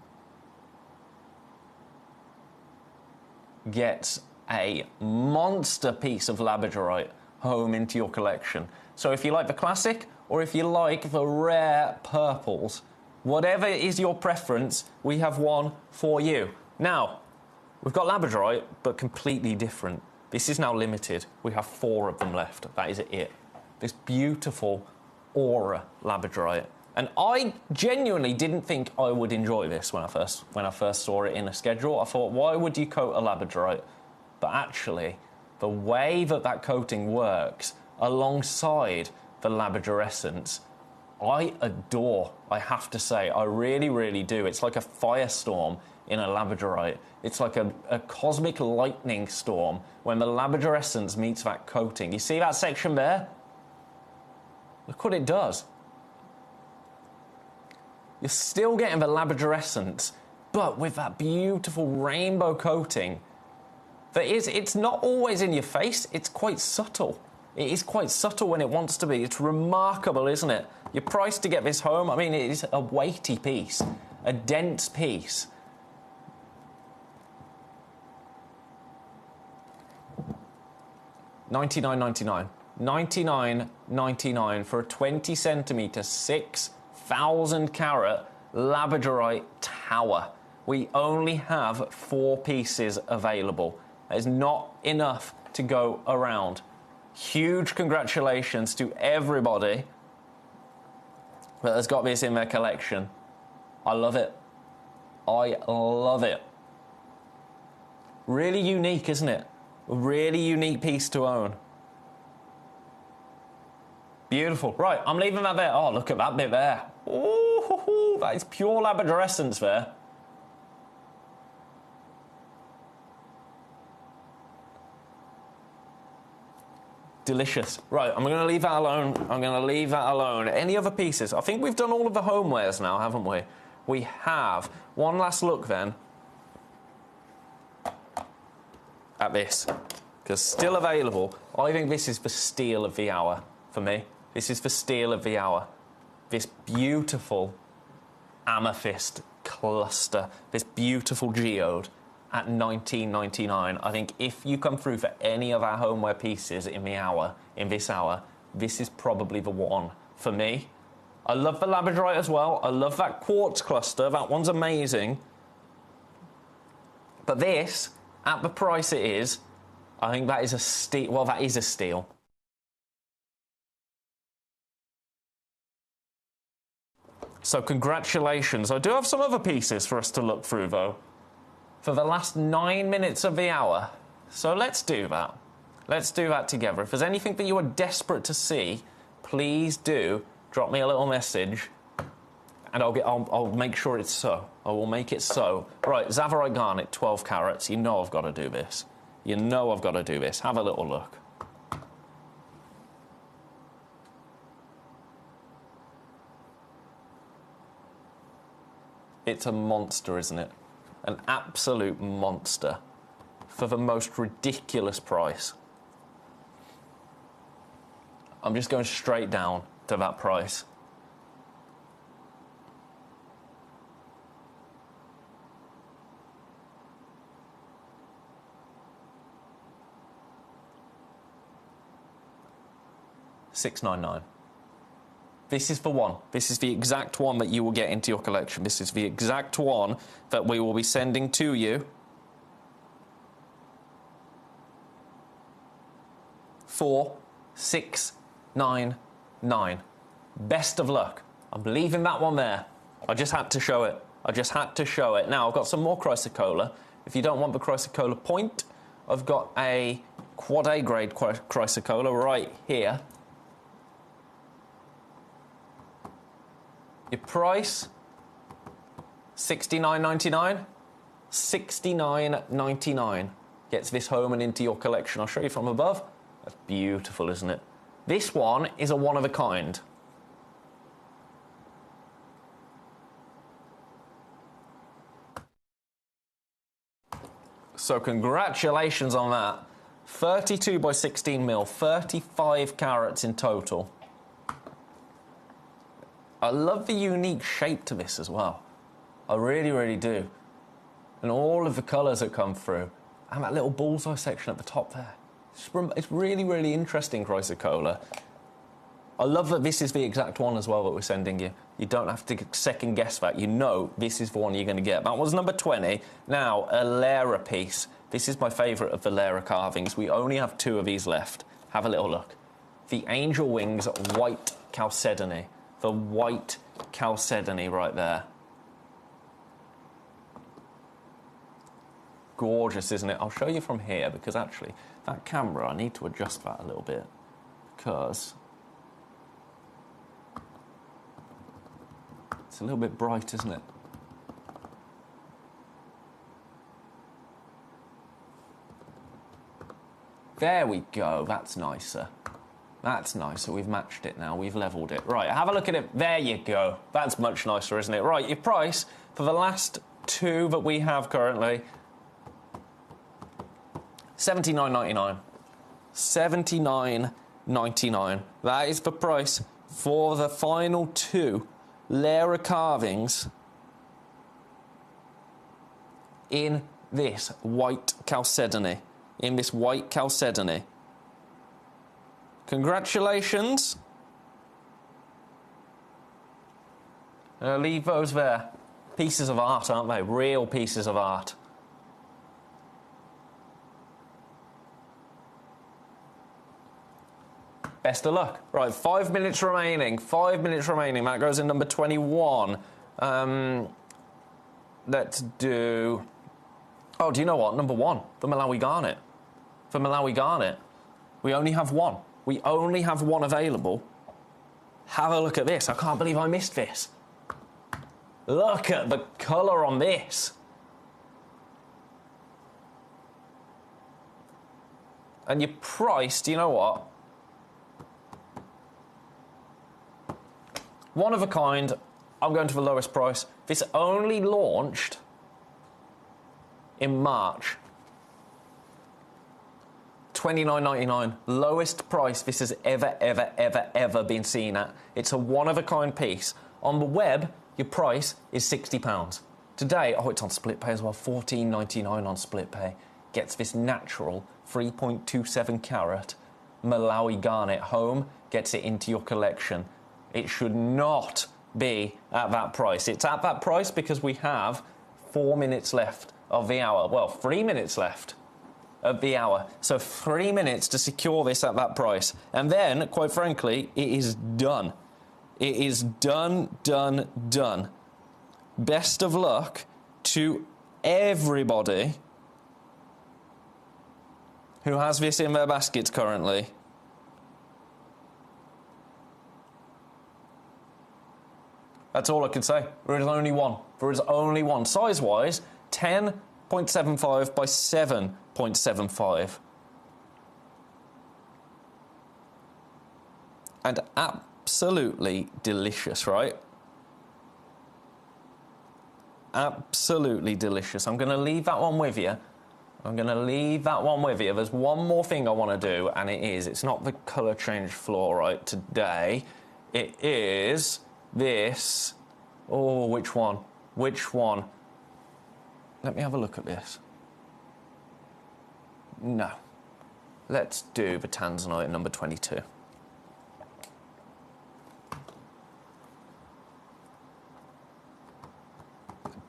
Gets a monster piece of labradorite home into your collection. So if you like the classic, or if you like the rare purples, whatever is your preference, we have one for you. Now, we've got labradorite, but completely different. This is now limited. We have 4 of them left. That is it. This beautiful aura labradorite. And I genuinely didn't think I would enjoy this when I first saw it in a schedule. I thought, why would you coat a labradorite? But actually, the way that coating works alongside the labradorescence, I adore, I have to say. I really, really do. It's like a firestorm in a labradorite. It's like a cosmic lightning storm when the labradorescence meets that coating. You see that section there? Look what it does. You're still getting the labradorescence, but with that beautiful rainbow coating. It's not always in your face, it's quite subtle. It is quite subtle when it wants to be. It's remarkable, isn't it? Your price to get this home, I mean, it is a weighty piece, a dense piece. $99.99. $99.99 for a 20 centimetre, 6,000 carat labradorite tower. We only have 4 pieces available. There's not enough to go around. Huge congratulations to everybody that has got this in their collection. I love it. I love it. Really unique, isn't it? A really unique piece to own. Beautiful. Right, I'm leaving that there. Oh, look at that bit there. Ooh, that is pure labradorescence there. Delicious. Right, I'm going to leave that alone. I'm going to leave that alone. Any other pieces? I think we've done all of the homewares now, haven't we? We have. One last look then at this, because still available. I think this is the steal of the hour for me. This is the steal of the hour. This beautiful amethyst cluster, this beautiful geode at $19.99. I think if you come through for any of our homeware pieces in this hour, this is probably the one for me. I love the labradorite as well. I love that quartz cluster. That one's amazing. But this, at the price it is, I think that is a steal. Well, that is a steal. So congratulations. I do have some other pieces for us to look through, though, for the last 9 minutes of the hour. So let's do that. Let's do that together. If there's anything that you are desperate to see, please do drop me a little message And I'll make sure it's so. I will make it so. Right, Zavarite Garnet, 12 carats. You know I've got to do this. You know I've got to do this. Have a little look. It's a monster, isn't it? An absolute monster. For the most ridiculous price. I'm just going straight down to that price. $699. This is the one. This is the exact one that you will get into your collection. This is the exact one that we will be sending to you for $699. Best of luck. I'm leaving that one there. I just had to show it. I just had to show it. Now, I've got some more Chrysocolla. If you don't want the Chrysocolla point, I've got a Quad A grade Chrysocolla right here. Your price, $69.99. $69.99 gets this home and into your collection. I'll show you from above. That's beautiful, isn't it? This one is a one of a kind. So congratulations on that. 32 by 16 mil, 35 carats in total. I love the unique shape to this as well. I really, really do. And all of the colours that come through. And that little bullseye section at the top there. It's really, really interesting, Chrysocolla. I love that this is the exact one as well that we're sending you. You don't have to second guess that. You know this is the one you're going to get. That was number 20. Now, a Lara piece. This is my favourite of the Lara carvings. We only have 2 of these left. Have a little look. The Angel Wings White Chalcedony. The white chalcedony right there. Gorgeous, isn't it? I'll show you from here because actually that camera, I need to adjust that a little bit because it's a little bit bright, isn't it? There we go, that's nicer. That's nicer. We've matched it now. We've levelled it. Right, have a look at it. There you go. That's much nicer, isn't it? Right, your price for the last 2 that we have currently, $79.99. $79.99. That is the price for the final 2 Lara carvings in this white chalcedony. In this white chalcedony. Congratulations. Leave those there. Pieces of art, aren't they? Real pieces of art. Best of luck. Right, 5 minutes remaining. 5 minutes remaining. That goes in number 21. Let's do... Oh, do you know what? Number 1. The Malawi Garnet. For Malawi Garnet. We only have 1. We only have 1 available. Have a look at this. I can't believe I missed this. Look at the colour on this. And your price, do you know what? One of a kind. I'm going to the lowest price. This only launched in March. $29.99, lowest price this has ever been seen at. It's a one-of-a-kind piece. On the web, your price is £60. Today, oh, it's on split pay as well, $14.99 on split pay. Gets this natural 3.27 carat Malawi Garnet home, gets it into your collection. It should not be at that price. It's at that price because we have 4 minutes left of the hour. Well, 3 minutes left of the hour. So 3 minutes to secure this at that price. And then, quite frankly, it is done. It is done. Best of luck to everybody who has this in their baskets currently. That's all I can say. There is only one. There is only one. Size-wise, 10.75 by 7.75. And absolutely delicious, right? Absolutely delicious. I'm going to leave that one with you. There's one more thing I want to do, and it's not the colour change floor, right, today. It is this. Oh, which one? Let me have a look at this. No. Let's do the Tanzanite number 22.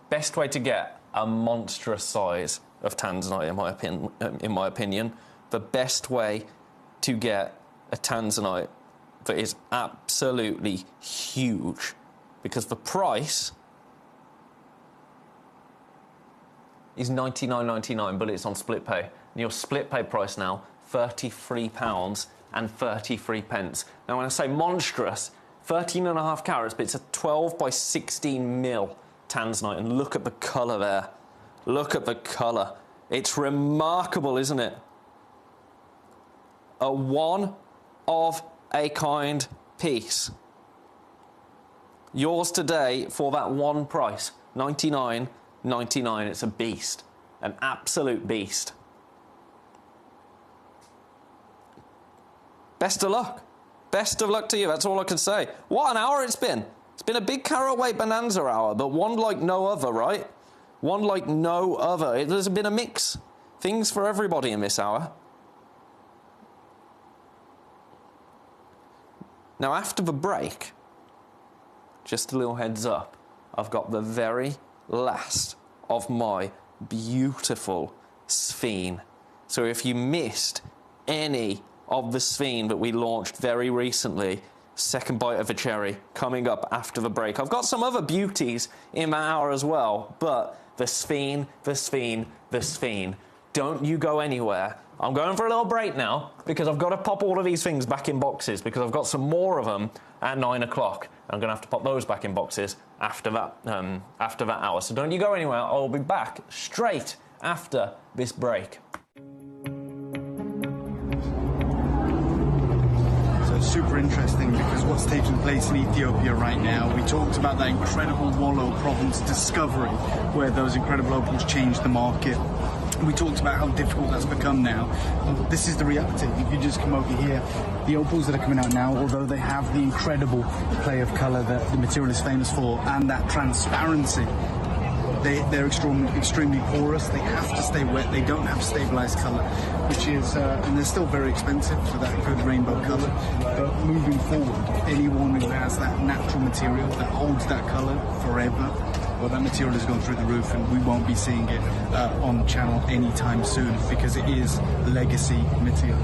Best way to get a monstrous size of Tanzanite, in my opinion. The best way to get a Tanzanite that is absolutely huge, because the price is £99.99, but it's on split pay. And your split pay price now, £33.33. Now, when I say monstrous, 13.5 carats, but it's a 12 by 16 mil Tanzanite, and look at the colour there. Look at the colour. It's remarkable, isn't it? A one-of-a-kind piece. Yours today for that one price, $99.99. It's a beast. An absolute beast. Best of luck. Best of luck to you. That's all I can say. What an hour it's been. It's been a big carat weight bonanza hour, but one like no other, right? One like no other. There's been a mix. Things for everybody in this hour. Now, after the break, just a little heads up, I've got the very last of my beautiful sphene. So if you missed any of the sphene that we launched very recently, second bite of a cherry coming up after the break. I've got some other beauties in that hour as well, but the sphene. Don't you go anywhere. I'm going for a little break now because I've got to pop all of these things back in boxes because I've got some more of them at 9 o'clock. I'm going to have to pop those back in boxes after that hour. So don't you go anywhere. I'll be back straight after this break. Super interesting because what's taking place in Ethiopia right now, we talked about that incredible Wollo province discovery where those incredible opals changed the market. We talked about how difficult that's become now. This is the reality. If you just come over here, the opals that are coming out now, although they have the incredible play of colour that the material is famous for and that transparency, they're extremely porous. They have to stay wet. They don't have stabilized colour, which is, and they're still very expensive for that good rainbow colour. But moving forward, anyone who has that natural material that holds that colour forever, well, that material is going through the roof, and we won't be seeing it on the channel anytime soon because it is legacy material.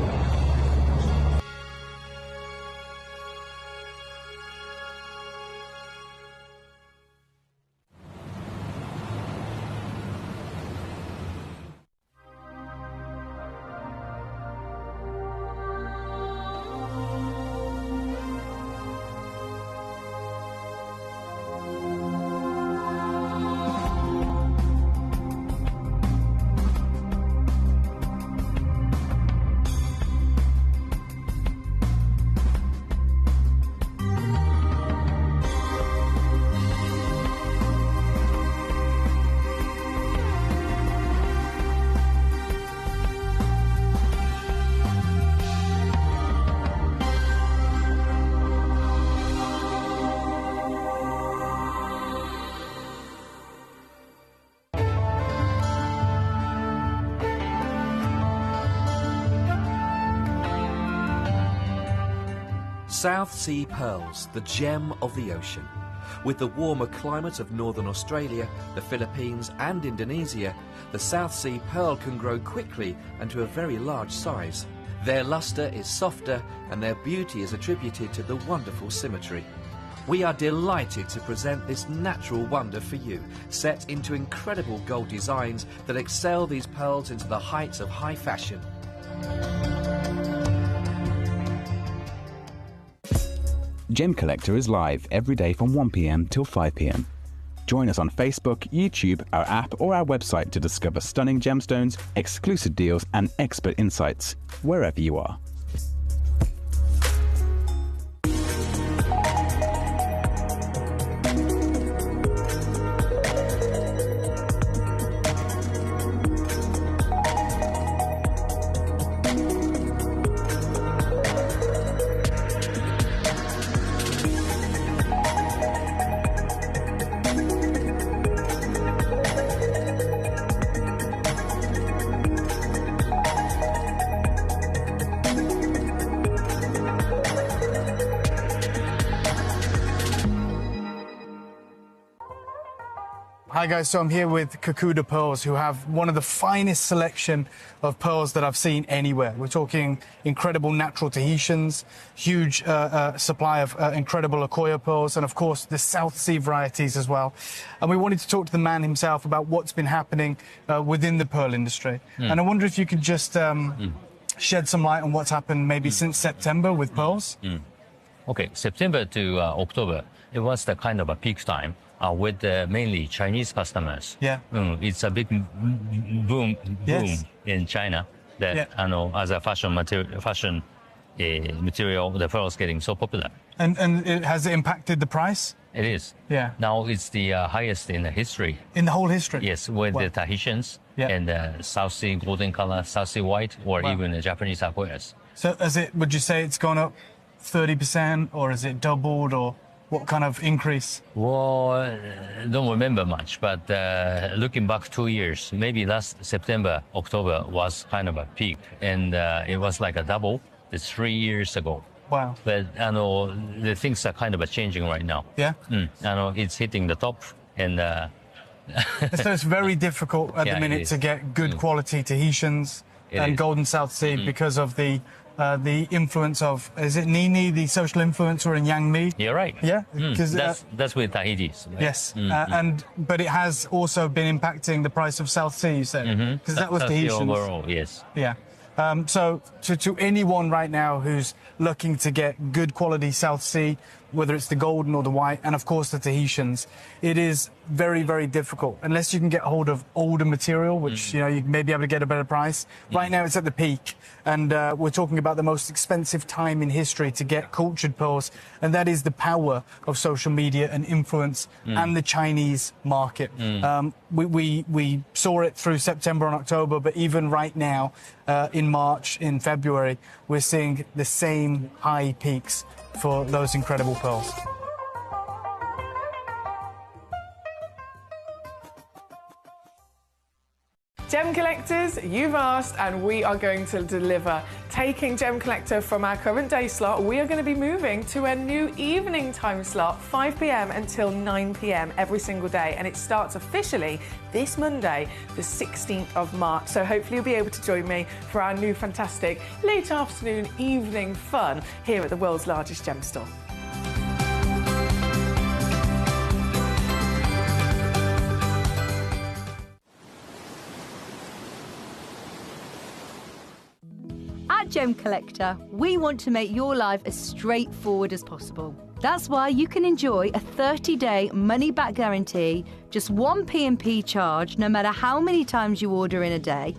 South Sea pearls, the gem of the ocean. With the warmer climate of northern Australia, the Philippines and Indonesia, the South Sea pearl can grow quickly and to a very large size. Their luster is softer and their beauty is attributed to the wonderful symmetry. We are delighted to present this natural wonder for you, set into incredible gold designs that excel these pearls into the heights of high fashion. Gemcollector is live every day from 1 p.m. till 5 p.m. Join us on Facebook, YouTube, our app or our website to discover stunning gemstones, exclusive deals and expert insights wherever you are. Hi guys, so I'm here with Kakuda Pearls, who have one of the finest selection of pearls that I've seen anywhere. We're talking incredible natural Tahitians, huge supply of incredible Akoya pearls, and of course the South Sea varieties as well. And we wanted to talk to the man himself about what's been happening within the pearl industry. And I wonder if you could just shed some light on what's happened maybe since September with pearls. Okay, September to October, it was the kind of a peak time. With mainly Chinese customers. Yeah. It's a big boom in China that as a fashion material, the pearl is getting so popular. And has it impacted the price? It is. Yeah. Now it's the highest in the history. In the whole history? Yes, with the Tahitians and the South Sea golden color, South Sea white, or even the Japanese Akoyas. So would you say it's gone up 30%, or is it doubled, or what kind of increase? Well, don't remember much, but looking back 2 years, maybe last September, October was kind of a peak, and it was like a double. It's 3 years ago. Wow. But the things are kind of changing right now. Yeah. It's hitting the top, and so it's very difficult at the minute to get good quality Tahitians and Golden South Sea because of the influence of, is it Nini, the social influencer in Yang Mi? You're right. Yeah, because that's with Tahiti's. Right? Yes, but it has also been impacting the price of South Sea, you said, because that was Tahitians. Overall, yes. Yeah. So to anyone right now who's looking to get good quality South Sea, whether it's the golden or the white, and of course the Tahitians, it is very, very difficult unless you can get hold of older material, which you may be able to get a better price. Right now it's at the peak, and we're talking about the most expensive time in history to get cultured pearls, and that is the power of social media and influence and the Chinese market. We saw it through September and October, but even right now in March, in February, we're seeing the same high peaks for those incredible pearls. Gem collectors, you've asked and we are going to deliver. Taking Gem Collector from our current day slot, we are going to be moving to a new evening time slot, 5 p.m. until 9 p.m. every single day, and it starts officially this Monday, the 16th of March. So hopefully you'll be able to join me for our new fantastic late afternoon evening fun here at the world's largest gem store. At Gem Collector, we want to make your life as straightforward as possible. That's why you can enjoy a 30-day money-back guarantee, just one P&P charge no matter how many times you order in a day,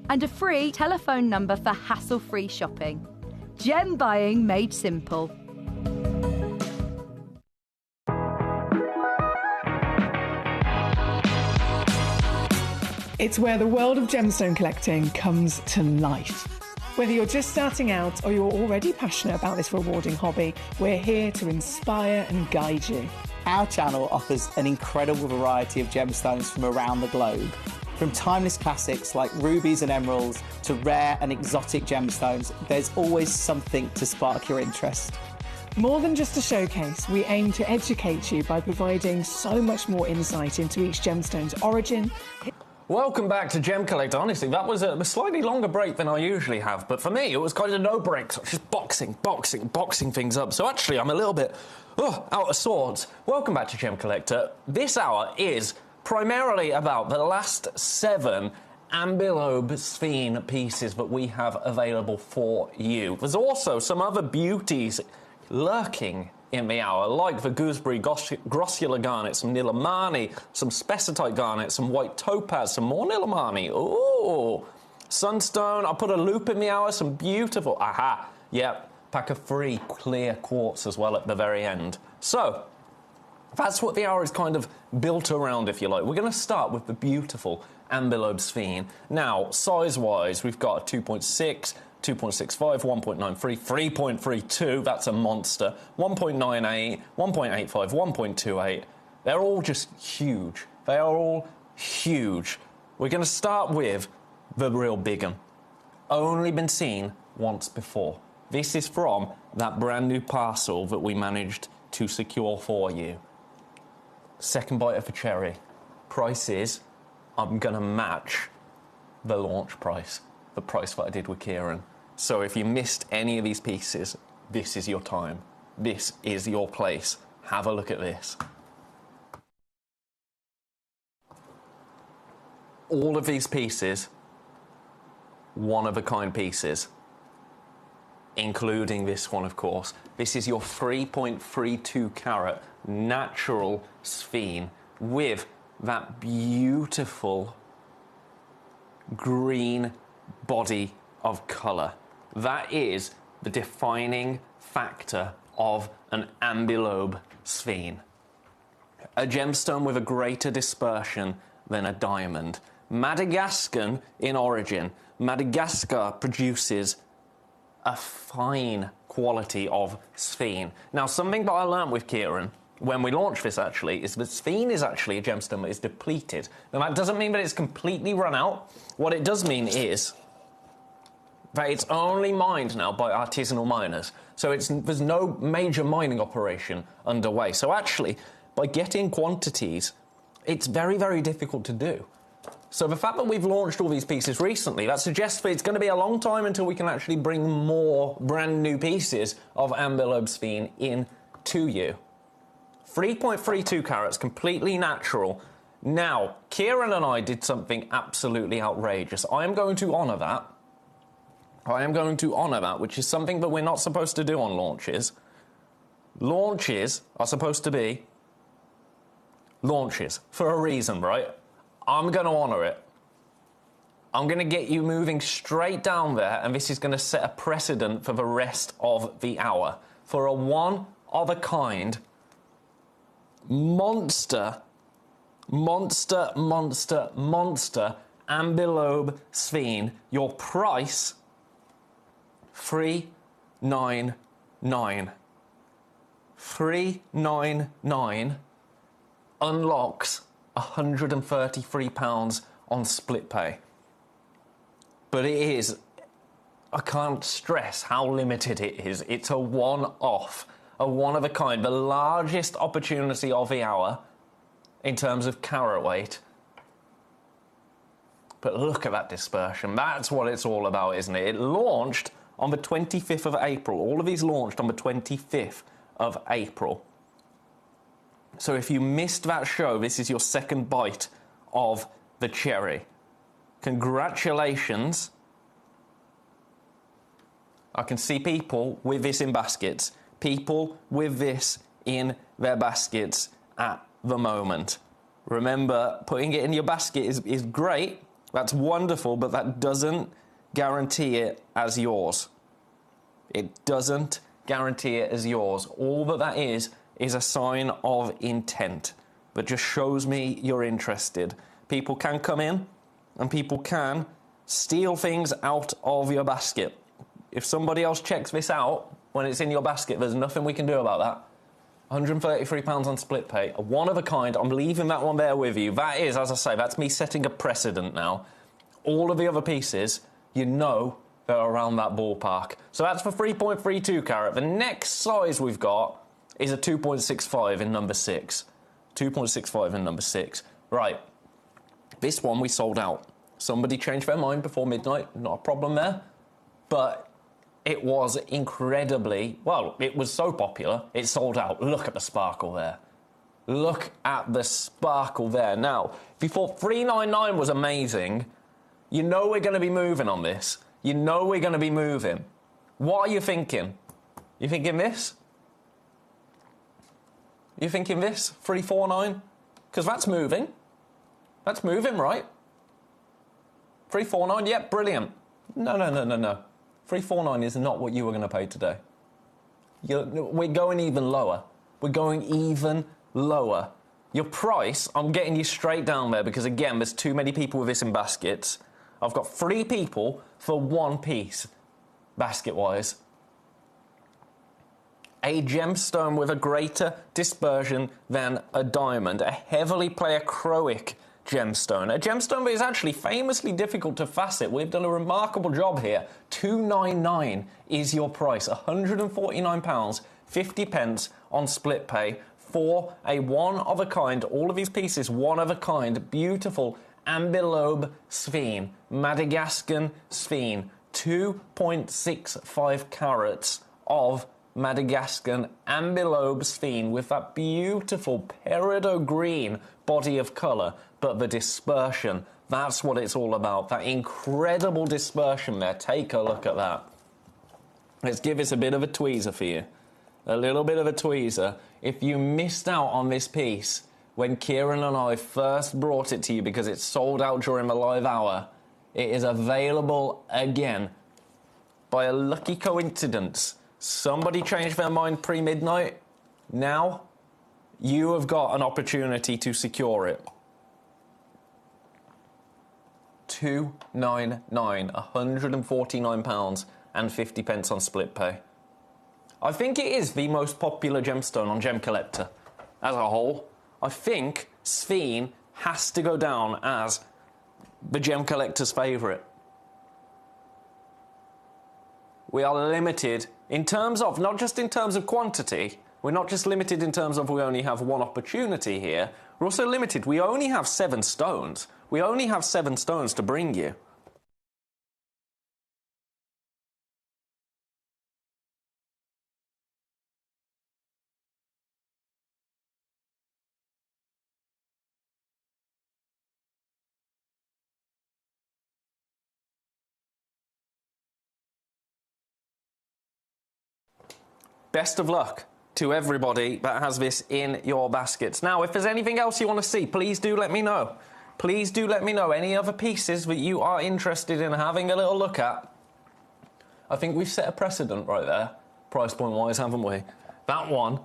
and a free telephone number for hassle-free shopping. Gem buying made simple. It's where the world of gemstone collecting comes to life. Whether you're just starting out or you're already passionate about this rewarding hobby, we're here to inspire and guide you. Our channel offers an incredible variety of gemstones from around the globe. From timeless classics like rubies and emeralds to rare and exotic gemstones, there's always something to spark your interest. More than just a showcase, we aim to educate you by providing so much more insight into each gemstone's origin. Welcome back to Gem Collector. Honestly, that was a slightly longer break than I usually have, but for me, it was kind of no break. So I was just boxing things up. So actually, I'm a little bit out of sorts. Welcome back to Gem Collector. This hour is primarily about the last 7 ambilobe sphene pieces that we have available for you. There's also some other beauties lurking in the hour, like the gooseberry grossular garnet, some Nilamani, some spessartite garnet, some white topaz, some more Nilamani. Ooh, sunstone. I put a loop in the hour, some beautiful. Aha, yep. Pack of 3 clear quartz as well at the very end. So that's what the hour is kind of built around, if you like. We're going to start with the beautiful ambilobe sphene. Now, size-wise, we've got a 2.6, 2.65, 1.93, 3.32, that's a monster, 1.98, 1.85, 1.28. They're all just huge. They are all huge. We're going to start with the real big 'un. Only been seen once before. This is from that brand new parcel that we managed to secure for you. Second bite of a cherry. Price is, I'm going to match the launch price, the price that I did with Kieran. So if you missed any of these pieces, this is your time. This is your place. Have a look at this. All of these pieces, one-of-a-kind pieces, including this one, of course. This is your 3.32 carat natural sphene with that beautiful green body of colour. That is the defining factor of an ambilobe sphene. A gemstone with a greater dispersion than a diamond. Madagascan in origin. Madagascar produces a fine quality of sphene. Now, something that I learned with Kieran when we launched this, actually, is that sphene is actually a gemstone that is depleted. Now, that doesn't mean that it's completely run out. What it does mean is that it's only mined now by artisanal miners. So there's no major mining operation underway. So actually, by getting quantities, it's very, very difficult to do. So the fact that we've launched all these pieces recently, that suggests that it's going to be a long time until we can actually bring more brand new pieces of ambilobe sphene in to you. 3.32 carats, completely natural. Now, Kieran and I did something absolutely outrageous. I am going to honour that. I am going to honour that, which is something that we're not supposed to do on launches. Launches are supposed to be launches for a reason, right? I'm going to honour it. I'm going to get you moving straight down there, and this is going to set a precedent for the rest of the hour. For a one-of-a-kind monster ambilobe sphene, your price, $399. $399 unlocks £133 on split pay. But it is, I can't stress how limited it is. It's a one-off, a one-of-a-kind, the largest opportunity of the hour in terms of carat weight. But look at that dispersion. That's what it's all about, isn't it? It launched on the 25th of April. All of these launched on the 25th of April. So if you missed that show, this is your second bite of the cherry. Congratulations. I can see people with this in baskets. People with this in their baskets at the moment. Remember, putting it in your basket is great. That's wonderful, but that doesn't guarantee it as yours. It doesn't guarantee it as yours. All that is a sign of intent that just shows me you're interested. People can come in and people can steal things out of your basket. If somebody else checks this out when it's in your basket, there's nothing we can do about that. £133 on split pay, a one of a kind. I'm leaving that one there with you. That is, as I say, that's me setting a precedent now. All of the other pieces, you know, they're around that ballpark. So that's for 3.32 carat. The next size we've got is a 2.65 in number 6. 2.65 in number 6. Right. This one we sold out. Somebody changed their mind before midnight. Not a problem there. But it was incredibly... Well, it was so popular, it sold out. Look at the sparkle there. Look at the sparkle there. Now, if you thought $399 was amazing, you know we're going to be moving on this. You know we're going to be moving. What are you thinking? You thinking this? You thinking this? 349? Because that's moving. That's moving, right? 349, yep, brilliant. No. 349 is not what you were going to pay today. We're going even lower. We're going even lower. Your price, I'm getting you straight down there because, again, there's too many people with this in baskets. I've got 3 people for 1 piece, basket-wise. A gemstone with a greater dispersion than a diamond, a heavily pleochroic gemstone. A gemstone that is actually famously difficult to facet. We've done a remarkable job here. $299 is your price. £149, 50 pence on split pay for a one-of-a-kind, all of these pieces, one-of-a-kind, beautiful ambilobe sphene, Madagascan sphene, 2.65 carats of Madagascan ambilobe sphene with that beautiful peridot green body of colour, but the dispersion, that's what it's all about, that incredible dispersion there. Take a look at that. Let's give this a bit of a tweezer for you. A little bit of a tweezer. If you missed out on this piece when Kieran and I first brought it to you because it sold out during the live hour, it is available again. By a lucky coincidence, somebody changed their mind pre-midnight. Now, you have got an opportunity to secure it. $299, £149 and 50 pence on split pay. I think it is the most popular gemstone on Gemcollector as a whole. I think Sphene has to go down as the Gemcollector's favourite. We are limited in terms of, not just in terms of quantity, we're not just limited in terms of we only have 1 opportunity here, we're also limited. We only have 7 stones. We only have 7 stones to bring you. Best of luck to everybody that has this in your baskets. Now, if there's anything else you want to see, please do let me know. Please do let me know any other pieces that you are interested in having a little look at. I think we've set a precedent right there, price point wise, haven't we? That one,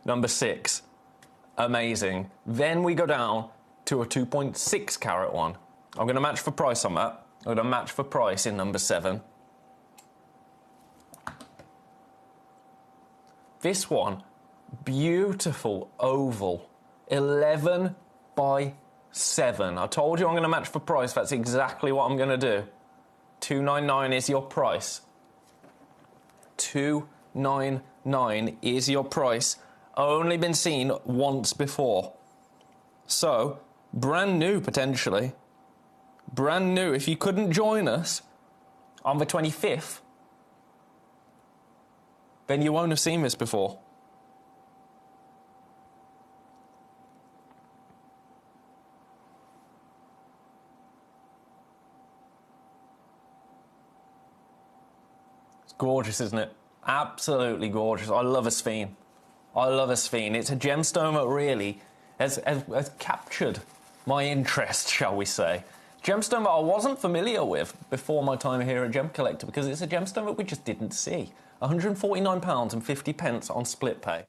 number 6, amazing. Then we go down to a 2.6 carat one. I'm going to match for price on that. I'm going to match for price in number 7. This one, beautiful oval, 11 by 7. I told you I'm going to match for price. That's exactly what I'm going to do. $299 is your price. $299 is your price. Only been seen once before. So, brand new potentially. Brand new. If you couldn't join us on the 25th, then you won't have seen this before. It's gorgeous, isn't it? Absolutely gorgeous. I love a sphene. I love a sphene. It's a gemstone that really has captured my interest, shall we say. Gemstone that I wasn't familiar with before my time here at Gemcollector because it's a gemstone that we just didn't see. £149 and 50 pence on split pay.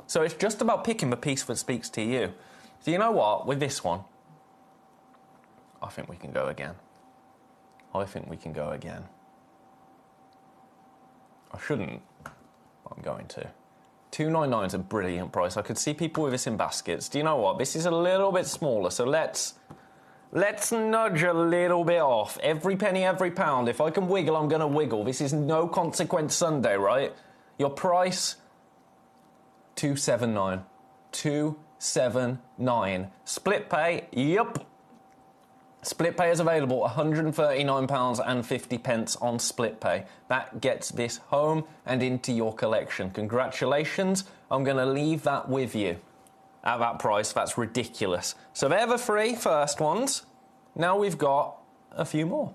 So it's just about picking the piece that speaks to you. So you know what? With this one, I think we can go again. I think we can go again. I shouldn't, but I'm going to. $299 is a brilliant price. I could see people with this in baskets. Do you know what? This is a little bit smaller, so let's nudge a little bit off. Every penny, every pound. If I can wiggle, I'm going to wiggle. This is no consequence Sunday, right? Your price, $279. $279. Split pay, yup. Split pay is available, £139 and 50 pence on split pay. That gets this home and into your collection. Congratulations. I'm going to leave that with you. At that price, that's ridiculous. So they're the 3 first ones. Now we've got a few more.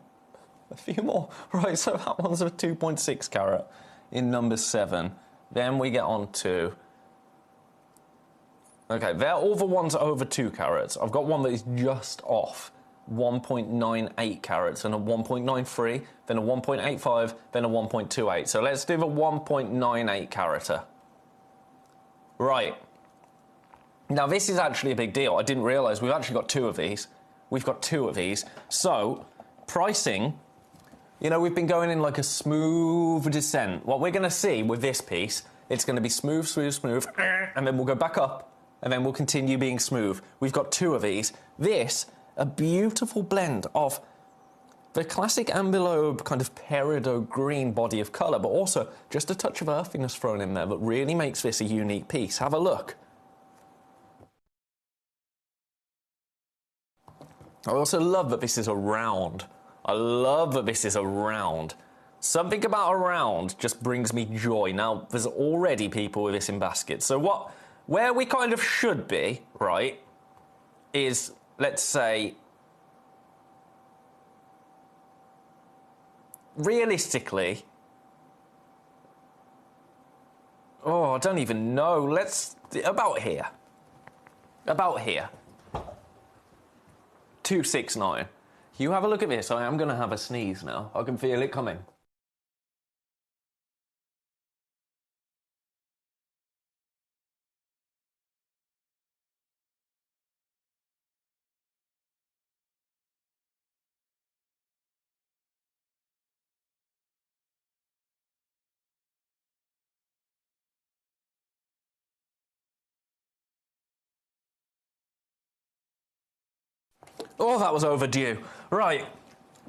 A few more. Right, so that one's a 2.6 carat in number 7. Then we get on to... Okay, they're all the ones over 2 carats. I've got one that is just off 1.98 carats and a 1.93, then a 1.85, then a 1.28. So let's do the 1.98 carater. Right. Now this is actually a big deal. I didn't realise we've actually got 2 of these. We've got 2 of these. So, pricing, you know, we've been going in like a smooth descent. What we're going to see with this piece, it's going to be smooth, smooth, smooth, and then we'll go back up, and then we'll continue being smooth. We've got 2 of these. This, a beautiful blend of the classic ambilobe kind of peridot green body of colour, but also just a touch of earthiness thrown in there that really makes this a unique piece. Have a look. I also love that this is a round. I love that this is a round. Something about a round just brings me joy. Now, there's already people with this in baskets. So where we kind of should be, right, is, let's say, realistically, oh, I don't even know. About here. About here. 269. You have a look at this. I am going to have a sneeze now. I can feel it coming. Oh, that was overdue. Right,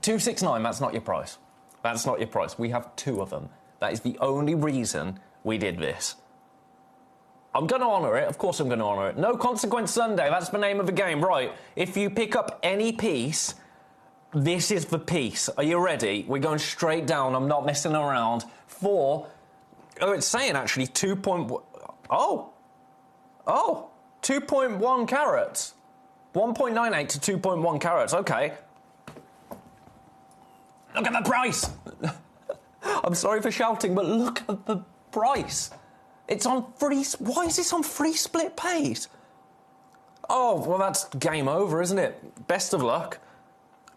269, that's not your price. That's not your price. We have 2 of them. That is the only reason we did this. I'm going to honour it. Of course I'm going to honour it. No Consequence Sunday, that's the name of the game. Right, if you pick up any piece, this is the piece. Are you ready? We're going straight down. I'm not messing around. Oh, it's saying actually 2.1... Oh, 2.1 carats. 1.98 to 2.1 carats, okay. Look at the price! I'm sorry for shouting, but look at the price. It's on free... Why is this on free split pays? Oh, well, that's game over, isn't it? Best of luck.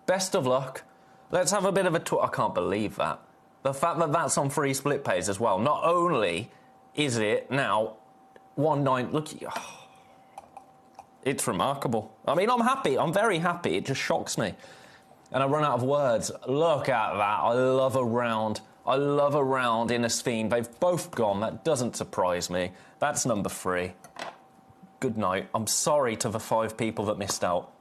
Best of luck. Let's have a bit of a... I can't believe that. The fact that that's on free split pays as well. Not only is it now 1.9... Look... Oh. It's remarkable. I mean, I'm happy. I'm very happy. It just shocks me. And I run out of words. Look at that. I love a round. I love a round in a theme. They've both gone. That doesn't surprise me. That's number 3. Good night. I'm sorry to the 5 people that missed out.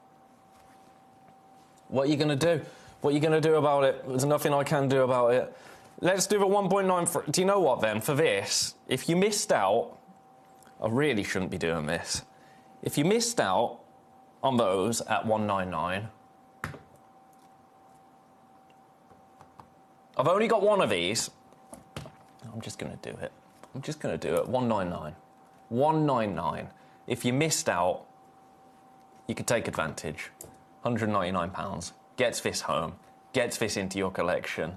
What are you going to do? What are you going to do about it? There's nothing I can do about it. Let's do the 1.9... Do you know what, then? For this, if you missed out... I really shouldn't be doing this. If you missed out on those at 199, I've only got 1 of these. I'm just going to do it. I'm just going to do it. 199. 199. If you missed out, you could take advantage. £199. Gets this home. Gets this into your collection.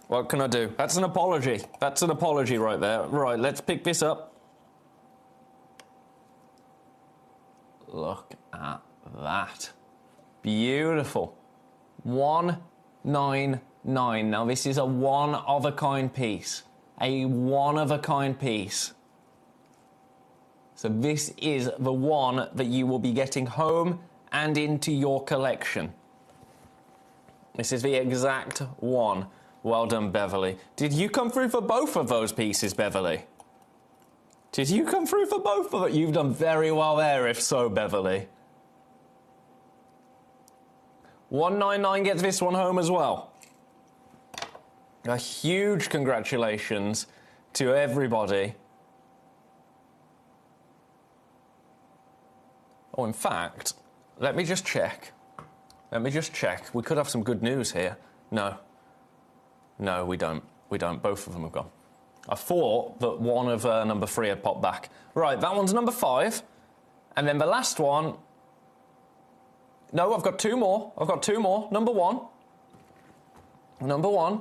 What can I do? That's an apology. That's an apology right there. Right, let's pick this up. Look at that. Beautiful. 199. Now, this is a one-of-a-kind piece. A one-of-a-kind piece. So this is the one that you will be getting home and into your collection. This is the exact one. Well done, Beverly. Did you come through for both of those pieces, Beverly? Did you come through for both of it? You've done very well there, if so, Beverly. 199 gets this one home as well. A huge congratulations to everybody. Oh, in fact, let me just check. Let me just check. We could have some good news here. No. No, we don't. We don't. Both of them have gone. I thought that one of number 3 had popped back. Right, that one's number 5. And then the last one... No, I've got 2 more. I've got 2 more. Number 1. Number 1.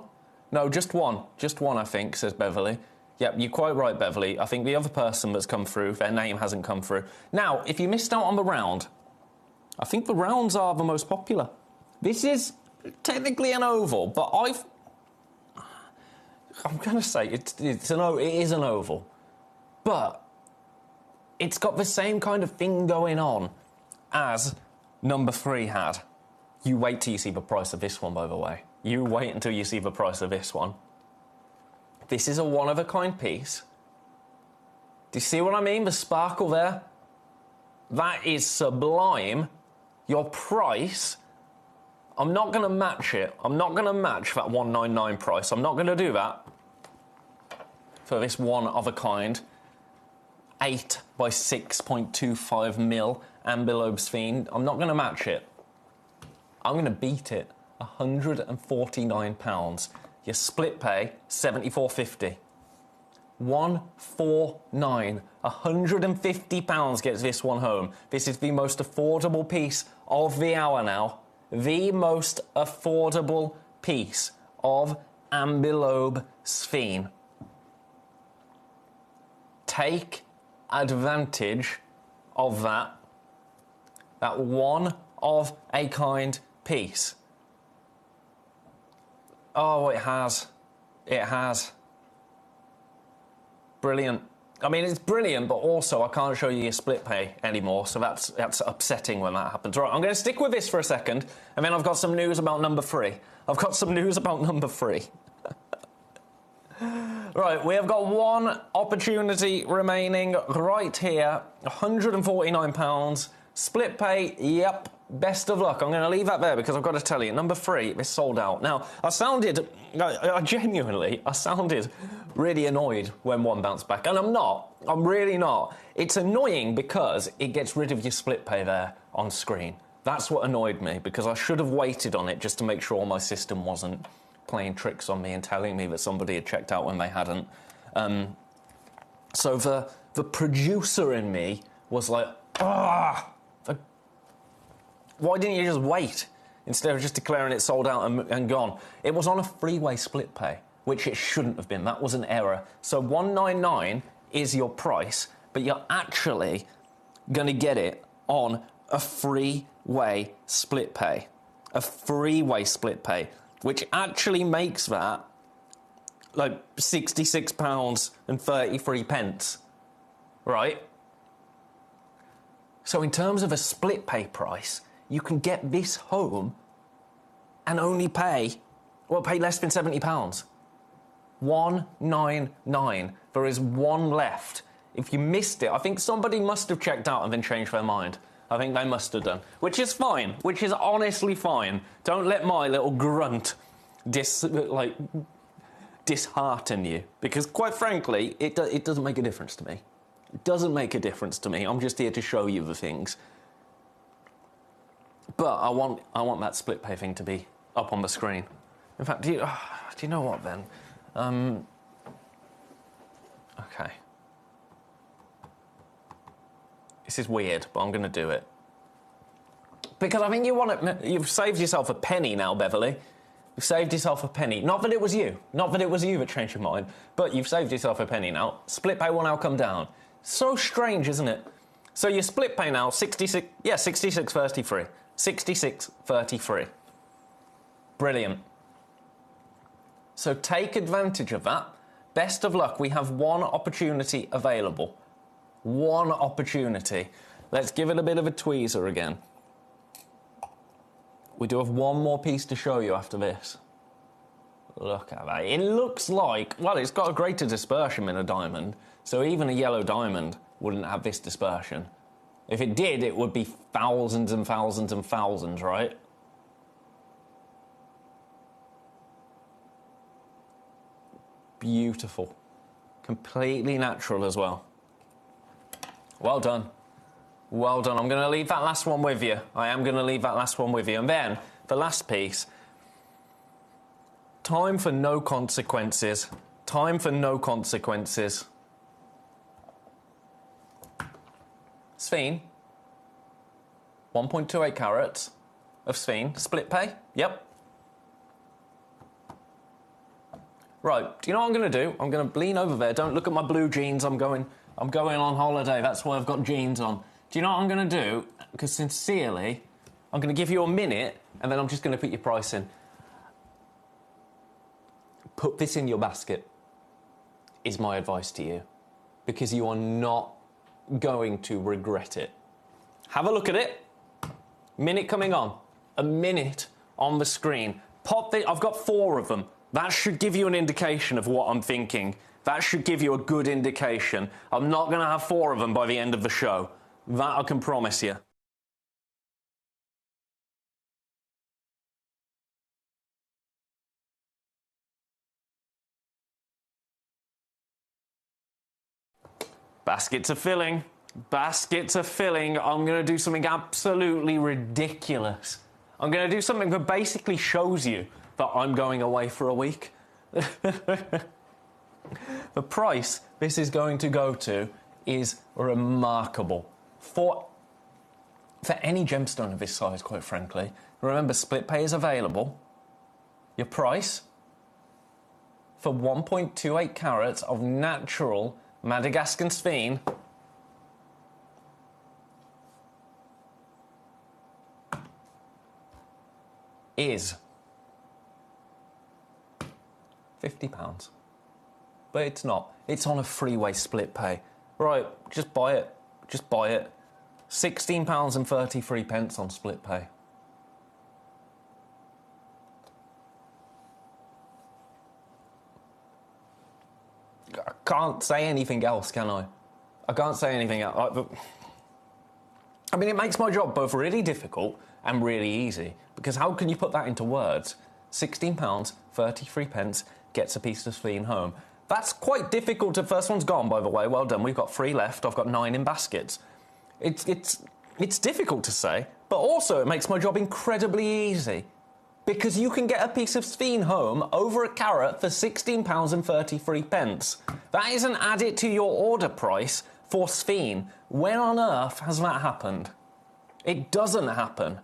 No, just one. Just one, I think, says Beverly. Yep, you're quite right, Beverly. I think the other person that's come through, their name hasn't come through. Now, if you missed out on the round, I think the rounds are the most popular. This is technically an oval, but I'm going to say it is an oval. But it's got the same kind of thing going on as number 3 had. You wait till you see the price of this one, by the way. You wait until you see the price of this one. This is a one-of-a-kind piece. Do you see what I mean? The sparkle there? That is sublime. Your price, I'm not going to match it. I'm not going to match that 199 price. I'm not going to do that for this one-of-a-kind 8 by 6.25 mil Ambilobe Sphene. I'm not going to match it. I'm going to beat it. £149. Your split pay, £74.50. 149. £150 gets this one home. This is the most affordable piece of the hour now. The most affordable piece of Ambilobe Sphene. Take advantage of that one-of-a-kind piece. Oh, it has. It has. Brilliant. I mean, it's brilliant, but also I can't show you your split pay anymore, so that's upsetting when that happens. Right, I'm going to stick with this for a second, and then I've got some news about number 3. Right, we have got one opportunity remaining right here. £149. Split pay, yep. Best of luck. I'm going to leave that there because I've got to tell you, number 3 is sold out. Now, I sounded really annoyed when one bounced back, and I'm not. I'm really not. It's annoying because it gets rid of your split pay there on screen. That's what annoyed me, because I should have waited on it just to make sure my system wasn't playing tricks on me and telling me that somebody had checked out when they hadn't. So the producer in me was like, why didn't you just wait instead of just declaring it sold out and gone? It was on a freeway split pay, which it shouldn't have been. That was an error. So $199 is your price, but you're actually going to get it on a freeway split pay. A freeway split pay, which actually makes that like £66.33, right? So in terms of a split pay price, you can get this home and only pay less than £70. $199. There is one left. If you missed it, I think somebody must have checked out and then changed their mind. I think they must have done. Which is fine. Which is honestly fine. Don't let my little grunt dishearten you. Because quite frankly, it doesn't make a difference to me. It doesn't make a difference to me. I'm just here to show you the things. But I want that split pay thing to be up on the screen. In fact, do you know what then? Okay. This is weird, but I'm going to do it. Because I think you've saved yourself a penny now, Beverly. You've saved yourself a penny. Not that it was you. Not that it was you that changed your mind. But you've saved yourself a penny now. Split pay will now come down. So strange, isn't it? So your split pay now, 66.33. 66.33. Brilliant. So take advantage of that. Best of luck. We have one opportunity available. One opportunity. Let's give it a bit of a tweezer again. We do have one more piece to show you after this. Look at that. It looks like, well, it's got a greater dispersion than a diamond, so even a yellow diamond wouldn't have this dispersion. If it did, it would be thousands and thousands and thousands, right? Beautiful. Completely natural as well. Well done. Well done. I'm going to leave that last one with you. I am going to leave that last one with you. And then, the last piece. Time for no consequences. Time for no consequences. Sphene. 1.28 carats of Sphene. Split pay. Yep. Right, do you know what I'm going to do? I'm going to lean over there. Don't look at my blue jeans. I'm going on holiday. That's why I've got jeans on. Do you know what I'm going to do? Because sincerely, I'm going to give you a minute, and then I'm just going to put your price in. Put this in your basket, is my advice to you, because you are not going to regret it. Have a look at it. Minute coming on. A minute on the screen. I've got 4 of them. That should give you an indication of what I'm thinking. That should give you a good indication. I'm not going to have 4 of them by the end of the show. That I can promise you. Baskets are filling. Baskets are filling. I'm going to do something absolutely ridiculous. I'm going to do something that basically shows you that I'm going away for a week. The price this is going to go to is remarkable. For any gemstone of this size, quite frankly. Remember, split pay is available. Your price for 1.28 carats of natural Madagascan sphene is £50. But it's not. It's on a freeway split pay. Right, just buy it. Just buy it. £16.33 on split pay. I can't say anything else, can I? I can't say anything else. I mean, it makes my job both really difficult and really easy, because how can you put that into words? £16.33 gets a piece of sphene home. That's quite difficult. The first one's gone, by the way. Well done. We've got 3 left. I've got 9 in baskets. It's difficult to say, but also it makes my job incredibly easy, because you can get a piece of sphene home over a carat for £16.33. That isn't added to your order price for sphene. When on earth has that happened? It doesn't happen.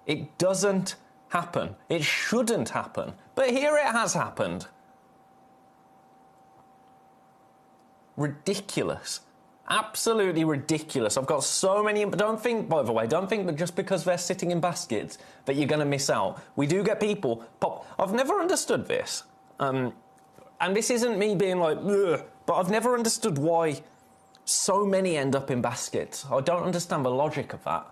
It doesn't happen. It shouldn't happen. But here it has happened. Ridiculous. Absolutely ridiculous. I've got so many... Don't think, by the way, don't think that just because they're sitting in baskets that you're going to miss out. We do get people pop... I've never understood this. And this isn't me being like, ugh, but I've never understood why so many end up in baskets. I don't understand the logic of that.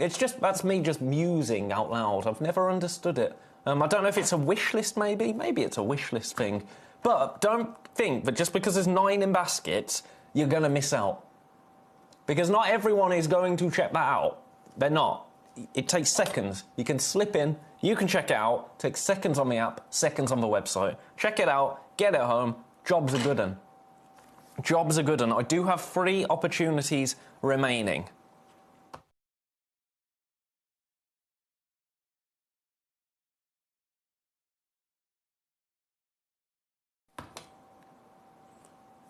It's just... That's me just musing out loud. I've never understood it. I don't know if it's a wish list, maybe. Maybe it's a wish list thing. But don't think that just because there's 9 in baskets, you're going to miss out. Because not everyone is going to check that out. They're not. It takes seconds. You can slip in, you can check it out, it takes seconds on the app, seconds on the website. Check it out, get it home, jobs are good 'un. Jobs are good 'un. I do have 3 opportunities remaining.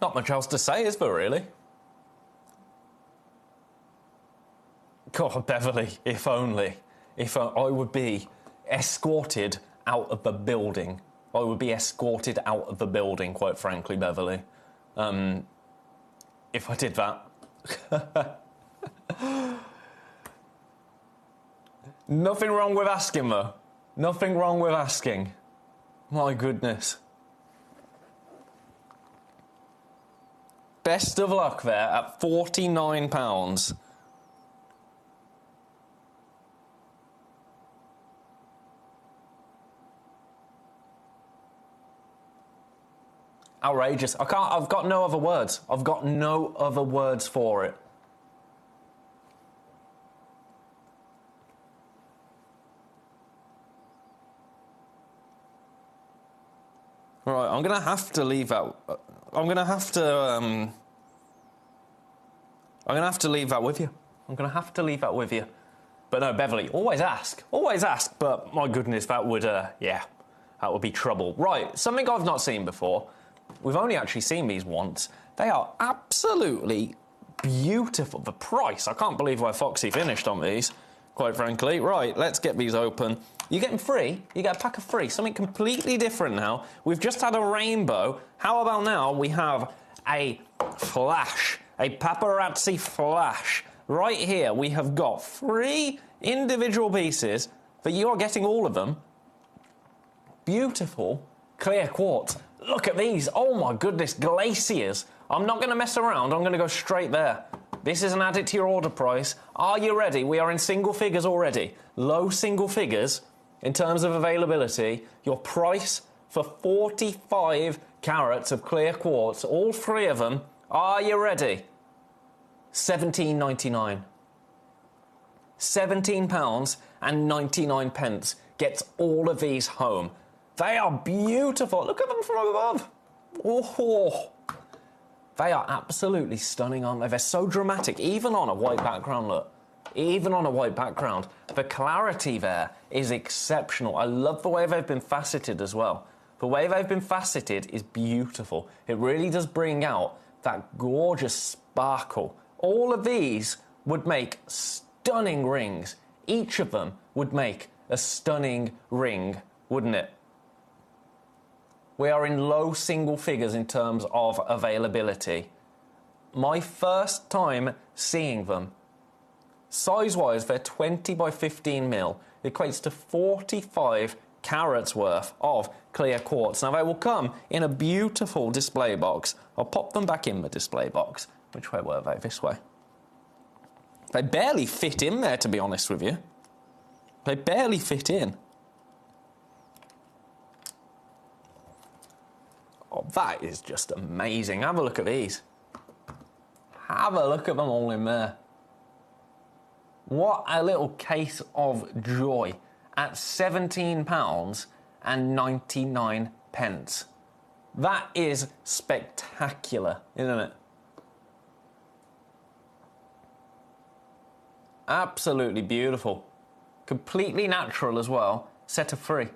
Not much else to say, is there, really? God, Beverly, if only. If I would be escorted out of the building. I would be escorted out of the building, quite frankly, Beverly. If I did that. Nothing wrong with asking, though. Nothing wrong with asking. My goodness. Best of luck there at £49. Outrageous. I've got no other words. I've got no other words for it. Right, I'm going to have to leave out... I'm going to have to leave that with you. I'm going to have to leave that with you. But no, Beverly, always ask. Always ask. But my goodness, that would, yeah, that would be trouble. Right, something I've not seen before. We've only actually seen these once. They are absolutely beautiful. The price, I can't believe where Foxy finished on these. quite frankly. Right, let's get these open. You get them free. You get a pack of free. Something completely different now. We've just had a rainbow. How about now we have a flash, a paparazzi flash. Right here, we have got 3 individual pieces, but you are getting all of them. Beautiful clear quartz. Look at these. Oh my goodness, glaciers. I'm not going to mess around. I'm going to go straight there. This isn't added to your order price. Are you ready? We are in single figures already. Low single figures in terms of availability. Your price for 45 carats of clear quartz, all 3 of them. Are you ready? £17.99. £17.99 gets all of these home. They are beautiful. Look at them from above. Oh, they are absolutely stunning, aren't they? They're so dramatic, even on a white background, look. Even on a white background. The clarity there is exceptional. I love the way they've been faceted as well. The way they've been faceted is beautiful. It really does bring out that gorgeous sparkle. All of these would make stunning rings. Each of them would make a stunning ring, wouldn't it? We are in low single figures in terms of availability. My first time seeing them. Size-wise, they're 20 by 15 mil. It equates to 45 carats worth of clear quartz. Now, they will come in a beautiful display box. I'll pop them back in the display box. Which way were they? This way. They barely fit in there, to be honest with you. They barely fit in. Oh, that is just amazing. Have a look at these. Have a look at them all in there. What a little case of joy at £17.99. That is spectacular, isn't it? Absolutely beautiful. Completely natural as well. Set of 3.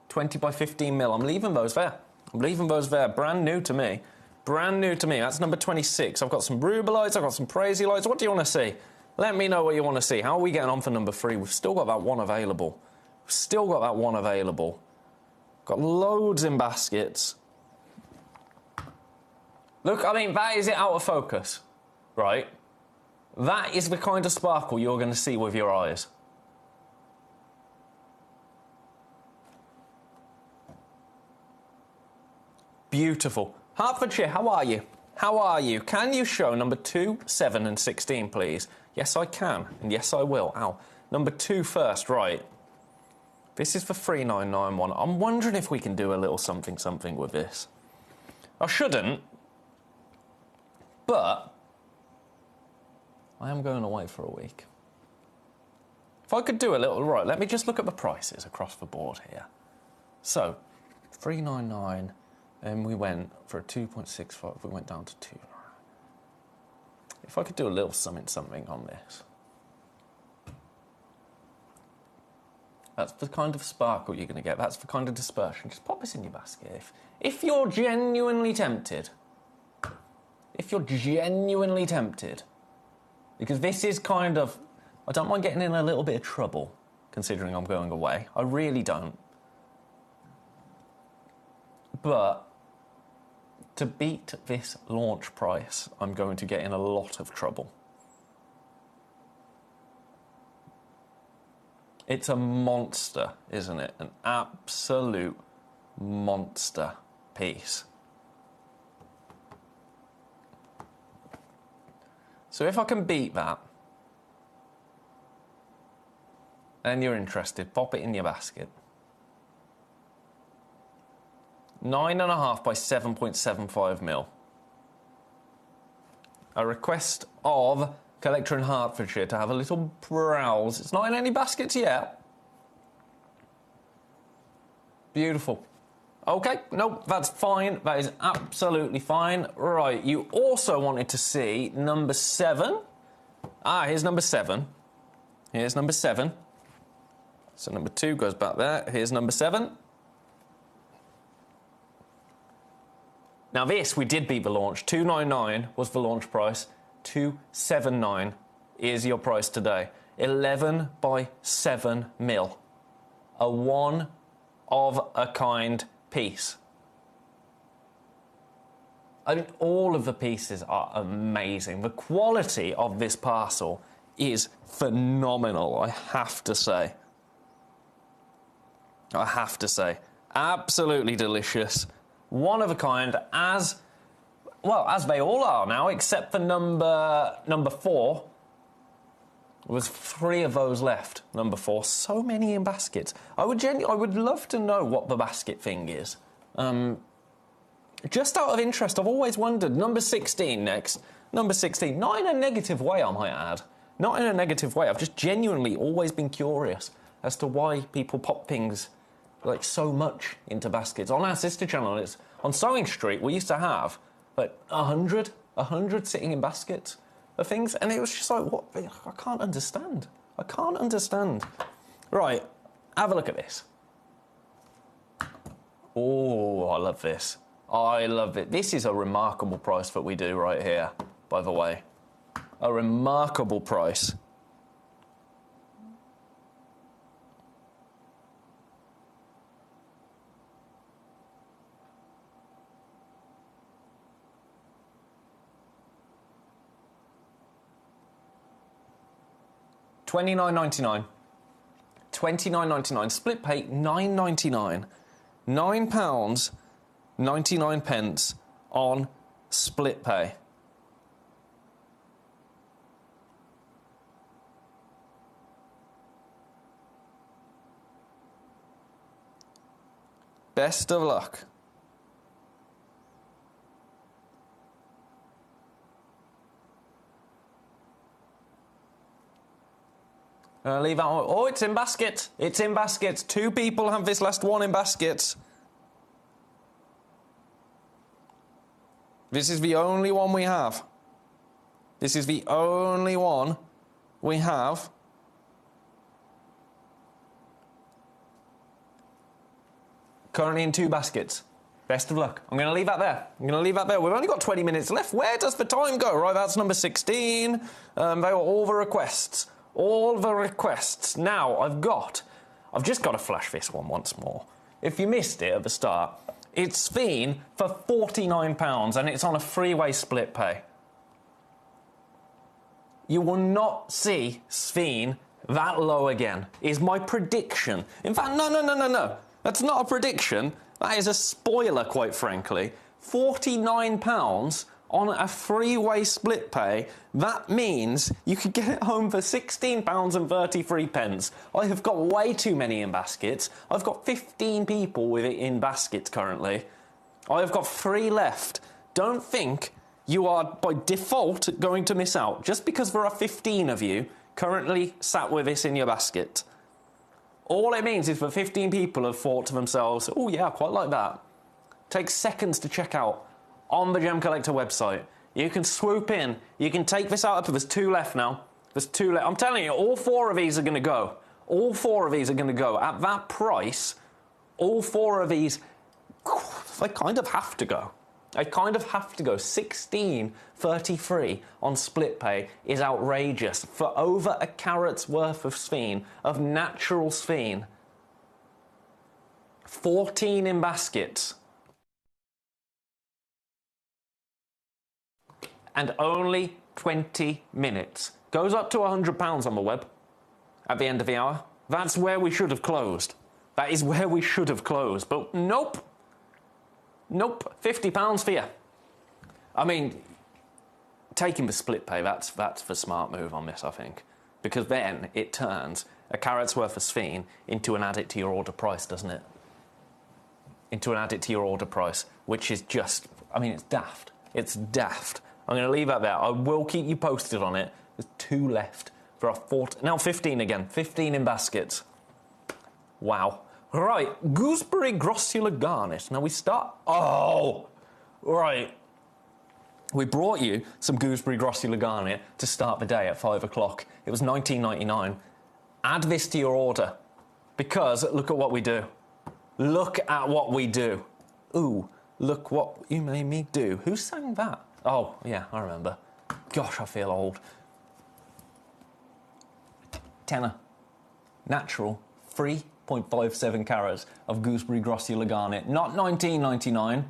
20 by 15 mil. I'm leaving those there. I'm leaving those there. Brand new to me. Brand new to me. That's number 26. I've got some rubelites. I've got some crazy lights. What do you want to see? Let me know what you want to see. How are we getting on for number 3? We've still got that one available. We've still got that one available. Got loads in baskets. Look, I mean, that is it out of focus, right? That is the kind of sparkle you're going to see with your eyes. Beautiful. Hertfordshire, how are you? How are you? Can you show number 2, 7 and 16, please? Yes, I can. And yes, I will. Ow. Number 2 first, right. This is for 3991. I'm wondering if we can do a little something with this. I shouldn't. But I am going away for a week. If I could do a little... Right, let me just look at the prices across the board here. So, 399... and we went for a 2.65, we went down to 2. If I could do a little something on this. That's the kind of sparkle you're going to get. That's the kind of dispersion. Just pop this in your basket. If you're genuinely tempted. If you're genuinely tempted. Because this is kind of... I don't mind getting in a little bit of trouble, considering I'm going away. I really don't. But... to beat this launch price, I'm going to get in a lot of trouble. It's a monster, isn't it? An absolute monster piece. So if I can beat that, and you're interested, pop it in your basket. 9.5 by 7.75 mil. A request of Collector in Hertfordshire to have a little browse. It's not in any baskets yet. Beautiful. Okay, nope, that's fine. That is absolutely fine. Right, you also wanted to see number 7. Ah, here's number 7. Here's number 7. So number 2 goes back there. Here's number 7. Now this, we did beat the launch. 299 was the launch price. 279 is your price today. 11 by 7 mil. A one-of-a-kind piece. I mean, all of the pieces are amazing. The quality of this parcel is phenomenal, I have to say. I have to say. Absolutely delicious. One of a kind, as well as they all are now, except for number 4. There was 3 of those left. Number 4. So many in baskets. I would love to know what the basket thing is. Just out of interest, I've always wondered. Number 16 next. Number 16. Not in a negative way, I might add. Not in a negative way. I've just genuinely always been curious as to why people pop things like so much into baskets. On our sister channel, it's on Sewing Street, we used to have like 100 sitting in baskets of things, and it was just like, what? I can't understand. I can't understand. Right, have a look at this. Oh, I love this. I love it. This is a remarkable price that we do right here, by the way. A remarkable price. $29.99. $29.99. Split pay £9.99. £9.99 on split pay. Best of luck. Leave out. Oh, it's in basket. It's in baskets. 2 people have this last one in baskets. This is the only one we have. This is the only one we have. Currently in 2 baskets. Best of luck. I'm going to leave that there. I'm going to leave that there. We've only got 20 minutes left. Where does the time go? Right, that's number 16. They were all the requests. All the requests. Now, I've just got to flash this one once more. If you missed it at the start, it's Sphene for £49 and it's on a 3-way split pay. You will not see Sphene that low again, is my prediction. In fact, no. That's not a prediction. That is a spoiler, quite frankly. £49 on a 3-way split pay. That means you could get it home for £16.33. I have got way too many in baskets. I've got 15 people with it in baskets currently. I have got 3 left. Don't think you are by default going to miss out just because there are 15 of you currently sat with this in your basket. All it means is that 15 people have thought to themselves, oh yeah, I quite like that. Takes seconds to check out on the Gemcollector website. You can swoop in, you can take this out. There's 2 left now. There's 2 left. I'm telling you, all 4 of these are going to go. All 4 of these are going to go. At that price, all 4 of these, they kind of have to go. They kind of have to go. $16.33 on split pay is outrageous. For over a carat's worth of Sphene, of natural Sphene. 14 in baskets. And only 20 minutes. Goes up to £100 on the web at the end of the hour. That's where we should have closed. That is where we should have closed. But nope. Nope. £50 for you. I mean, taking the split pay, that's the smart move on this, I think. Because then it turns a carat's worth of Sphene into an add it to your order price, doesn't it? Into an add it to your order price, which is just, I mean, it's daft. It's daft. I'm going to leave that there. I will keep you posted on it. There's 2 left. There are 14, now 15 again. 15 in baskets. Wow. Right, gooseberry grossular garnet. Now we start... Oh! Right. We brought you some gooseberry grossular garnet to start the day at 5 o'clock. It was $19.99. Add this to your order. Because look at what we do. Look at what we do. Ooh, look what you made me do. Who sang that? Oh, yeah, I remember. Gosh, I feel old. tenner. Natural, 3.57 carats of gooseberry Grossular garnet. Not $19.99,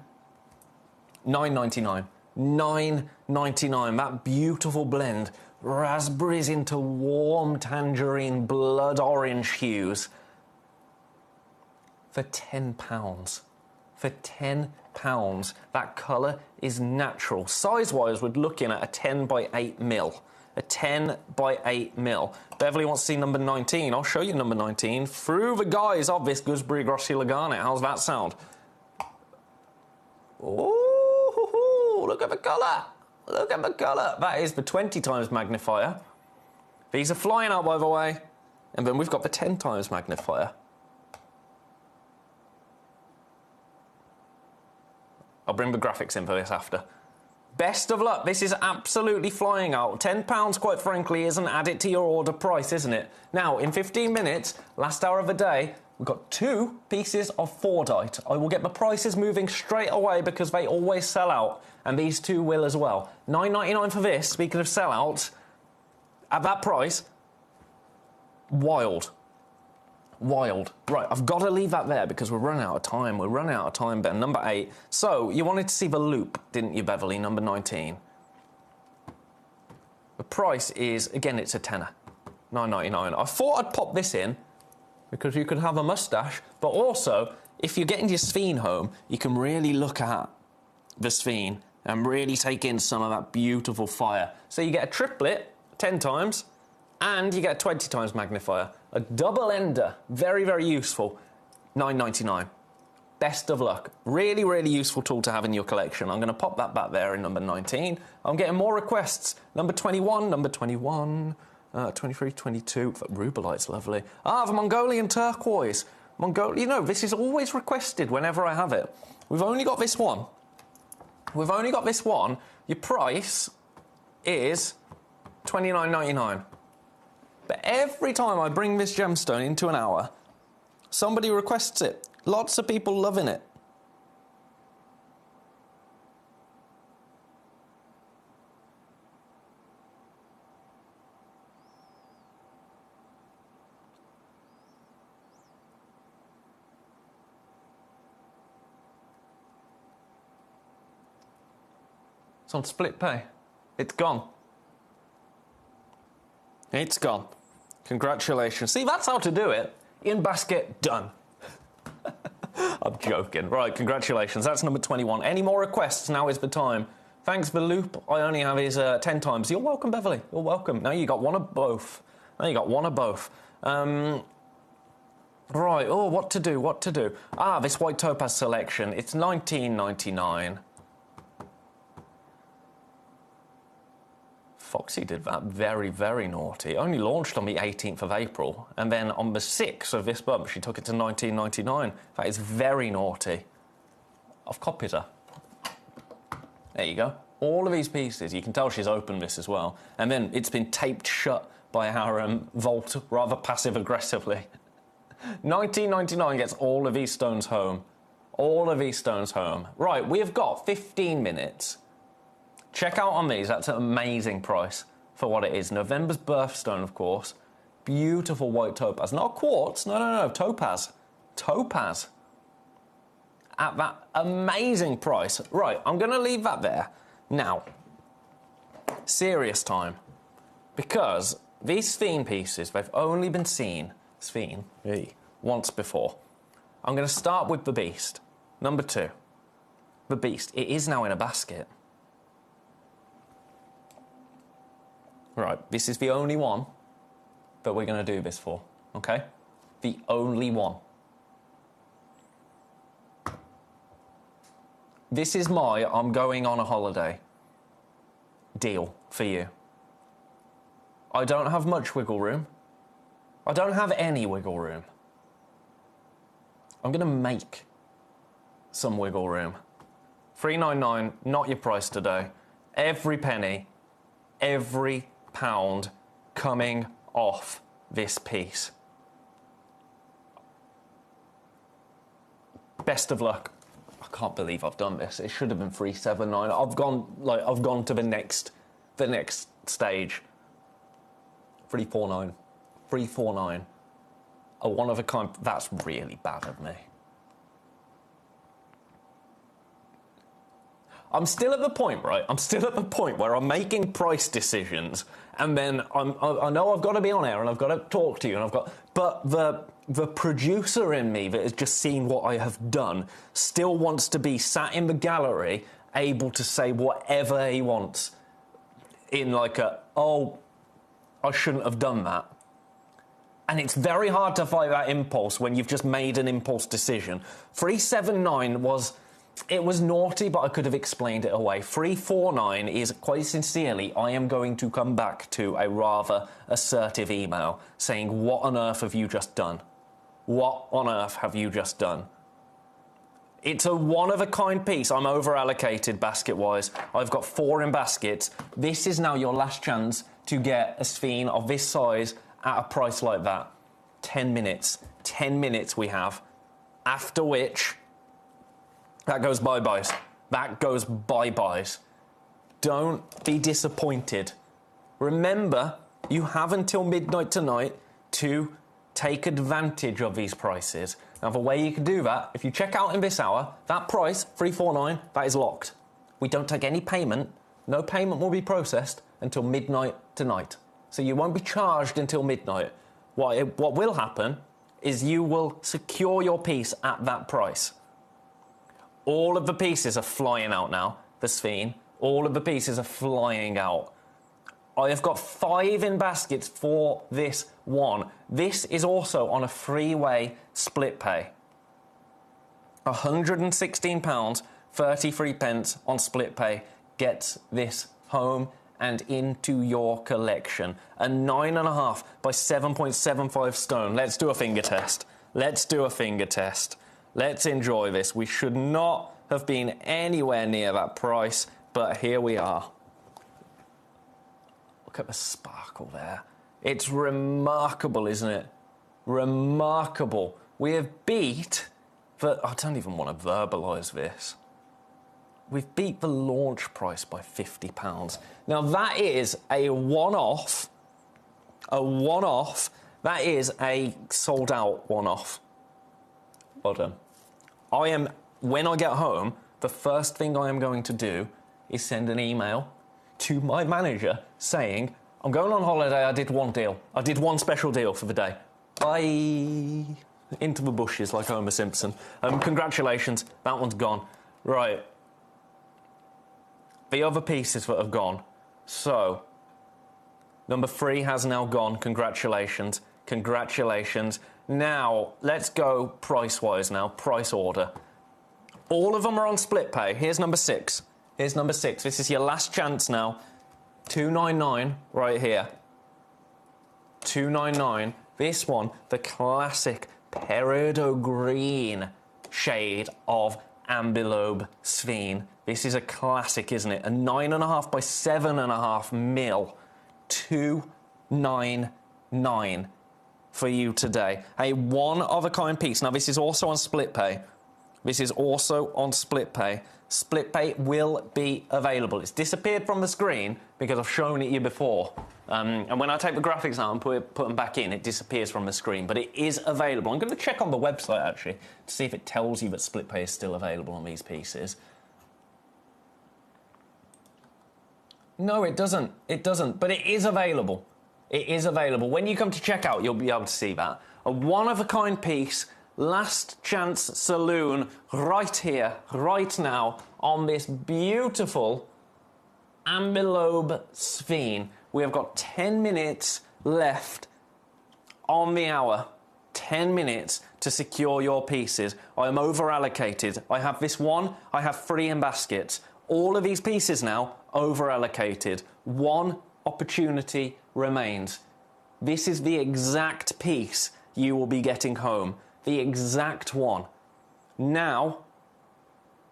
$9.99. $9.99. That beautiful blend. Raspberries into warm tangerine blood orange hues. For £10. For £10. That colour is natural. Size-wise, we're looking at a 10 by 8 mil. A 10 by 8 mil. Beverly wants to see number 19. I'll show you number 19 through the guise of this gooseberry Grossular garnet. How's that sound? Oh, look at the colour. Look at the colour. That is the 20 times magnifier. These are flying out, by the way. And then we've got the 10 times magnifier. I'll bring the graphics in for this after. Best of luck. This is absolutely flying out. £10, quite frankly, isn't add it to your order price, isn't it? Now, in 15 minutes, last hour of the day, we've got 2 pieces of Fordite. I will get the prices moving straight away because they always sell out, and these 2 will as well. $9.99 for this, speaking of sellouts, at that price, wild. Wild. Right, I've got to leave that there because we're running out of time. We're running out of time, Ben. Number 8. So, you wanted to see the loop, didn't you, Beverly? Number 19. The price is, again, it's a tenner. $9.99. I thought I'd pop this in because you could have a moustache, but also, if you're getting your Sphene home, you can really look at the Sphene and really take in some of that beautiful fire. So you get a triplet, 10 times, and you get a 20 times magnifier. A double ender, very, very useful, $9.99. Best of luck. Really, really useful tool to have in your collection. I'm going to pop that back there in number 19. I'm getting more requests. Number 21, number 21, 23, 22. Rubelite's lovely. Ah, the Mongolian turquoise. You know, this is always requested whenever I have it. We've only got this one. We've only got this one. Your price is $29.99. But every time I bring this gemstone into an hour, somebody requests it. Lots of people loving it. It's on split pay. It's gone. It's gone. Congratulations. See, that's how to do it. In basket, done. I'm joking. Right, congratulations. That's number 21. Any more requests? Now is the time. Thanks for the loop. I only have his 10 times. You're welcome, Beverly. You're welcome. Now you got one of both. Now you got one of both. Right. Oh, what to do? What to do? Ah, this white topaz selection. It's $19.99. Foxy did that very, very naughty. It only launched on the 18th of April, and then on the 6th of this month, she took it to $19.99. That is very naughty. I've copied her. There you go. All of these pieces, you can tell she's opened this as well. And then it's been taped shut by our vault rather passive-aggressively. $19.99 gets all of these stones home. All of these stones home. Right, we have got 15 minutes. Check out on these. That's an amazing price for what it is. November's birthstone, of course. Beautiful white topaz. Not quartz. No. Topaz. Topaz. At that amazing price. Right, I'm going to leave that there. Now, serious time. Because these Sphene pieces, they've only been seen, Sphene, once before. I'm going to start with the Beast. Number 2. The Beast. It is now in a basket. Right, this is the only one that we're going to do this for, okay? The only one. This is my I'm going on a holiday deal for you. I don't have much wiggle room. I don't have any wiggle room. I'm going to make some wiggle room. $3.99, not your price today. Every penny, every pound coming off this piece. Best of luck. I can't believe I've done this. It should have been $3.79. I've gone to the next stage. $3.49. 349. A one of a kind. That's really bad of me. I'm still at the point, right? I'm still at the point where I'm making price decisions, and then I know I've got to be on air and I've got to talk to you, and but the producer in me that has just seen what I have done still wants to be sat in the gallery, able to say whatever he wants, in like oh, I shouldn't have done that. And it's very hard to fight that impulse when you've just made an impulse decision. 379 was naughty, but I could have explained it away. 349 is, quite sincerely, I am going to come back to a rather assertive email saying, what on earth have you just done? What on earth have you just done? It's a one-of-a-kind piece. I'm over-allocated basket-wise. I've got 4 in baskets. This is now your last chance to get a sphene of this size at a price like that. 10 minutes. 10 minutes we have. After which, that goes bye-byes. That goes bye-byes. Don't be disappointed. Remember, you have until midnight tonight to take advantage of these prices. Now, the way you can do that, if you check out in this hour, that price, 349, that is locked. We don't take any payment. No payment will be processed until midnight tonight. So you won't be charged until midnight. What will happen is you will secure your piece at that price. All of the pieces are flying out now, the sphene. All of the pieces are flying out. I have got 5 in baskets for this one. This is also on a freeway split pay. £116, 33 pence on split pay gets this home and into your collection. A 9.5 by 7.75 stone. Let's do a finger test. Let's do a finger test. Let's enjoy this. We should not have been anywhere near that price, but here we are. Look at the sparkle there. It's remarkable, isn't it? Remarkable. We have beat the... I don't even want to verbalise this. We've beat the launch price by £50. Now, that is a one-off. A one-off. That is a sold-out one-off. Well done. When I get home, the first thing I am going to do is send an email to my manager saying, I'm going on holiday, I did one deal. I did one special deal for the day. Bye. Into the bushes like Homer Simpson. Congratulations, that one's gone. Right. The other pieces that have gone. So, number 3 has now gone. Congratulations. Congratulations. Now, let's go price-wise now. Price order. All of them are on split pay. Here's number 6. Here's number 6. This is your last chance now. 299 right here. 299. This one, the classic peridot green shade of ambilobe sphene. This is a classic, isn't it? A 9.5 by 7.5 mil. 299 for you today. A one-of-a-kind piece. Now, this is also on split pay. This is also on split pay. Split pay will be available. It's disappeared from the screen because I've shown it you before. And when I take the graphics out and put them back in, it disappears from the screen. But it is available. I'm going to check on the website, actually, to see if it tells you that split pay is still available on these pieces. No, it doesn't. It doesn't. But it is available. It is available. When you come to check out, you'll be able to see that. A one-of-a-kind piece, last chance saloon, right here, right now, on this beautiful ambilobe sphene. We have got 10 minutes left on the hour. 10 minutes to secure your pieces. I am over-allocated. I have this one. I have 3 in baskets. All of these pieces now, over-allocated. One opportunity remains. This is the exact piece you will be getting home. The exact one. Now,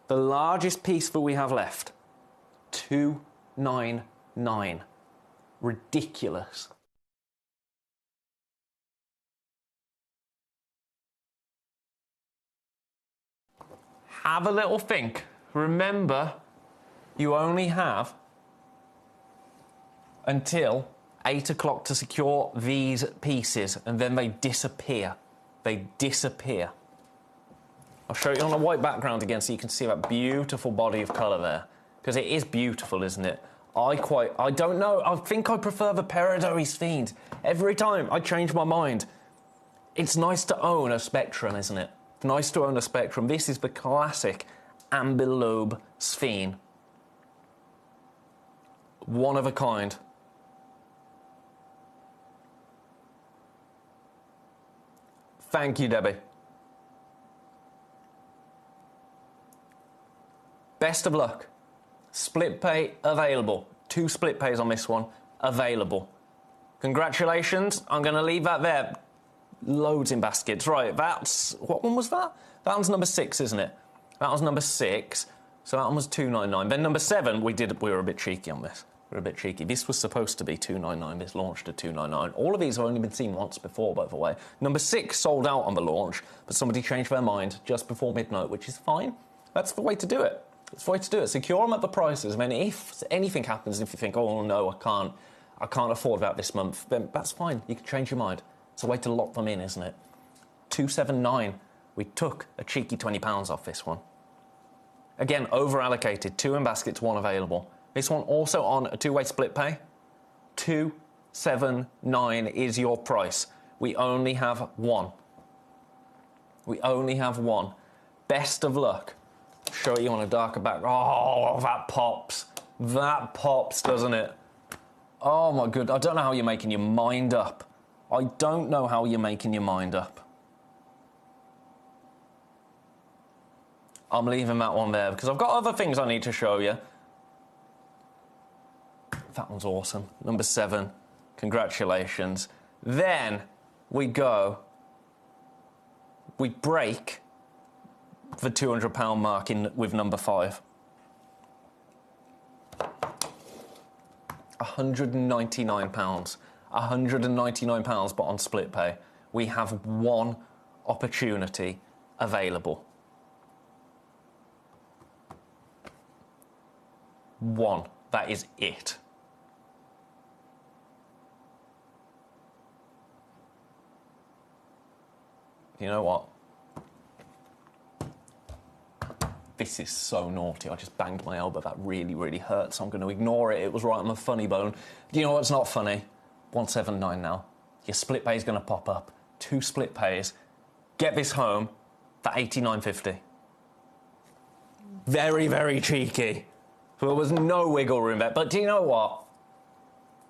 the largest piece that we have left. 299. Ridiculous. Have a little think. Remember, you only have until 8 o'clock to secure these pieces, and then they disappear. They disappear. I'll show you on a white background again so you can see that beautiful body of colour there. Because it is beautiful, isn't it? I don't know. I think I prefer the Peridot Fiend. Every time I change my mind. It's nice to own a Spectrum, isn't it? It's nice to own a Spectrum. This is the classic Ambilobe Sphene. One of a kind. Thank you, Debbie. Best of luck. Split pay available. 2 split pays on this one available. Congratulations. I'm going to leave that there. Loads in baskets. Right, that's... What one was that? That one's number 6, isn't it? That was number 6. So that one was $2.99. Then number 7, we were a bit cheeky on this. We were a bit cheeky. This was supposed to be $2.99. This launched at $2.99. All of these have only been seen once before, by the way. Number 6 sold out on the launch, but somebody changed their mind just before midnight, which is fine. That's the way to do it. That's the way to do it. Secure them at the prices. I mean, if anything happens, if you think, oh, no, I can't afford that this month, then that's fine. You can change your mind. It's a way to lock them in, isn't it? $2.79. We took a cheeky £20 off this one. Again, over-allocated. 2 in baskets, 1 available. This one also on a 2-way split pay. $2.79 is your price. We only have 1. We only have 1. Best of luck. Show you on a darker background. Oh, that pops. That pops, doesn't it? Oh, my God. I don't know how you're making your mind up. I don't know how you're making your mind up. I'm leaving that one there because I've got other things I need to show you. That one's awesome. Number 7. Congratulations. Then we go. We break the £200 mark with number 5. £199. £199, but on split pay. We have 1 opportunity available. 1. That is it. You know what? This is so naughty. I just banged my elbow. That really, really hurts. I'm going to ignore it. It was right on the funny bone. Do you know what's not funny? 179 now. Your split pay is going to pop up. 2 split pays. Get this home for $89.50. Very, very cheeky. There was no wiggle room there. But do you know what?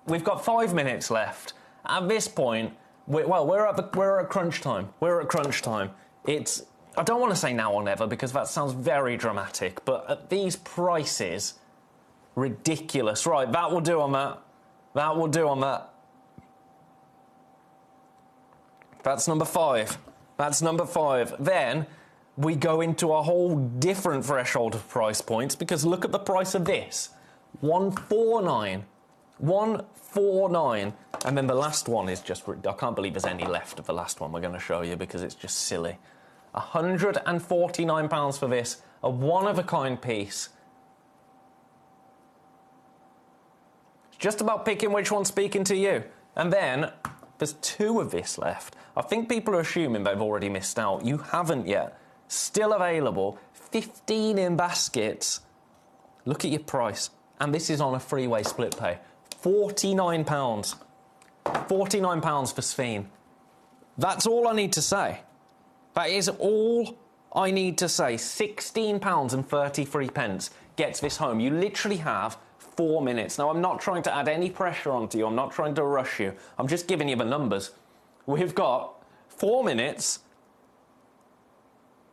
We've got 5 minutes left. At this point, we're at crunch time. We're at crunch time. It's... I don't want to say now or never because that sounds very dramatic, but at these prices, ridiculous. Right, that will do on that. That will do on that. That's number 5. That's number 5. Then we go into a whole different threshold of price points because look at the price of this. $149. $149. And then the last one is just... I can't believe there's any left of the last one we're going to show you because it's just silly. £149 for this, a one-of-a-kind piece. It's just about picking which one's speaking to you. And then there's 2 of this left. I think people are assuming they've already missed out. You haven't yet. Still available. 15 in baskets. Look at your price. And this is on a 3-way split pay. £49. £49 for Sphene. That's all I need to say. That is all I need to say. £16.33 gets this home. You literally have 4 minutes. Now, I'm not trying to add any pressure onto you. I'm not trying to rush you. I'm just giving you the numbers. We've got 4 minutes,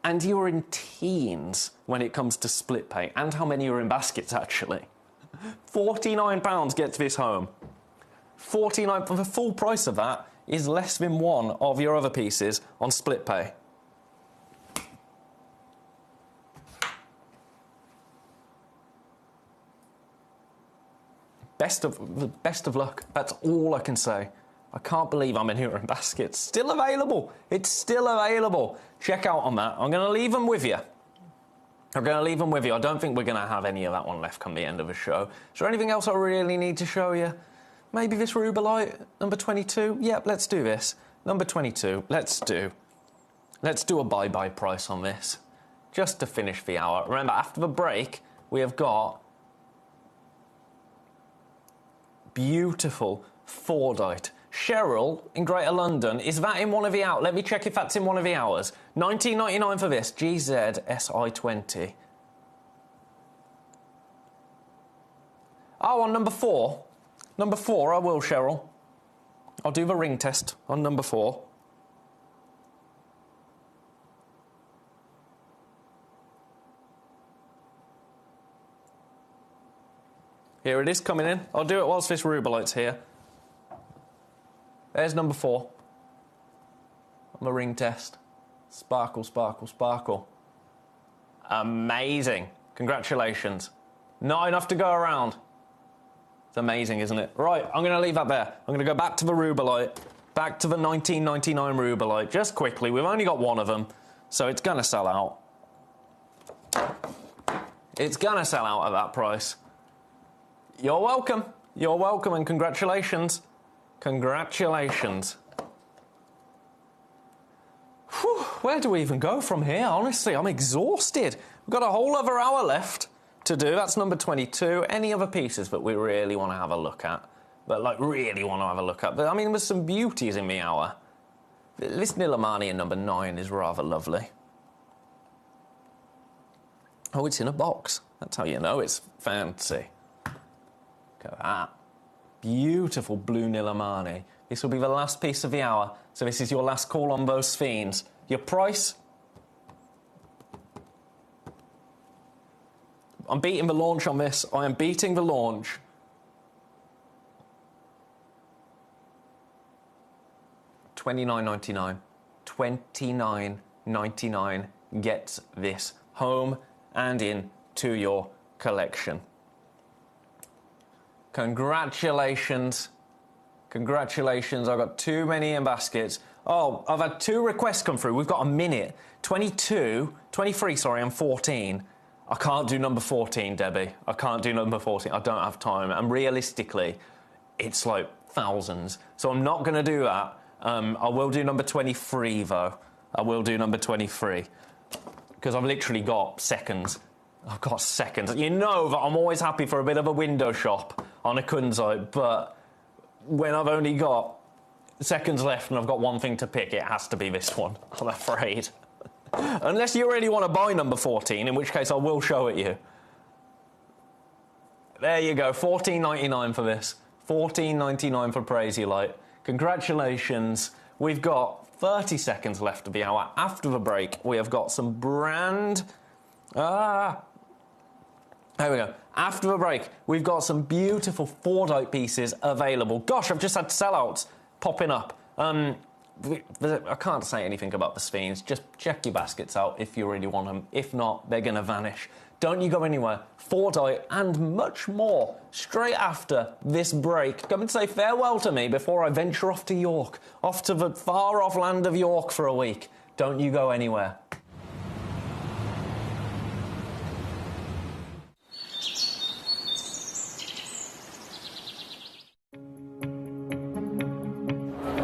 and you're in teens when it comes to split pay, and how many are in baskets, actually. £49 gets this home. $49 for the full price of that is less than 1 of your other pieces on split pay. Best of luck. That's all I can say. I can't believe I'm in here in baskets. Still available. It's still available. Check out on that. I'm going to leave them with you. I'm going to leave them with you. I don't think we're going to have any of that one left come the end of the show. Is there anything else I really need to show you? Maybe this rubellite, number 22. Yep, let's do this. Number 22, let's do a buy-buy price on this, just to finish the hour. Remember, after the break, we have got beautiful Fordite. Cheryl in Greater London, is that in one of the hours? Let me check if that's in one of the hours. $19.99 for this, GZ SI20. Oh, on number 4. Number 4, I will, Cheryl. I'll do the ring test on number 4. Here it is coming in. I'll do it whilst this rubellite's here. There's number 4. On the ring test. Sparkle, sparkle, sparkle. Amazing. Congratulations. Not enough to go around. It's amazing, isn't it? Right, I'm going to leave that there. I'm going to go back to the rubellite. Back to the 1999 rubellite. Just quickly. We've only got one of them. So it's going to sell out. It's going to sell out at that price. You're welcome. You're welcome, and congratulations. Congratulations. Whew, where do we even go from here? Honestly, I'm exhausted. We've got a whole other hour left to do. That's number 22. Any other pieces that we really want to have a look at? But, like, really want to have a look at? But, I mean, there's some beauties in the hour. This Nilamani in number 9 is rather lovely. Oh, it's in a box. That's how you know it's fancy. Look at that. Beautiful blue Nilamani. This will be the last piece of the hour, so this is your last call on those fiends. Your price? I'm beating the launch on this. I am beating the launch. $29.99. $29.99 gets this home and into your collection. Congratulations. Congratulations. I've got too many in baskets. Oh, I've had 2 requests come through. We've got a minute. 23, sorry, and 14. I can't do number 14, Debbie. I can't do number 14. I don't have time. And realistically, it's like thousands. So I'm not going to do that. I will do number 23, though. I will do number 23. Because I've literally got seconds. I've got seconds. You know that I'm always happy for a bit of a window shop on a Kunzite, but when I've only got seconds left and I've got one thing to pick, it has to be this one, I'm afraid. Unless you really want to buy number 14, in which case I will show it you. There you go, $14.99 for this. $14.99 for Praise You Light. Congratulations. We've got 30 seconds left of the hour. After the break, we have got some brand... There we go. After the break, we've got some beautiful Fordite pieces available. Gosh, I've just had sellouts popping up. I can't say anything about the Sphenes. Just check your baskets out if you really want them. If not, they're going to vanish. Don't you go anywhere. Fordite and much more straight after this break. Come and say farewell to me before I venture off to York, off to the far-off land of York for a week. Don't you go anywhere.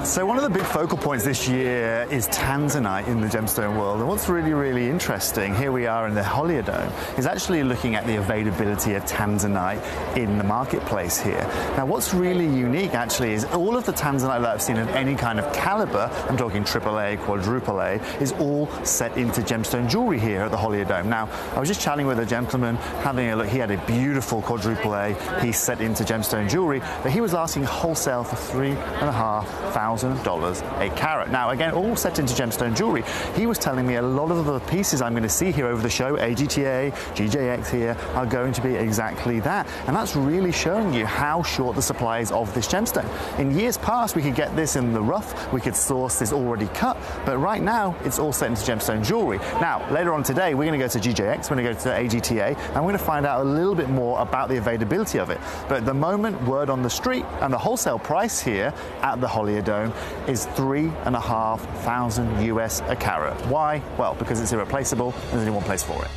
So one of the big focal points this year is Tanzanite in the gemstone world. And what's really, really interesting, here we are in the Holiodome, is actually looking at the availability of Tanzanite in the marketplace here. Now what's really unique actually is all of the Tanzanite that I've seen of any kind of caliber, I'm talking AAA, quadruple A, is all set into gemstone jewelry here at the Holiodome. Now I was just chatting with a gentleman, having a look. He had a beautiful quadruple A piece set into gemstone jewelry, but he was asking wholesale for $3,500 a carat. Now again, all set into gemstone jewelry. He was telling me a lot of the pieces I'm going to see here over the show, AGTA, GJX here, are going to be exactly that. And that's really showing you how short the supply is of this gemstone. In years past, we could get this in the rough, we could source this already cut, but right now it's all set into gemstone jewelry. Now, later on today, we're going to go to GJX, we're going to go to AGTA, and we're going to find out a little bit more about the availability of it. But at the moment, word on the street, and the wholesale price here at the Holiodome is $3,500 US a carat. Why? Well, because it's irreplaceable and there's only one place for it.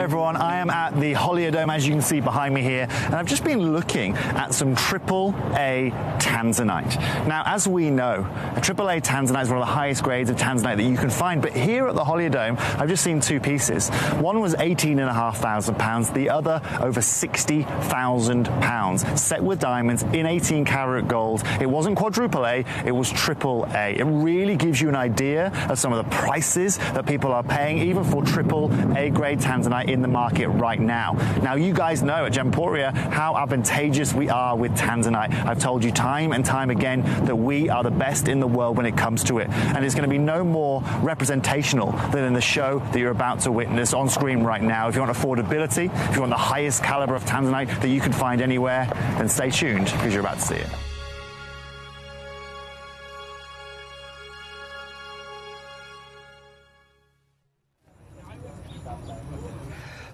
everyone, I am at the Holiodome, as you can see behind me here, and I've just been looking at some AAA tanzanite. Now, as we know, a AAA tanzanite is one of the highest grades of tanzanite that you can find, but here at the Holiodome, I've just seen two pieces. One was £18,500, the other over £60,000, set with diamonds in 18 karat gold. It wasn't quadruple A, it was AAA. It really gives you an idea of some of the prices that people are paying, even for AAA grade tanzanite in the market right now. Now, you guys know at Gemporia how advantageous we are with tanzanite. I've told you time and time again that we are the best in the world when it comes to it, and it's going to be no more representational than in the show that you're about to witness on screen right now. If you want affordability, if you want the highest caliber of tanzanite that you can find anywhere, then stay tuned because you're about to see it.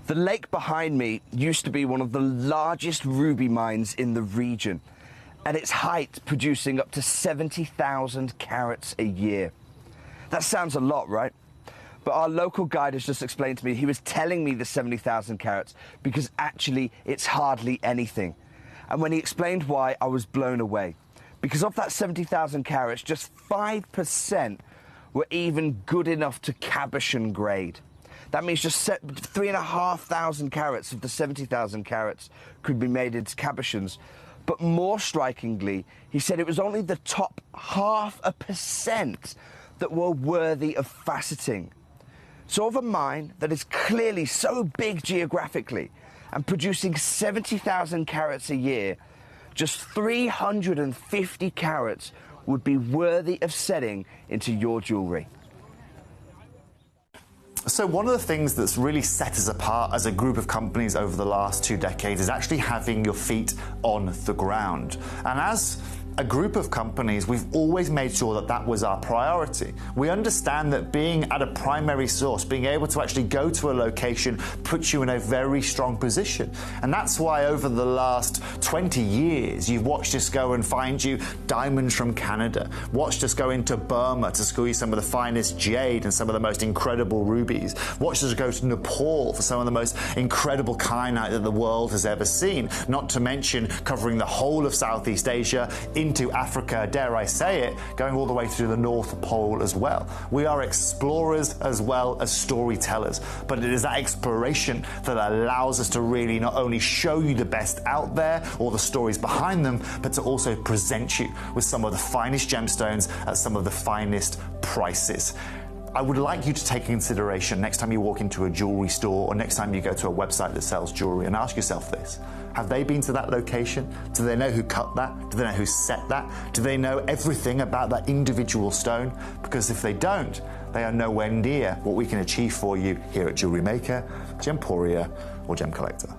The lake behind me used to be one of the largest ruby mines in the region, at its height producing up to 70,000 carats a year. That sounds a lot, right? But our local guide has just explained to me, he was telling me the 70,000 carats because actually it's hardly anything. And when he explained why, I was blown away. Because of that 70,000 carats, just 5% were even good enough to cabochon grade. That means just 3,500 carats of the 70,000 carats could be made into cabochons. But more strikingly, he said it was only the top 0.5% that were worthy of faceting. So of a mine that is clearly so big geographically and producing 70,000 carats a year, just 350 carats would be worthy of setting into your jewellery. So one of the things that's really set us apart as a group of companies over the last 2 decades is actually having your feet on the ground. And as a group of companies, we've always made sure that that was our priority. We understand that being at a primary source, being able to actually go to a location, puts you in a very strong position. And that's why over the last 20 years, you've watched us go and find you diamonds from Canada, watched us go into Burma to squeeze some of the finest jade and some of the most incredible rubies, watched us go to Nepal for some of the most incredible kyanite that the world has ever seen, not to mention covering the whole of Southeast Asia, into Africa, dare I say it, going all the way to the North Pole as well. We are explorers as well as storytellers, but it is that exploration that allows us to really not only show you the best out there or the stories behind them, but to also present you with some of the finest gemstones at some of the finest prices. I would like you to take into consideration next time you walk into a jewellery store or next time you go to a website that sells jewellery and ask yourself this. Have they been to that location? Do they know who cut that? Do they know who set that? Do they know everything about that individual stone? Because if they don't, they are nowhere near what we can achieve for you here at Jewellery Maker, Gemporia or Gemcollector.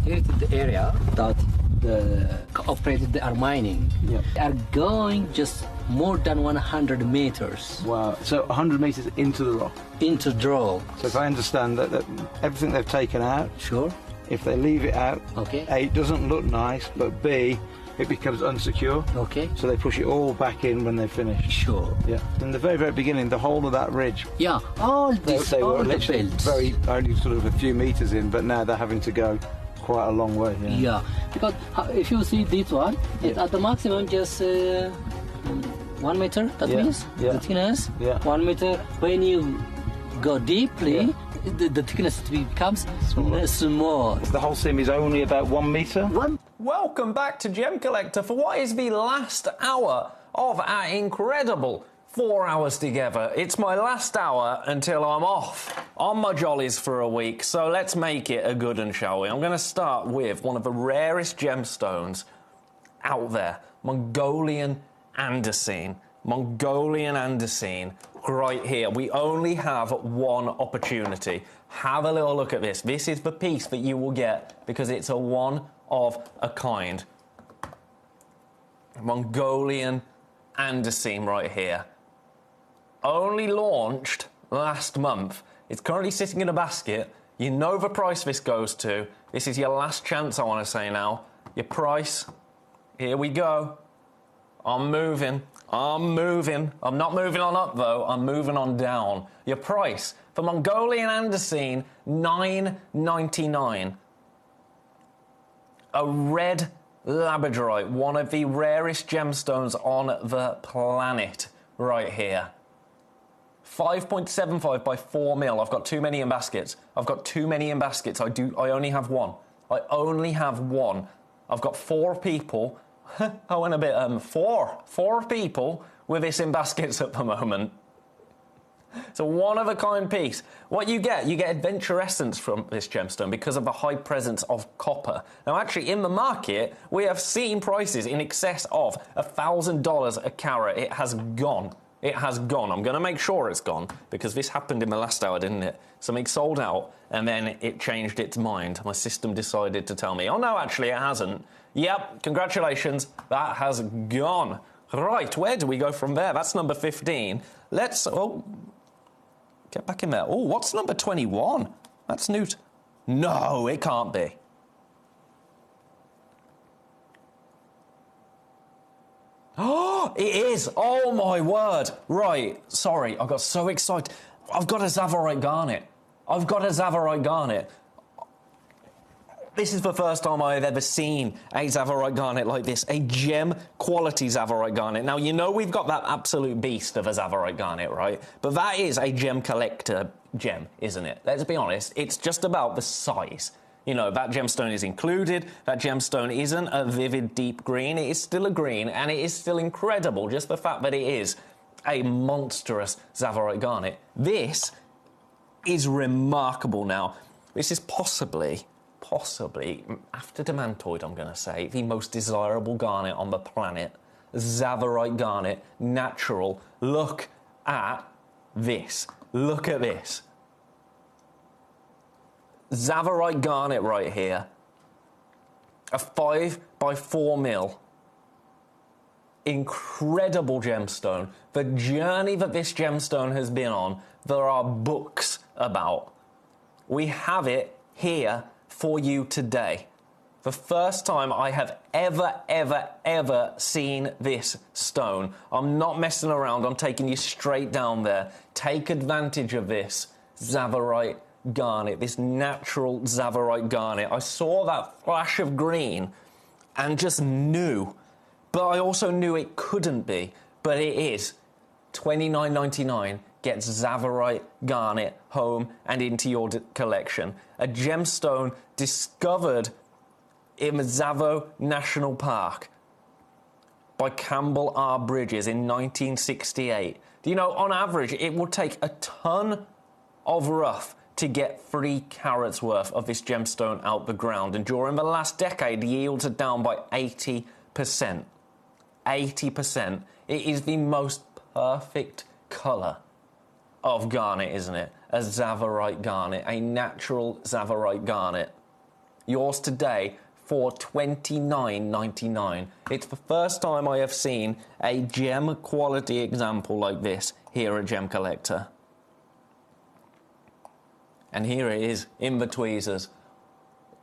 Here is the area that the operators are mining. Yeah. They are going just more than 100 meters. Wow, so 100 meters into the rock? Into the rock. So if I understand that everything they've taken out, sure. If they leave it out, okay. A, it doesn't look nice, but B, it becomes unsecure. Okay. So they push it all back in when they finish. Sure. Yeah. In the very, very beginning, the whole of that ridge. Yeah, all these, they all were the literally belts. very, only sort of a few meters in, but now they're having to go quite a long way. Yeah. Yeah, because if you see this one, it's at the maximum just 1 meter, that means the thickness, 1 meter. When you go deeply, the thickness becomes small. The whole seam is only about 1 meter? Welcome back to Gem Collector for what is the last hour of our incredible 4 hours together. It's my last hour until I'm off on my jollies for a week, so let's make it a good one, shall we? I'm going to start with one of the rarest gemstones out there, Mongolian andesite. Mongolian andesite right here. We only have one opportunity. Have a little look at this. This is the piece that you will get because it's a one of a kind. Mongolian andesite right here. Only launched last month. It's currently sitting in a basket. You know the price this goes to. This is your last chance, I want to say now. Your price. Here we go. I'm moving. I'm not moving on up, though. I'm moving on down. Your price for Mongolian andesite, $9.99. A red labradorite, one of the rarest gemstones on the planet right here. 5.75 by 4 mil. I've got too many in baskets. I only have one. I've got 4 people. I went a bit, four people with this in baskets at the moment. It's a one-of-a-kind piece. What you get adventure essence from this gemstone because of the high presence of copper. Now, actually, in the market, we have seen prices in excess of $1,000 a carat. It has gone. I'm going to make sure it's gone because this happened in the last hour, didn't it? Something sold out and then it changed its mind. My system decided to tell me, oh, no, actually, it hasn't. Yep, congratulations, that has gone. Right, where do we go from there? That's number 15. Let's, get back in there. Oh, what's number 21? That's new. No, it can't be. Oh, it is. Oh, my word. Right, sorry, I got so excited. I've got a Zavorite garnet. This is the first time I've ever seen a Zavorite garnet like this, a gem quality Zavorite garnet. Now, you know we've got that absolute beast of a Zavorite garnet, right? But that is a Gem Collector gem, isn't it? Let's be honest, it's just about the size. You know, that gemstone is included, that gemstone isn't a vivid deep green, it is still a green, and it is still incredible, just the fact that it is a monstrous Zavorite garnet. This is remarkable now. This is possibly, after Demantoid, I'm going to say, the most desirable garnet on the planet. Zavorite garnet, natural. Look at this. Look at this. Zavorite garnet right here. A 5 by 4 mil. Incredible gemstone. The journey that this gemstone has been on, there are books about. We have it here for you today. The first time I have ever seen this stone. I'm not messing around, I'm taking you straight down there. Take advantage of this Zavorite garnet, this natural Zavorite garnet. I saw that flash of green and just knew, but I also knew it couldn't be, but it is. $29.99 gets Zavorite garnet home and into your collection. A gemstone discovered in the Zavo National Park by Campbell R. Bridges in 1968. Do you know, on average, it will take a ton of rough to get 3 carats worth of this gemstone out the ground. And during the last decade, yields are down by 80%. 80%. It is the most perfect colour of garnet, isn't it? A Zavorite garnet, a natural Zavorite garnet. Yours today for $29.99. It's the first time I have seen a gem quality example like this here at Gem Collector. And here it is in the tweezers.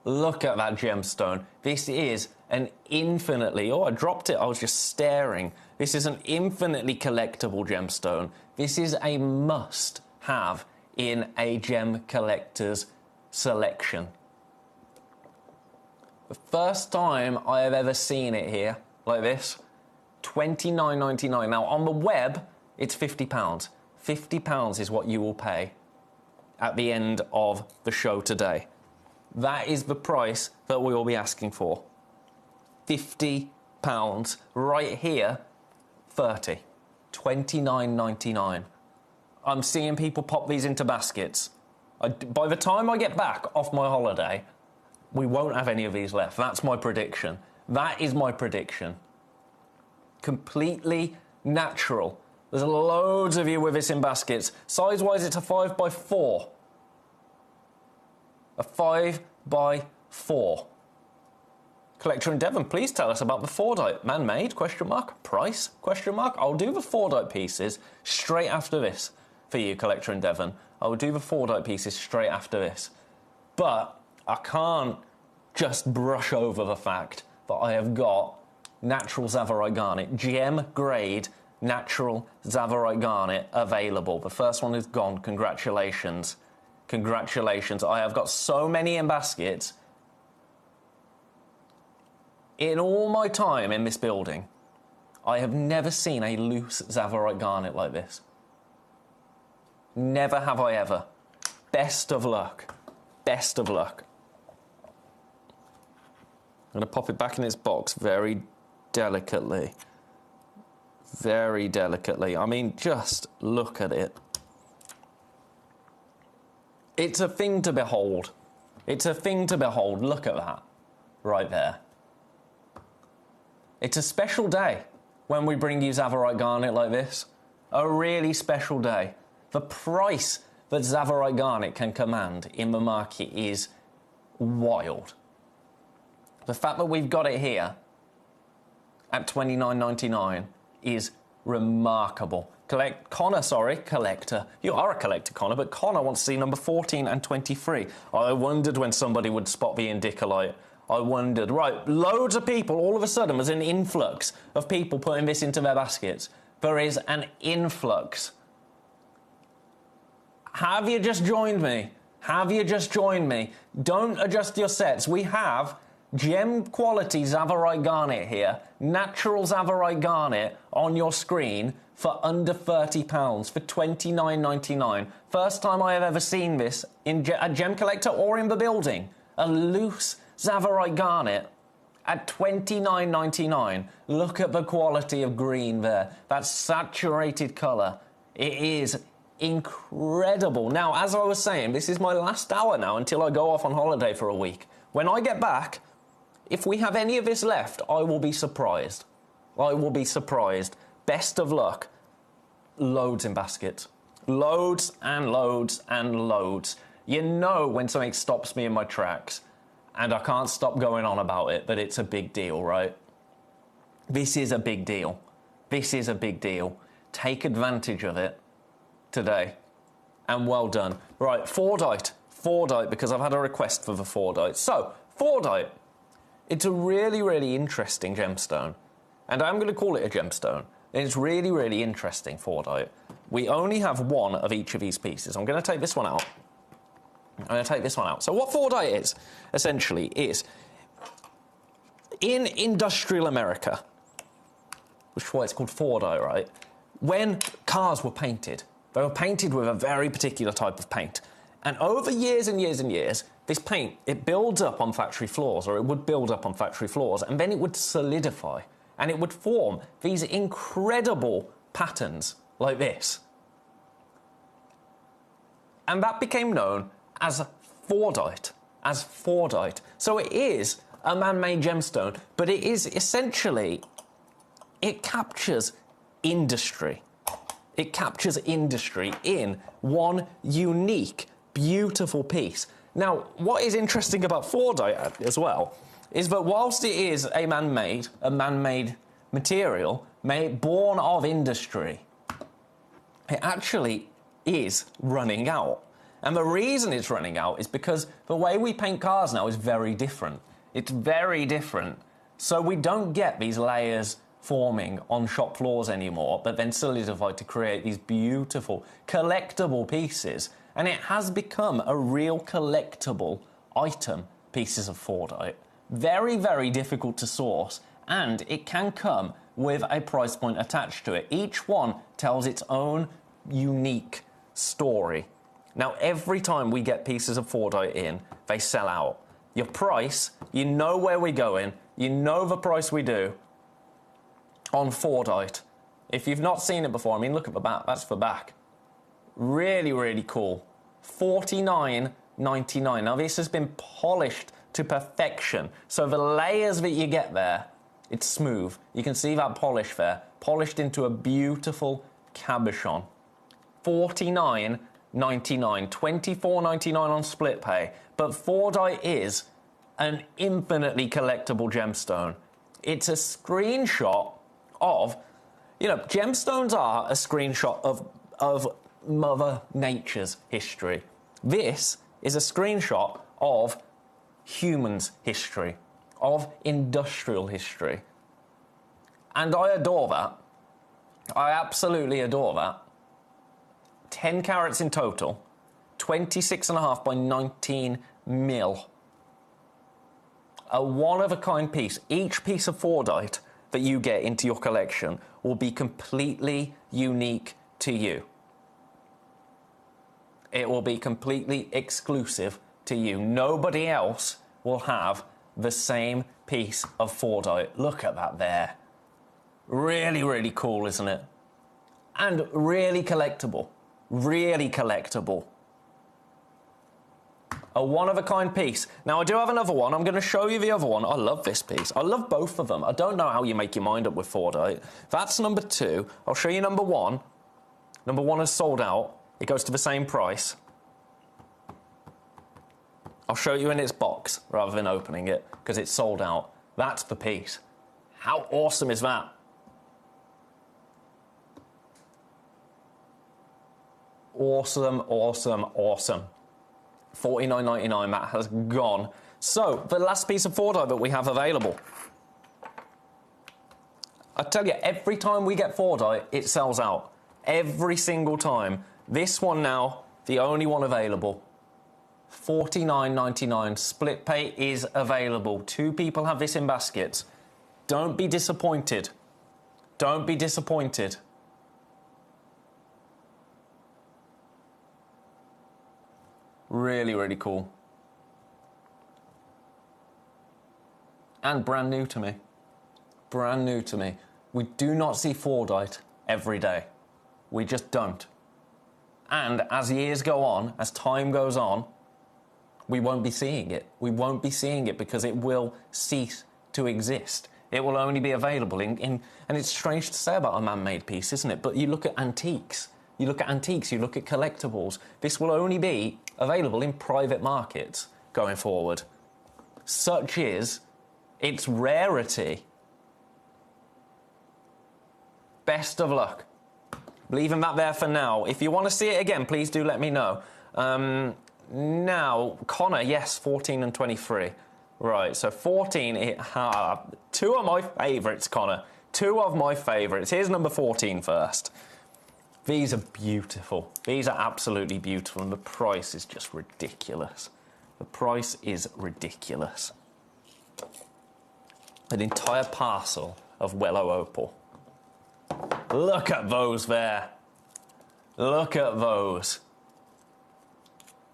Look at that gemstone. This is an infinitely, I dropped it, I was just staring. This is an infinitely collectible gemstone. This is a must-have in a Gem Collector's selection. The first time I have ever seen it here, like this, $29.99. Now, on the web, it's £50. £50 is what you will pay at the end of the show today. That is the price that we will be asking for. £50. Right here, 30. $29.99. I'm seeing people pop these into baskets. By the time I get back off my holiday, we won't have any of these left. That's my prediction. That is my prediction. Completely natural. There's loads of you with this in baskets. Size-wise, it's a 5x4. A 5x4. Collector in Devon, please tell us about the Fordite. Man-made, question mark, price, question mark. I'll do the Fordite pieces straight after this for you, Collector in Devon. I will do the Fordite pieces straight after this. But I can't just brush over the fact that I have got natural Tsavorite garnet, gem grade natural Tsavorite garnet available. The first one is gone. Congratulations. Congratulations. I have got so many in baskets. In all my time in this building, I have never seen a loose Tsavorite garnet like this. Never have I ever. Best of luck. Best of luck. I'm going to pop it back in its box very delicately. Very delicately. I mean, just look at it. It's a thing to behold. It's a thing to behold. Look at that. Right there. It's a special day when we bring you Tsavorite garnet like this. A really special day. The price that Tsavorite garnet can command in the market is wild. The fact that we've got it here at $29.99 is remarkable. Collector. You are a collector, Connor, but Connor wants to see number 14 and 23. I wondered when somebody would spot the Indicolite. I wondered. Right, loads of people, all of a sudden, there's an influx of people putting this into their baskets. There is an influx. Have you just joined me? Have you just joined me? Don't adjust your sets. We have gem quality Tsavorite garnet here, natural Tsavorite garnet on your screen for under £30, for $29.99. First time I have ever seen this in a Gem Collector or in the building. A loose Tsavorite garnet at $29.99. Look at the quality of green there. That saturated colour. It is incredible. Now, as I was saying, this is my last hour now until I go off on holiday for a week. When I get back, if we have any of this left, I will be surprised. I will be surprised. Best of luck. Loads in baskets. Loads and loads and loads. You know when something stops me in my tracks and I can't stop going on about it, but it's a big deal, right? This is a big deal. This is a big deal. Take advantage of it today. And well done. Right, Fordite. Fordite, because I've had a request for the Fordite. So, Fordite. It's a really, really interesting gemstone. And I'm going to call it a gemstone. It's really, really interesting, Fordite. We only have one of each of these pieces. I'm going to take this one out. I'm going to take this one out. So what Fordite is, essentially, is in industrial America, which is why it's called Fordite, right? When cars were painted, they were painted with a very particular type of paint. And over years and years and years, this paint, it builds up on factory floors, or it would build up on factory floors, and then it would solidify, and it would form these incredible patterns like this. And that became known as Fordite, So it is a man-made gemstone, but it is essentially, it captures industry. It captures industry in one unique, beautiful piece. Now, what is interesting about Fordite as well is that whilst it is a man-made material, born of industry, it actually is running out. And the reason it's running out is because the way we paint cars now is very different. It's very different. So we don't get these layers forming on shop floors anymore, but then solidify to create these beautiful collectible pieces. And it has become a real collectible item, pieces of Fordite. Very, very difficult to source, and it can come with a price point attached to it. Each one tells its own unique story. Now, every time we get pieces of Fordite in, they sell out. Your price, you know where we're going, You know the price we do on Fordite. If you've not seen it before, I mean, look at the back. That's the back. Really, really cool. $49.99. Now, this has been polished to perfection. So the layers that you get there, it's smooth. You can see that polish there. Polished into a beautiful cabochon. $49.99. $24.99 on split pay. But Fordite is an infinitely collectible gemstone. It's a screenshot of, you know, gemstones are a screenshot of Mother Nature's history. This is a screenshot of humans' history, of industrial history. And I adore that. I absolutely adore that. 10 carats in total, 26.5 by 19 mil. A one-of-a-kind piece. Each piece of Fordite that you get into your collection will be completely unique to you. It will be completely exclusive to you. Nobody else will have the same piece of Fordite. Look at that there. Really, really cool, isn't it? And really collectible. Really collectible. A one-of-a-kind piece. Now, I do have another one. I'm going to show you the other one. I love this piece. I love both of them. I don't know how you make your mind up with Fordite. That's number 2. I'll show you number 1. Number 1 is sold out. It goes to the same price. I'll show you in its box rather than opening it because it's sold out. That's the piece. How awesome is that? Awesome, awesome, awesome. $49.99, that has gone. So, the last piece of Fordite that we have available. I tell you, every time we get Fordite, it sells out. Every single time. This one now, the only one available. $49.99. Split pay is available. 2 people have this in baskets. Don't be disappointed. Don't be disappointed. Really, really cool. And brand new to me. Brand new to me. We do not see Fordite every day. We just don't. And as years go on, as time goes on, we won't be seeing it. We won't be seeing it because it will cease to exist. It will only be available in and it's strange to say about a man-made piece, isn't it? But you look at antiques. You look at antiques, you look at collectibles. This will only be available in private markets going forward. Such is its rarity. Best of luck. Leaving that there for now. If you want to see it again, please do let me know. Now, Connor, yes, 14 and 23. Right, so 14, 2 of my favourites, Connor. 2 of my favourites. Here's number 14 first. These are beautiful. These are absolutely beautiful, and the price is just ridiculous. The price is ridiculous. An entire parcel of Wellow Opal. Look at those there. Look at those.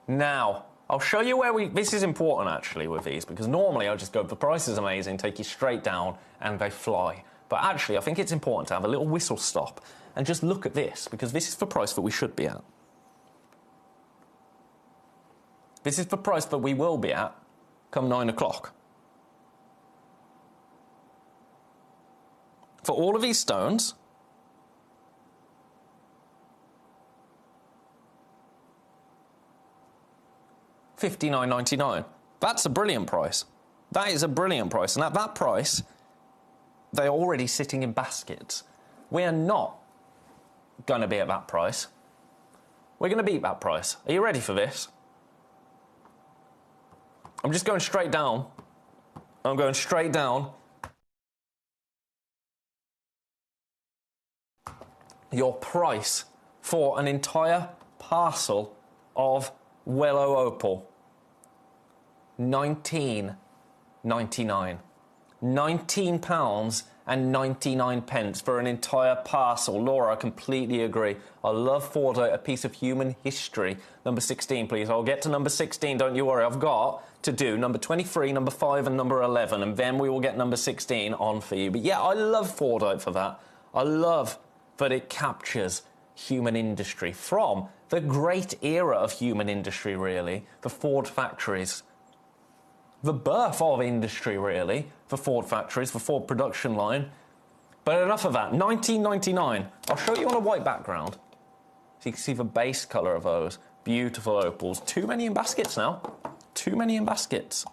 Now, I'll show you where we... This is important, actually, with these, because normally I just go, the price is amazing, take you straight down, and they fly. But actually, I think it's important to have a little whistle stop and just look at this, because this is the price that we should be at. This is the price that we will be at come 9 o'clock. For all of these stones, $59.99. That's a brilliant price. That is a brilliant price. And at that price, they're already sitting in baskets. We are not going to be at that price. We're going to beat that price. Are you ready for this? I'm just going straight down. I'm going straight down. Your price for an entire parcel of Wellow Opal. $19.99. £19 £4.99 for an entire parcel. Laura, I completely agree. I love Fordite, a piece of human history. Number 16, please. I'll get to number 16, don't you worry. I've got to do number 23, number 5 and number 11, and then we will get number 16 on for you. But yeah, I love Fordite for that. I love that it captures human industry from the great era of human industry, really, the Ford factories. The birth of industry, really, for Ford factories, the Ford production line. But enough of that. 1999. I'll show you on a white background, so you can see the base colour of those. Beautiful opals. Too many in baskets now. Too many in baskets.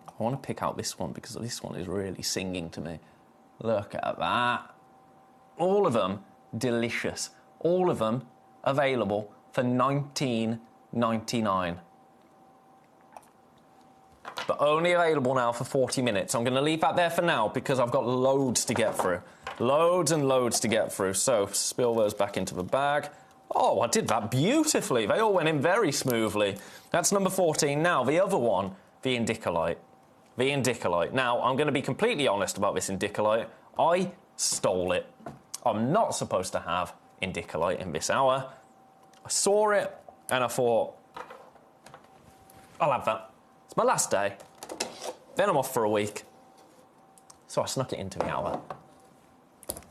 I want to pick out this one because this one is really singing to me. Look at that. All of them delicious. All of them available for $19.99. But only available now for 40 minutes. I'm going to leave that there for now because I've got loads to get through. Loads and loads to get through. So, spill those back into the bag. Oh, I did that beautifully. They all went in very smoothly. That's number 14. Now, the other one, the Indicolite. The Indicolite. Now, I'm going to be completely honest about this Indicolite. I stole it. I'm not supposed to have Indicolite in this hour. I saw it and I thought, I'll have that. It's my last day. Then I'm off for a week. So I snuck it into the hour.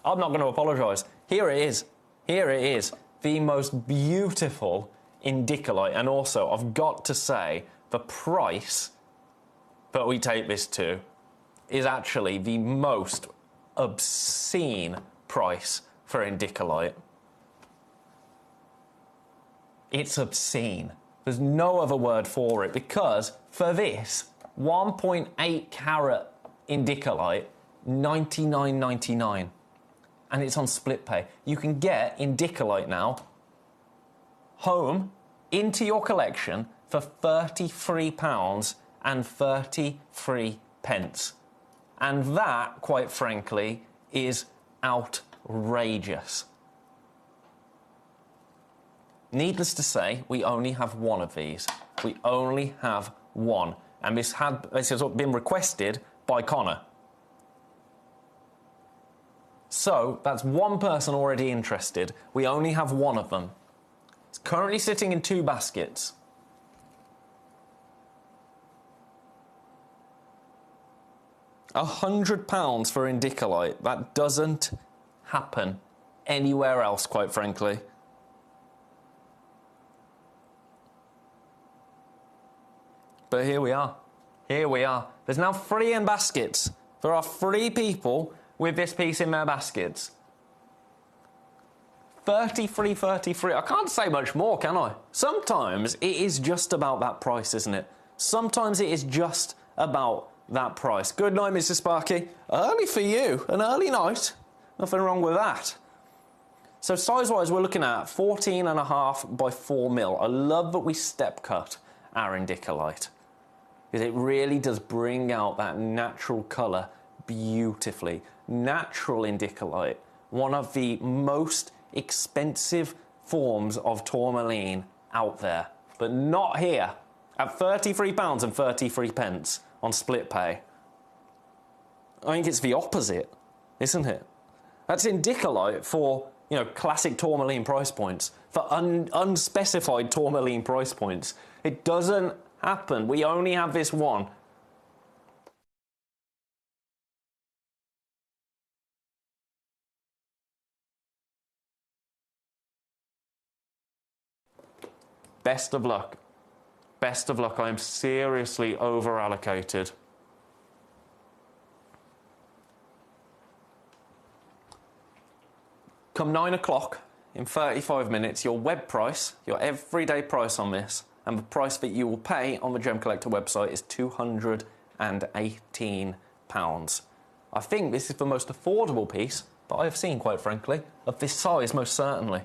I'm not going to apologise. Here it is. Here it is. The most beautiful Indicolite. And also, I've got to say, the price that we take this to is actually the most obscene price for Indicolite. It's obscene. There's no other word for it because for this 1.8 carat Indicolite, $99.99, and it's on split pay. You can get Indicolite now home into your collection for £33.33, and that, quite frankly, is outrageous. Needless to say, we only have one of these. We only have one. And this has been requested by Connor. So, that's one person already interested. We only have one of them. It's currently sitting in 2 baskets. £100 for Indicolite. That doesn't happen anywhere else, quite frankly. But here we are. Here we are. There's now 3 in baskets. There are 3 people with this piece in their baskets. 33. I can't say much more, can I? Sometimes it is just about that price, isn't it? Sometimes it is just about that price. Good night, Mrs. Sparky. Early for you. An early night. Nothing wrong with that. So size-wise, we're looking at 14.5 by 4 mil. I love that we step cut our Indicolite, because it really does bring out that natural colour beautifully. Natural Indicolite, one of the most expensive forms of tourmaline out there, but not here, at £33.33 on split pay. I think it's the opposite, isn't it? That's Indicolite for, you know, classic tourmaline price points, for unspecified tourmaline price points. It doesn't happen. We only have this one. Best of luck. Best of luck. I am seriously over-allocated. Come 9 o'clock, in 35 minutes, your web price, your everyday price on this, and the price that you will pay on the Gemcollector website is £218. I think this is the most affordable piece that I have seen, quite frankly, of this size, most certainly.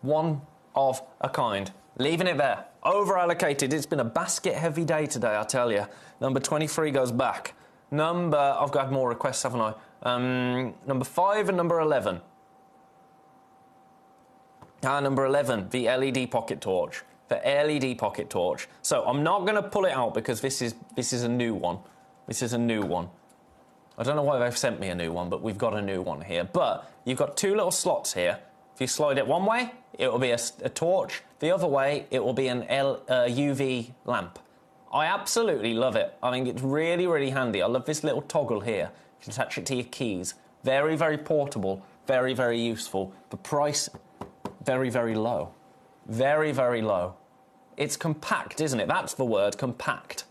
One of a kind. Leaving it there. Over-allocated. It's been a basket-heavy day today, I tell you. Number 23 goes back. I've got more requests, haven't I? Number 5 and number 11. Number 11, the LED pocket torch. The LED pocket torch. So I'm not going to pull it out because this is a new one. This is a new one. I don't know why they've sent me a new one, but we've got a new one here. But you've got two little slots here. If you slide it one way, it will be a torch. The other way, it will be an UV lamp. I absolutely love it. I think it's really, really handy. I love this little toggle here. You can attach it to your keys. Very, very portable. Very, very useful. The price, very, very low. Very, very low. It's compact, isn't it? That's the word, compact.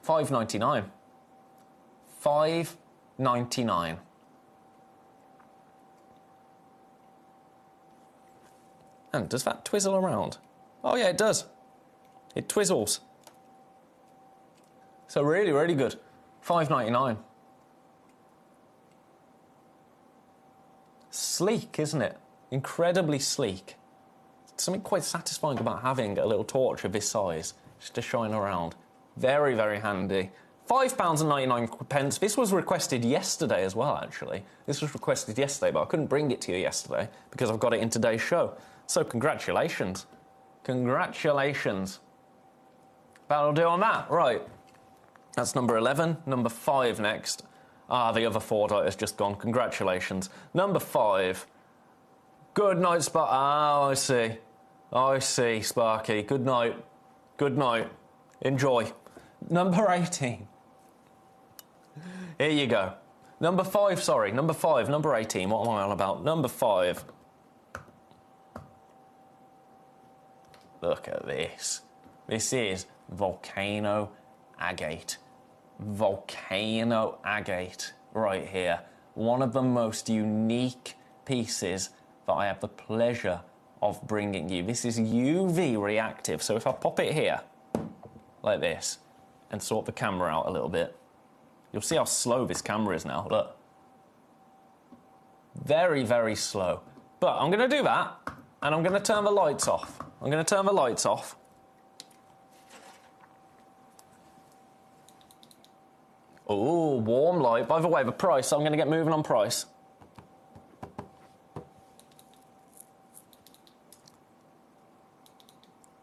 $5.99. $5.99. And does that twizzle around? Oh yeah, it does. It twizzles. So really, really good. $5.99. Sleek, isn't it? Incredibly sleek. Something quite satisfying about having a little torch of this size just to shine around. Very, very handy. £5.99. This was requested yesterday as well, actually. This was requested yesterday, but I couldn't bring it to you yesterday because I've got it in today's show. So congratulations. Congratulations. That'll do on that. Right. That's number 11. Number 5 next. Ah, the other Fordite has just gone. Congratulations. Number 5. Good night, Sparky. Oh, I see. I see, Sparky. Good night. Good night. Enjoy. Number 18. Here you go. Number 5, sorry. Number 5. Number 18. What am I on about? Number 5. Look at this. This is volcano agate. Volcano agate right here. One of the most unique pieces that I have the pleasure of bringing you. This is UV reactive. So if I pop it here, like this, and sort the camera out a little bit, you'll see how slow this camera is now. Look. Very, very slow. But I'm going to do that, and I'm going to turn the lights off. I'm going to turn the lights off. Oh, warm light. By the way, the price, I'm going to get moving on price.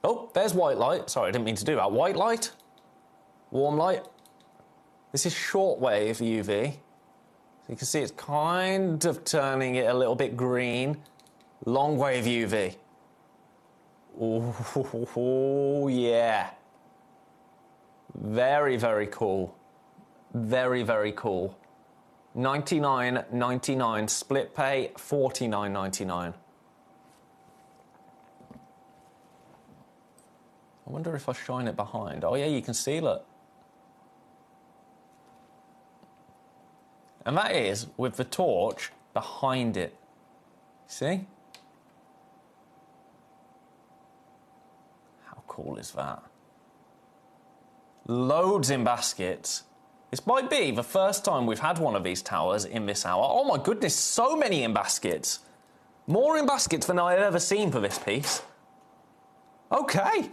Oh, there's white light. Sorry, I didn't mean to do that. White light. Warm light. This is shortwave UV. So you can see it's kind of turning it a little bit green. Long wave UV. Oh, yeah. Very, very cool. Very, very cool. $99.99. Split pay, $49.99. I wonder if I shine it behind. Oh, yeah, you can see, look. And that is with the torch behind it. See? How cool is that? Loads in baskets. This might be the first time we've had one of these towers in this hour. Oh my goodness, so many in baskets. More in baskets than I had ever seen for this piece. Okay.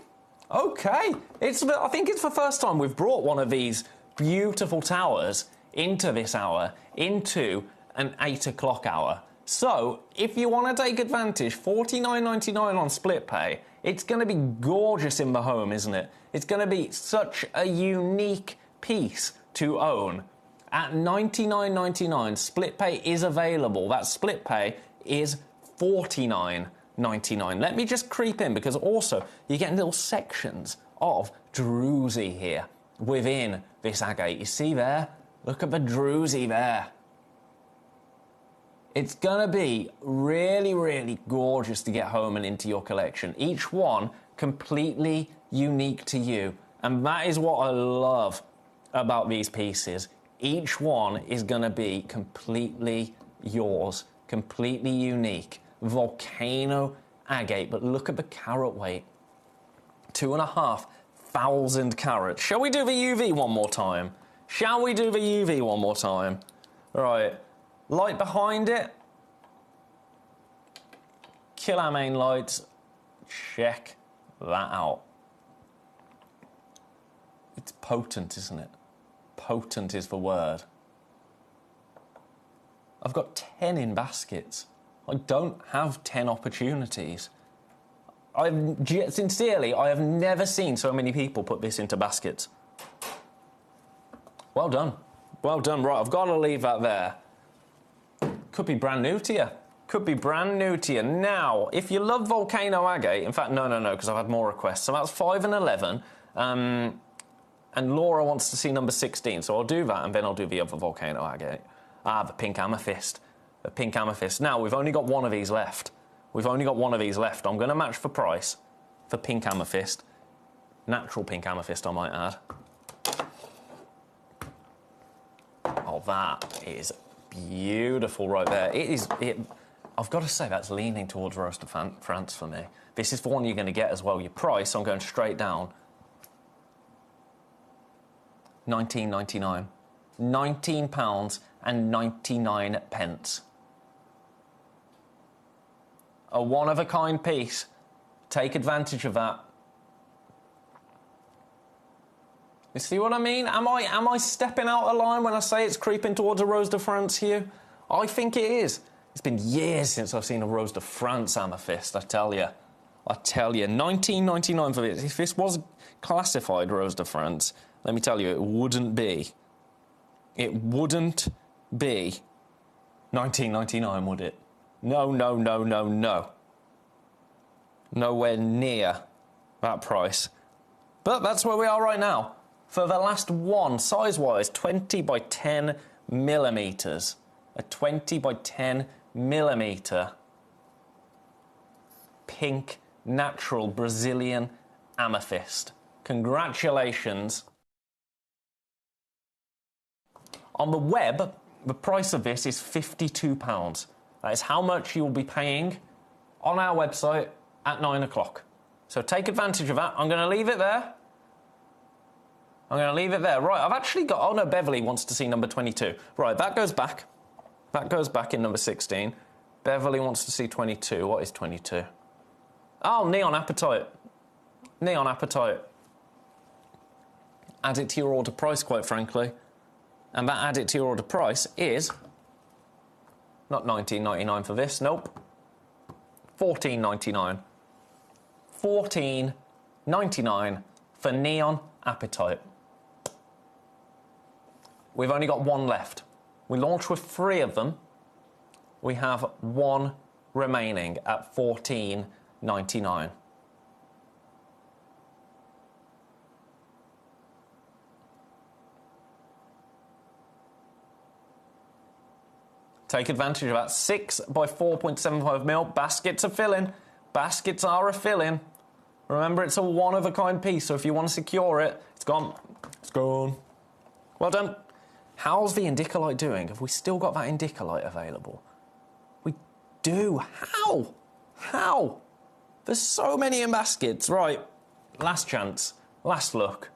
Okay. I think it's the first time we've brought one of these beautiful towers into this hour, into an 8 o'clock hour. So, if you want to take advantage, $49.99 on split pay, it's going to be gorgeous in the home, isn't it? It's going to be such a unique piece to own. At $99.99, split pay is available. That split pay is $49.99. Let me just creep in, because also you're getting little sections of druzy here within this agate. You see there? Look at the druzy there. It's going to be really, really gorgeous to get home and into your collection. Each one completely unique to you. And that is what I love about these pieces. Each one is going to be completely yours, completely unique. Volcano agate, but look at the carat weight. 2,500 carats. Shall we do the UV one more time? Shall we do the UV one more time? Right. Light behind it. Kill our main lights. Check that out. It's potent, isn't it? Potent is the word. I've got 10 in baskets. I don't have 10 opportunities. Sincerely, I have never seen so many people put this into baskets. Well done. Well done. Right, I've got to leave that there. Could be brand new to you. Could be brand new to you. Now, if you love Volcano Agate, in fact, no, because I've had more requests. So that's 5 and 11. And Laura wants to see number 16, so I'll do that, and then I'll do the other Volcano Agate. The pink amethyst. The pink amethyst. Now, we've only got one of these left. I'm going to match for price for pink amethyst. Natural pink amethyst, I might add. Oh, that is beautiful right there. I've got to say, that's leaning towards Rose de France for me. This is the one you're going to get as well. Your price, I'm going straight down. £19.99. £19.99. A one-of-a-kind piece. Take advantage of that. You see what I mean? Am I stepping out of line when I say it's creeping towards a Rose de France hue? I think it is. It's been years since I've seen a Rose de France amethyst, I tell you. £19.99 for this. If this was classified Rose de France, let me tell you, it wouldn't be. It wouldn't be £19.99, would it? No. Nowhere near that price. But that's where we are right now. For the last one, size-wise, 20 by 10 millimetres. A 20 by 10 millimetre pink natural Brazilian amethyst. Congratulations. On the web, the price of this is £52. That is how much you will be paying on our website at 9 o'clock. So take advantage of that. I'm going to leave it there. Right, I've actually got... Oh, no, Beverly wants to see number 22. Right, that goes back. That goes back in number 16. Beverly wants to see 22. What is 22? Oh, Neon Appetite. Add it to your order price, quite frankly. And that add it to your order price is... Not $19.99 for this, nope. $14.99. $14.99 for Neon Appetite. We've only got one left. We launched with 3 of them. We have 1 remaining at $14.99. Take advantage of that. 6 by 4.75 mil. Baskets are filling. Baskets are a filling. Remember, it's a one-of-a-kind piece, so if you want to secure it, it's gone. It's gone. Well done. How's the Indicolite doing? Have we still got that Indicolite available? We do. How? How? There's so many in baskets. Right. Last chance. Last look.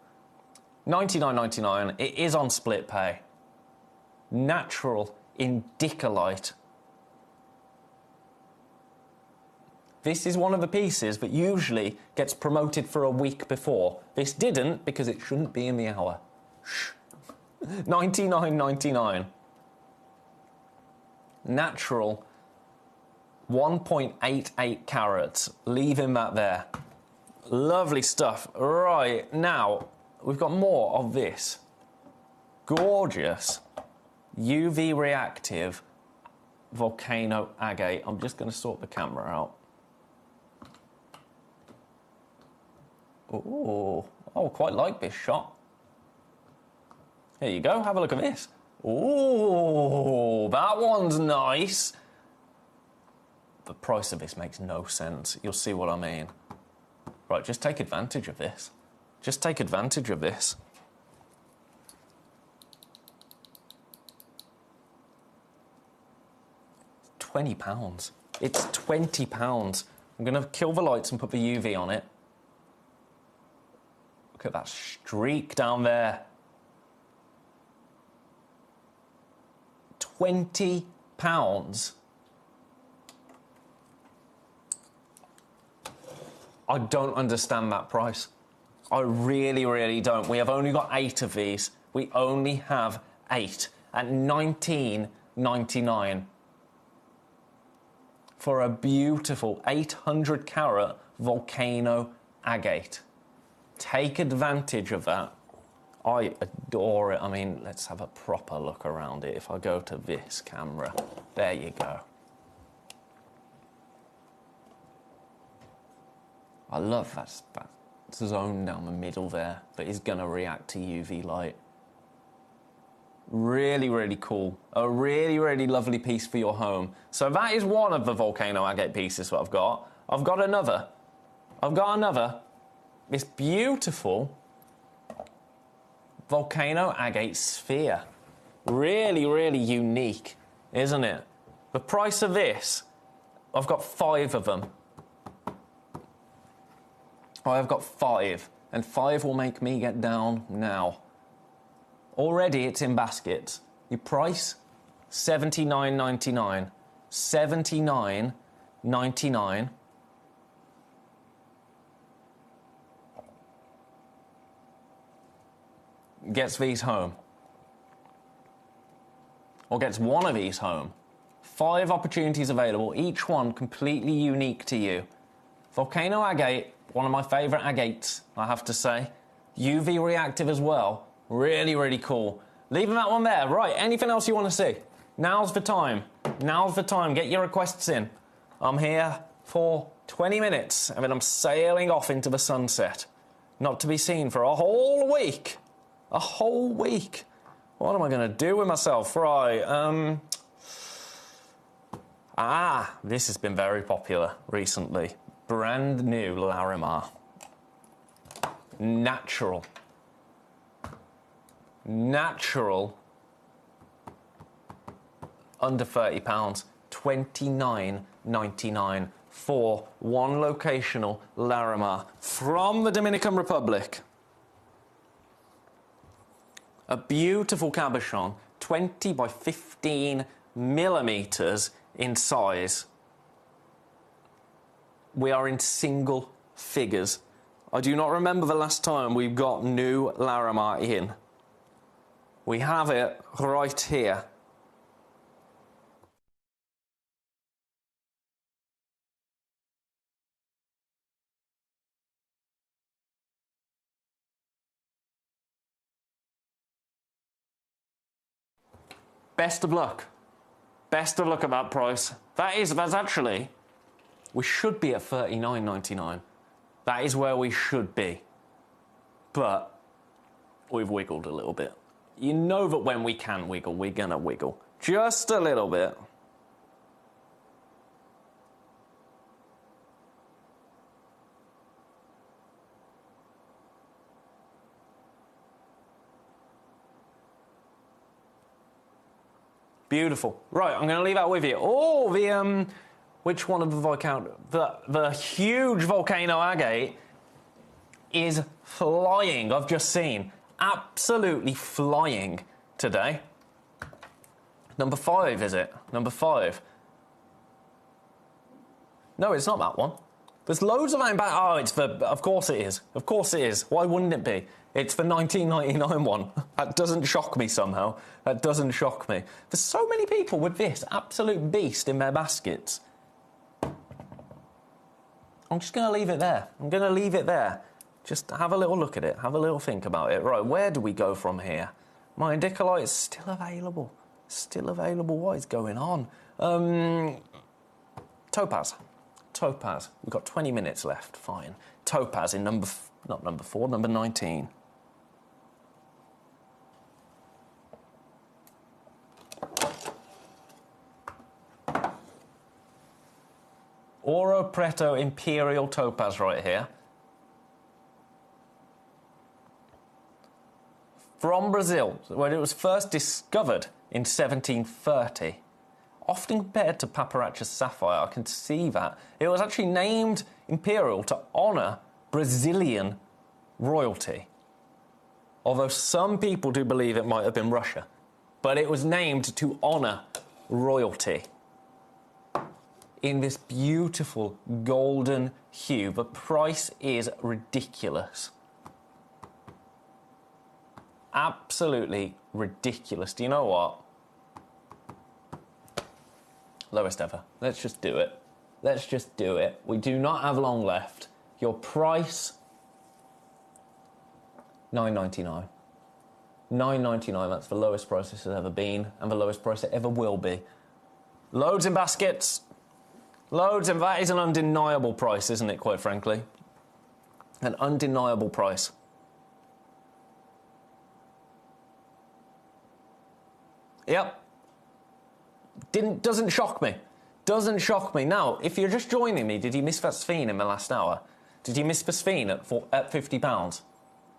$99.99. It is on split pay. Natural Indicolite. This is one of the pieces that usually gets promoted for a week before. This didn't because it shouldn't be in the hour. Shh. $99.99. Natural 1.88 carats. Leaving that there. Lovely stuff. Right, now, we've got more of this. Gorgeous UV reactive volcano agate. I'm just going to sort the camera out. Ooh, oh, quite like this shot. Here you go, have a look at this. Ooh, that one's nice. The price of this makes no sense. You'll see what I mean. Right, just take advantage of this. Just take advantage of this. £20. It's £20. I'm going to kill the lights and put the UV on it. Look at that streak down there. £20. I don't understand that price. I really, really don't. We have only got 8 of these. We only have 8 at $19.99 for a beautiful 800 carat volcano agate. Take advantage of that. I adore it. I mean, let's have a proper look around it. If I go to this camera, there you go. I love that zone down the middle there that is going to react to UV light. Really, really cool. A really, really lovely piece for your home. So that is one of the volcano agate pieces that I've got. I've got another. This beautiful volcano agate sphere. Really, really unique, isn't it? The price of this, I've got 5 of them. I've got 5, and 5 will make me get down now. Already it's in baskets. The price, $79.99. $79.99. Gets these home. Or gets one of these home. 5 opportunities available, each one completely unique to you. Volcano agate, one of my favourite agates, I have to say. UV reactive as well. Really, really cool. Leaving that one there. Right, anything else you want to see? Now's the time. Now's the time. Get your requests in. I'm here for 20 minutes, and then I'm sailing off into the sunset. Not to be seen for a whole week. A whole week. What am I going to do with myself? Right, this has been very popular recently. Brand new Larimar. Natural. Under £30. $29.99 for one locational Larimar from the Dominican Republic. A beautiful cabochon, 20 by 15 millimeters in size. We are in single figures. I do not remember the last time we've got new Larimar in. We have it right here. Best of luck. Best of luck at that price. That's actually, we should be at $39.99. That is where we should be. But we've wiggled a little bit. You know that when we can wiggle, we're gonna wiggle. Just a little bit. Beautiful. Right, I'm going to leave that with you. Oh, which one of the volcano? The huge volcano agate is flying. I've just seen. Absolutely flying today. Number 5, is it? Number 5. No, it's not that one. There's loads of that in back. Oh, it's the... Of course it is. Of course it is. Why wouldn't it be? It's the 1999 one. That doesn't shock me somehow. That doesn't shock me. There's so many people with this absolute beast in their baskets. I'm just going to leave it there. I'm going to leave it there. Just have a little look at it. Have a little think about it. Right, where do we go from here? My Indicolite is still available. Still available. What is going on? Topaz. Topaz. We've got 20 minutes left. Fine. Topaz in not number 4, number 19. Oro Preto Imperial Topaz right here. From Brazil, when it was first discovered in 1730. Often compared to Papyrachus Sapphire, I can see that. It was actually named Imperial to honour Brazilian royalty. Although some people do believe it might have been Russia. But it was named to honour royalty. In this beautiful golden hue. The price is ridiculous. Absolutely ridiculous. Do you know what? Lowest ever. Let's just do it. Let's just do it. We do not have long left. Your price, $9.99. $9.99, that's the lowest price this has ever been, and the lowest price it ever will be. Loads in baskets. Loads, and that is an undeniable price, isn't it, quite frankly? An undeniable price. Yep. Doesn't shock me. Doesn't shock me. Now, if you're just joining me, did you miss that Sphene in the last hour? Did you miss the Sphene at £50?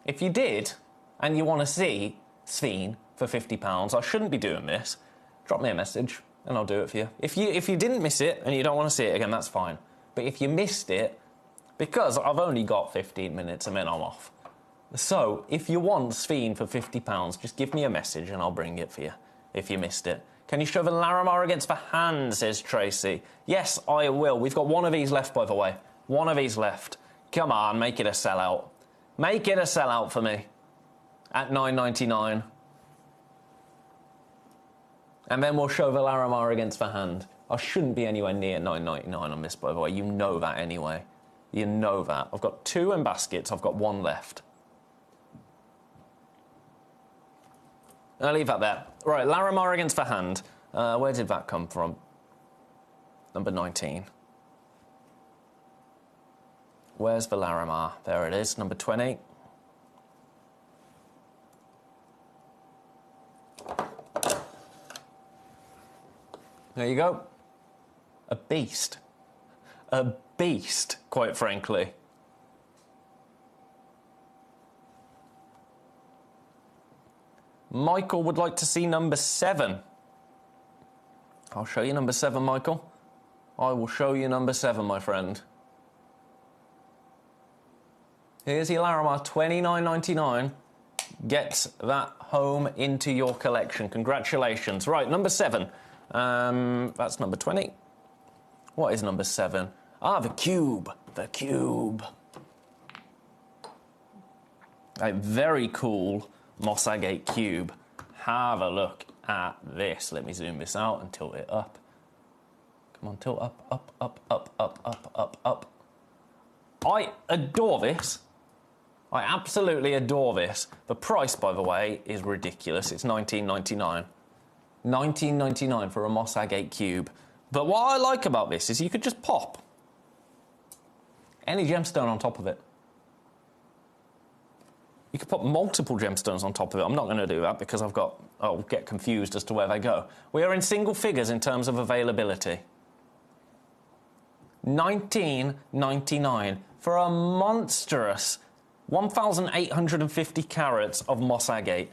If you did, and you want to see Sphene for £50, I shouldn't be doing this. Drop me a message, and I'll do it for you. If you didn't miss it, and you don't want to see it again, that's fine. But if you missed it, because I've only got 15 minutes and then I'm off. So, if you want Sphene for £50, just give me a message, and I'll bring it for you, if you missed it. Can you show the Larimar against the hand, says Tracy. Yes, I will. We've got one of these left, by the way. One of these left. Come on, make it a sellout. Make it a sellout for me. At $9.99. And then we'll show the Larimar against the hand. I shouldn't be anywhere near $9.99 on this, by the way. You know that anyway. You know that. I've got 2 in baskets. I've got 1 left. I'll leave that there. Right, Larimar against the hand. Where did that come from? Number 19. Where's the Larimar? There it is, number 20. There you go. A beast. A beast, quite frankly. Michael would like to see number 7. I'll show you number 7, Michael. I will show you number 7, my friend. Here's your Larimar, $29.99. Get that home into your collection. Congratulations. Right, number 7. That's number 20. What is number 7? Ah, the cube. The cube. A very cool Moss Agate cube. Have a look at this. Let me zoom this out and tilt it up. Come on, tilt up, up, up, up, up, up, up, up. I adore this. I absolutely adore this. The price, by the way, is ridiculous. It's $19.99. $19.99 for a Moss Agate cube. But what I like about this is you could just pop any gemstone on top of it. You could put multiple gemstones on top of it. I'm not going to do that because I'll get confused as to where they go. We are in single figures in terms of availability. $19.99 for a monstrous 1,850 carats of Moss Agate.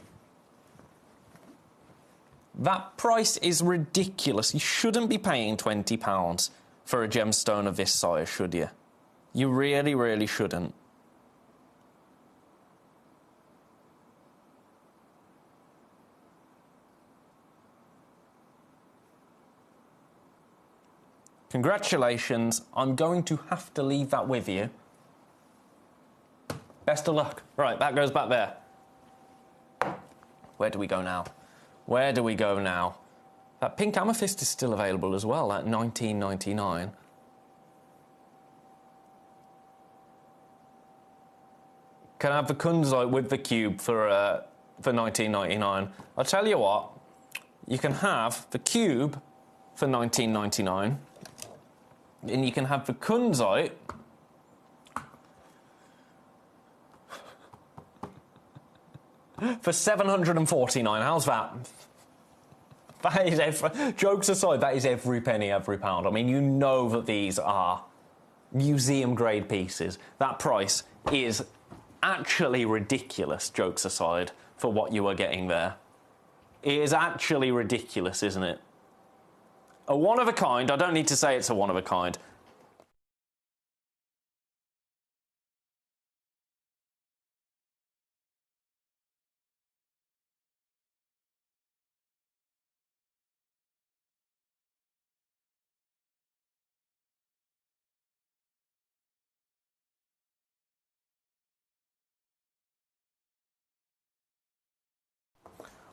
That price is ridiculous. You shouldn't be paying £20 for a gemstone of this size, should you? You really, really shouldn't. Congratulations. I'm going to have to leave that with you. Best of luck. Right, that goes back there. Where do we go now? Where do we go now? That pink amethyst is still available as well at $19.99. Can I have the kunzite with the cube for $19.99? I'll tell you what. You can have the cube for $19.99. And you can have the kunzite for $749. How's that? That is jokes aside, that is every penny, every pound. I mean, you know that these are museum-grade pieces. That price is actually ridiculous, jokes aside, for what you are getting there. It is actually ridiculous, isn't it? A one-of-a-kind, I don't need to say it's a one-of-a-kind.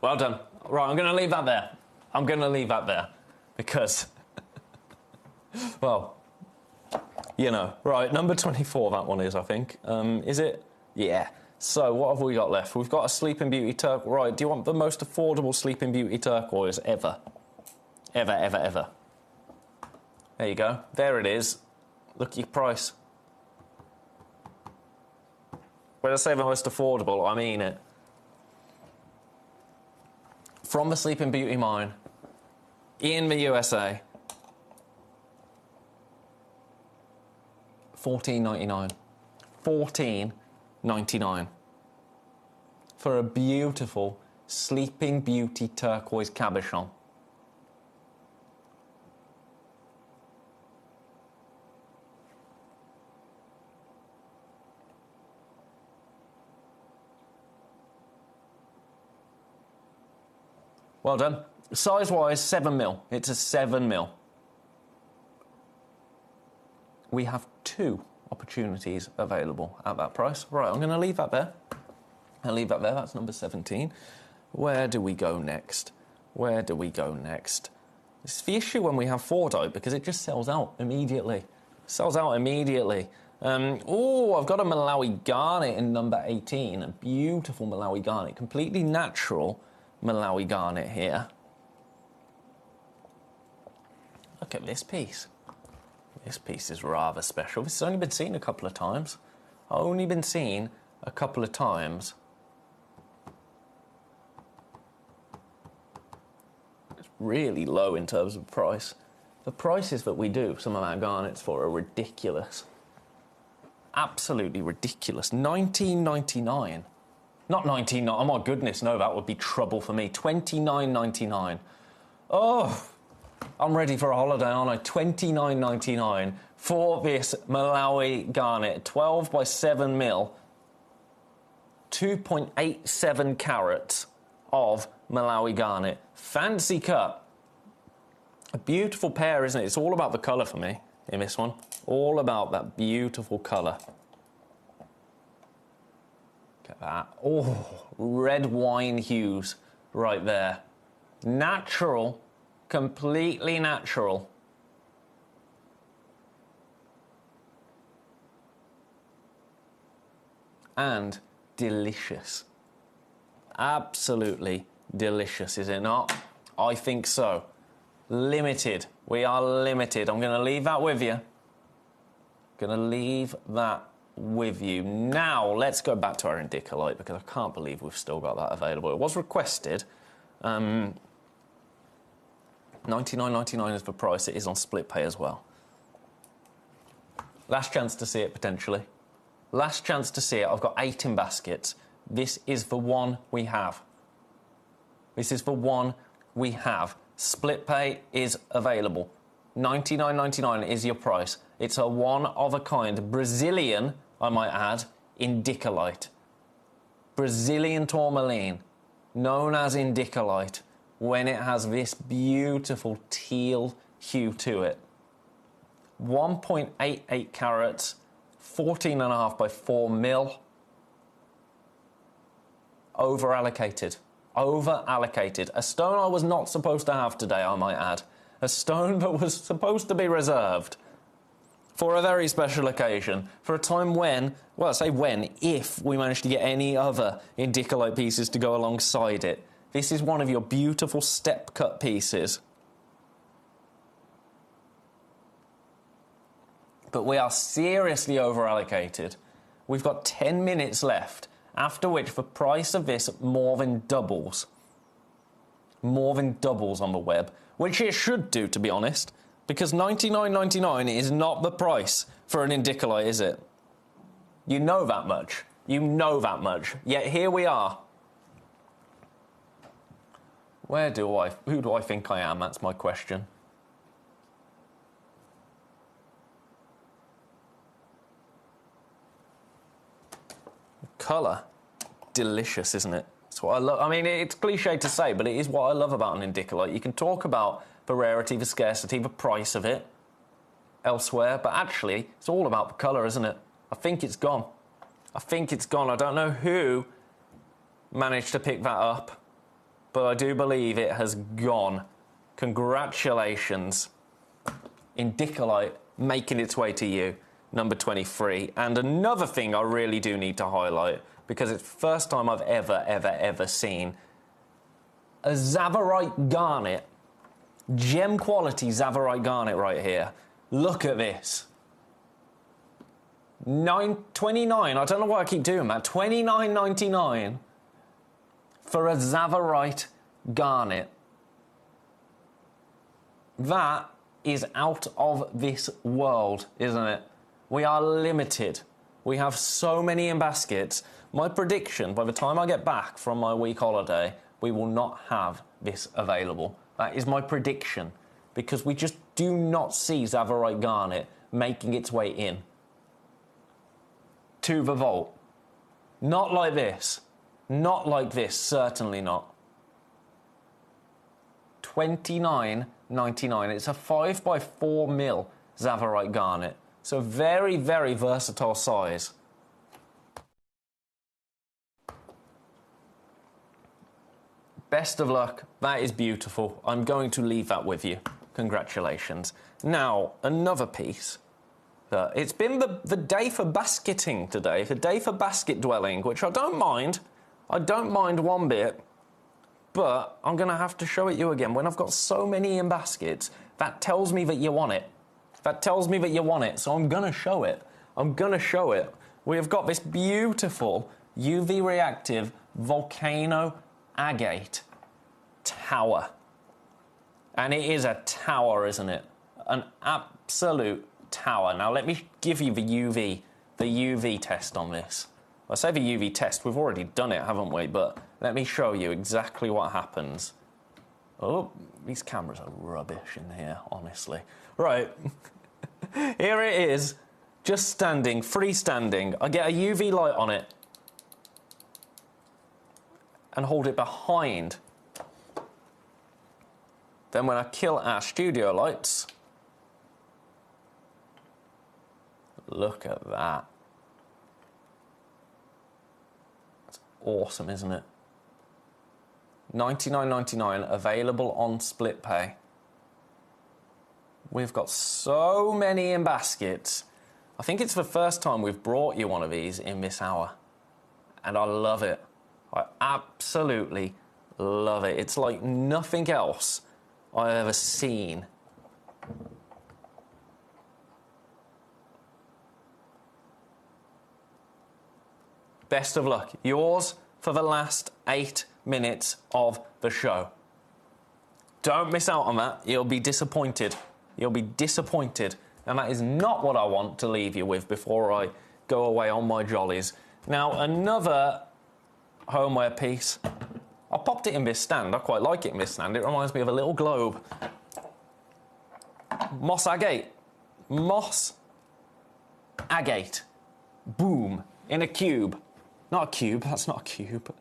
Well done. Right, I'm going to leave that there. I'm going to leave that there. Because, well, you know. Right, number 24, that one is, I think. Is it? Yeah. So what have we got left? We've got a Sleeping Beauty turquoise. Right, do you want the most affordable Sleeping Beauty turquoise ever? Ever, ever, ever. There you go. There it is. Look at your price. When I say the most affordable, I mean it. From the Sleeping Beauty mine, in the USA, $14.99. $14.99 for a beautiful Sleeping Beauty turquoise cabochon. Well done. Size-wise, 7mm. It's a 7mm. We have 2 opportunities available at that price. Right, I'm going to leave that there. I'll leave that there. That's number 17. Where do we go next? Where do we go next? It's the issue when we have 4-dye, because it just sells out immediately. Sells out immediately. Oh, I've got a Malawi garnet in number 18. A beautiful Malawi garnet. Completely natural Malawi garnet here. Look at this piece. This piece is rather special. This has only been seen a couple of times. Only been seen a couple of times. It's really low in terms of price. The prices that we do some of our garnets for are ridiculous. Absolutely ridiculous. $19.99. Not $19. Oh my goodness, no, that would be trouble for me. $29.99. Oh, I'm ready for a holiday, aren't I? $29.99 for this Malawi garnet, 12 by 7mm, 2.87 carats of Malawi garnet. Fancy cut. A beautiful pair, isn't it? It's all about the colour for me in this one. All about that beautiful colour. Look at that. Oh, red wine hues right there. Natural. Completely natural. And delicious. Absolutely delicious, is it not? I think so. Limited. We are limited. I'm going to leave that with you. Going to leave that with you. Now, let's go back to our Indicolite, because I can't believe we've still got that available. It was requested. $99.99 is the price. It is on split pay as well. Last chance to see it, potentially. Last chance to see it. I've got 8 in baskets. This is the one we have. This is the one we have. Split pay is available. $99.99 is your price. It's a one-of-a-kind Brazilian, I might add, Indicolite. Brazilian tourmaline, known as Indicolite, when it has this beautiful teal hue to it. 1.88 carats, 14.5 by 4mm. Over-allocated. Over-allocated. A stone I was not supposed to have today, I might add. A stone that was supposed to be reserved for a very special occasion, for a time when, well, I say when, if we manage to get any other Indicolite pieces to go alongside it. This is one of your beautiful step-cut pieces. But we are seriously over-allocated. We've got 10 minutes left, after which the price of this more than doubles. More than doubles on the web, which it should do, to be honest, because $99.99 is not the price for an Indicolite, is it? You know that much. You know that much. Yet here we are. Who do I think I am? That's my question. Colour. Delicious, isn't it? That's what I love. I mean, it's cliche to say, but it is what I love about an Indicolite. You can talk about the rarity, the scarcity, the price of it elsewhere, but actually, it's all about the colour, isn't it? I think it's gone. I think it's gone. I don't know who managed to pick that up, but I do believe it has gone. Congratulations. Indicolite making its way to you. number 23. And another thing I really do need to highlight, because it's the first time I've ever seen a Tsavorite garnet, gem quality Tsavorite garnet right here. Look at this. 29, I don't know why I keep doing that, $29.99 for a Tsavorite garnet. That is out of this world, isn't it? We are limited. We have so many in baskets. My prediction, by the time I get back from my week holiday, we will not have this available. That is my prediction, because we just do not see Tsavorite garnet making its way in to the vault. Not like this. Not like this, certainly not. $29.99. It's a 5x4 mil Tsavorite garnet. So very, very versatile size. Best of luck. That is beautiful. I'm going to leave that with you. Congratulations. Now, another piece. It's been the day for basketing today, the day for basket dwelling, which I don't mind. I don't mind one bit, but I'm going to have to show it you again. When I've got so many in baskets, that tells me that you want it. That tells me that you want it, so I'm going to show it. I'm going to show it. We have got this beautiful UV reactive volcano agate tower. And it is a tower, isn't it? An absolute tower. Now let me give you the UV test on this. I say the UV test, we've already done it, haven't we? But let me show you exactly what happens. Oh, these cameras are rubbish in here, honestly. Right, here it is, just standing, freestanding. I get a UV light on it and hold it behind. Then when I kill our studio lights, look at that. It's awesome, isn't it? $99.99, available on split pay. We've got so many in baskets. I think it's the first time we've brought you one of these in this hour. And I love it. I absolutely love it. It's like nothing else I've ever seen. Best of luck. Yours for the last 8 minutes of the show. Don't miss out on that. You'll be disappointed. You'll be disappointed. And that is not what I want to leave you with before I go away on my jollies. Now, another homeware piece. I popped it in this stand. I quite like it in this stand. It reminds me of a little globe. Moss agate. Moss agate. Boom. In a cube. Not a cube. That's not a cube.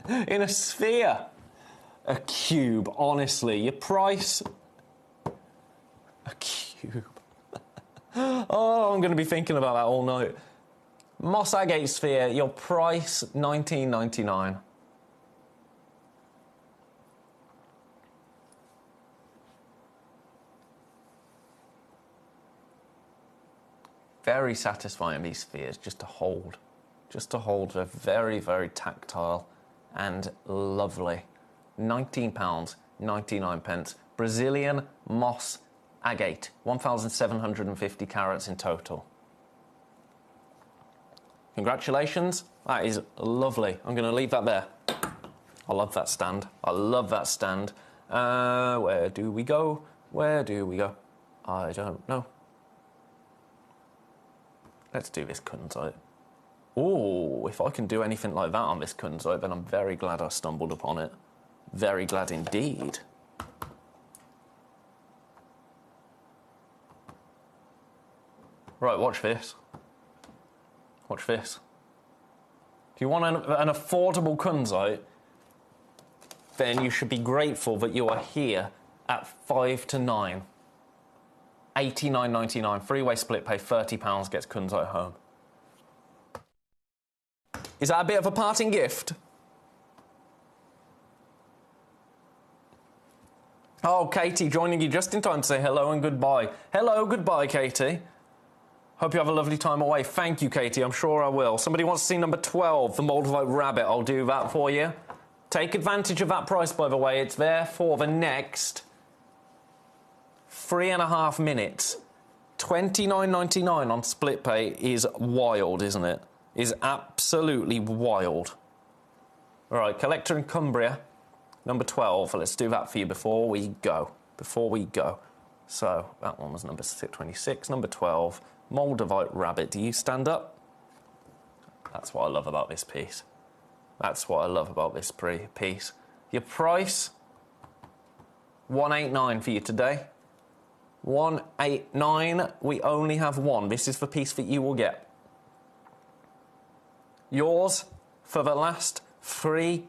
In a sphere. A cube, honestly. Your price... A cube. Oh, I'm going to be thinking about that all night. Moss agate sphere, your price, $19.99. Very satisfying, these spheres, just to hold. Just to hold. They're very, very tactile and lovely. £19.99. Brazilian moss agate. 1,750 carats in total. Congratulations. That is lovely. I'm going to leave that there. I love that stand. I love that stand. Where do we go? Where do we go? I don't know. Let's do this kunzite. Oh, if I can do anything like that on this kunzite, then I'm very glad I stumbled upon it. Very glad indeed. Right, watch this. Watch this. If you want an affordable kunzite, then you should be grateful that you are here at 5 to 9. $89.99, freeway split pay, £30 gets kunzite home. Is that a bit of a parting gift? Oh, Katie joining you just in time to say hello and goodbye. Hello, goodbye, Katie. Hope you have a lovely time away. Thank you, Katie. I'm sure I will. Somebody wants to see number 12, the Moldavite Rabbit. I'll do that for you. Take advantage of that price, by the way. It's there for the next 3.5 minutes. $29.99 on split pay is wild, isn't it? Is absolutely wild. All right, Collector in Cumbria, number 12. Let's do that for you before we go. So that one was number 26, number 12. Moldavite Rabbit. Do you stand up? That's what I love about this piece. That's what I love about this piece. Your price, $189 for you today. $189. We only have one. This is the piece that you will get. Yours for the last 3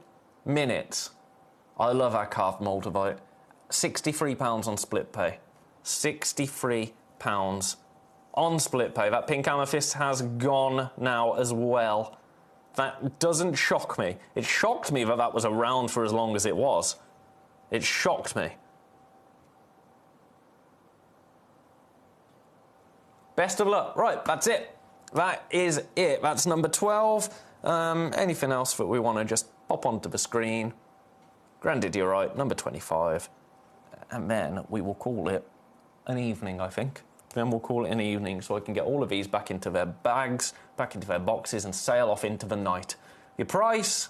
minutes. I love our carved Moldavite. £63 on split pay. £63 on split pay. That pink amethyst has gone now as well. That doesn't shock me. It shocked me that was around for as long as it was. It shocked me. Best of luck. Right, that's it. That is it. That's number 12. Anything else that we want to just pop onto the screen? Granted, you're right. Number 25. And then we will call it an evening, I think. Then we'll call it an evening so I can get all of these back into their bags, back into their boxes and sail off into the night. Your price?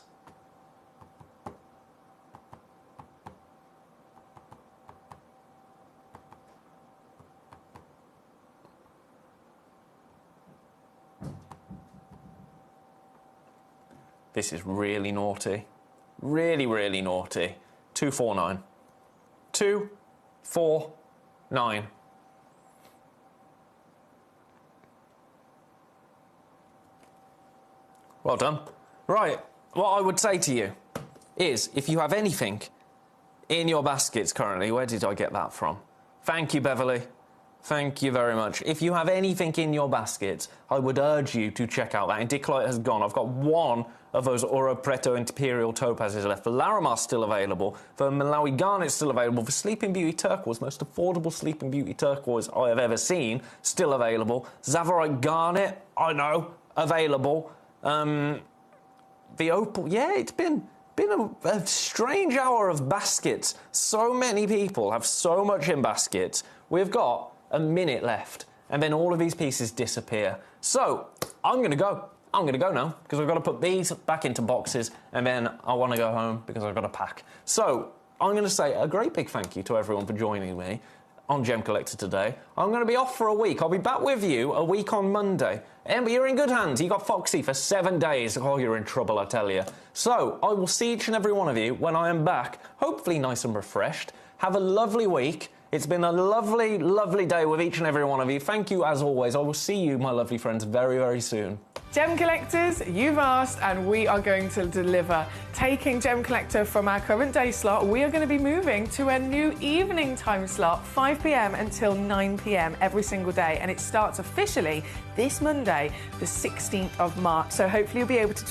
This is really naughty. Really, really naughty. $249. $249. Well done. Right, what I would say to you is, if you have anything in your baskets currently, where did I get that from? Thank you, Beverly. Thank you very much. If you have anything in your baskets, I would urge you to check out that. Indicolite has gone. I've got one of those Oro Preto Imperial Topazes left. The Larimar's still available. The Malawi Garnet's still available. The Sleeping Beauty Turquoise, most affordable Sleeping Beauty Turquoise I have ever seen, still available. Zavorite Garnet, I know, available. The Opal, yeah, it's been a strange hour of baskets. So many people have so much in baskets. We've got a minute left, and then all of these pieces disappear. So, I'm going to go. I'm going to go now, because I've got to put these back into boxes, and then I want to go home, because I've got to pack. So, I'm going to say a great big thank you to everyone for joining me on Gem Collector today. I'm going to be off for a week. I'll be back with you a week on Monday. But you're in good hands. You got Foxy for 7 days. Oh, you're in trouble, I tell you. So, I will see each and every one of you when I am back, hopefully nice and refreshed. Have a lovely week. It's been a lovely, lovely day with each and every one of you. Thank you, as always. I will see you, my lovely friends, very, very soon. Gem Collectors, you've asked and we are going to deliver. Taking Gem Collector from our current day slot, we are going to be moving to a new evening time slot, 5 p.m. until 9 p.m. every single day. And it starts officially this Monday, the 16th of March. So hopefully you'll be able to join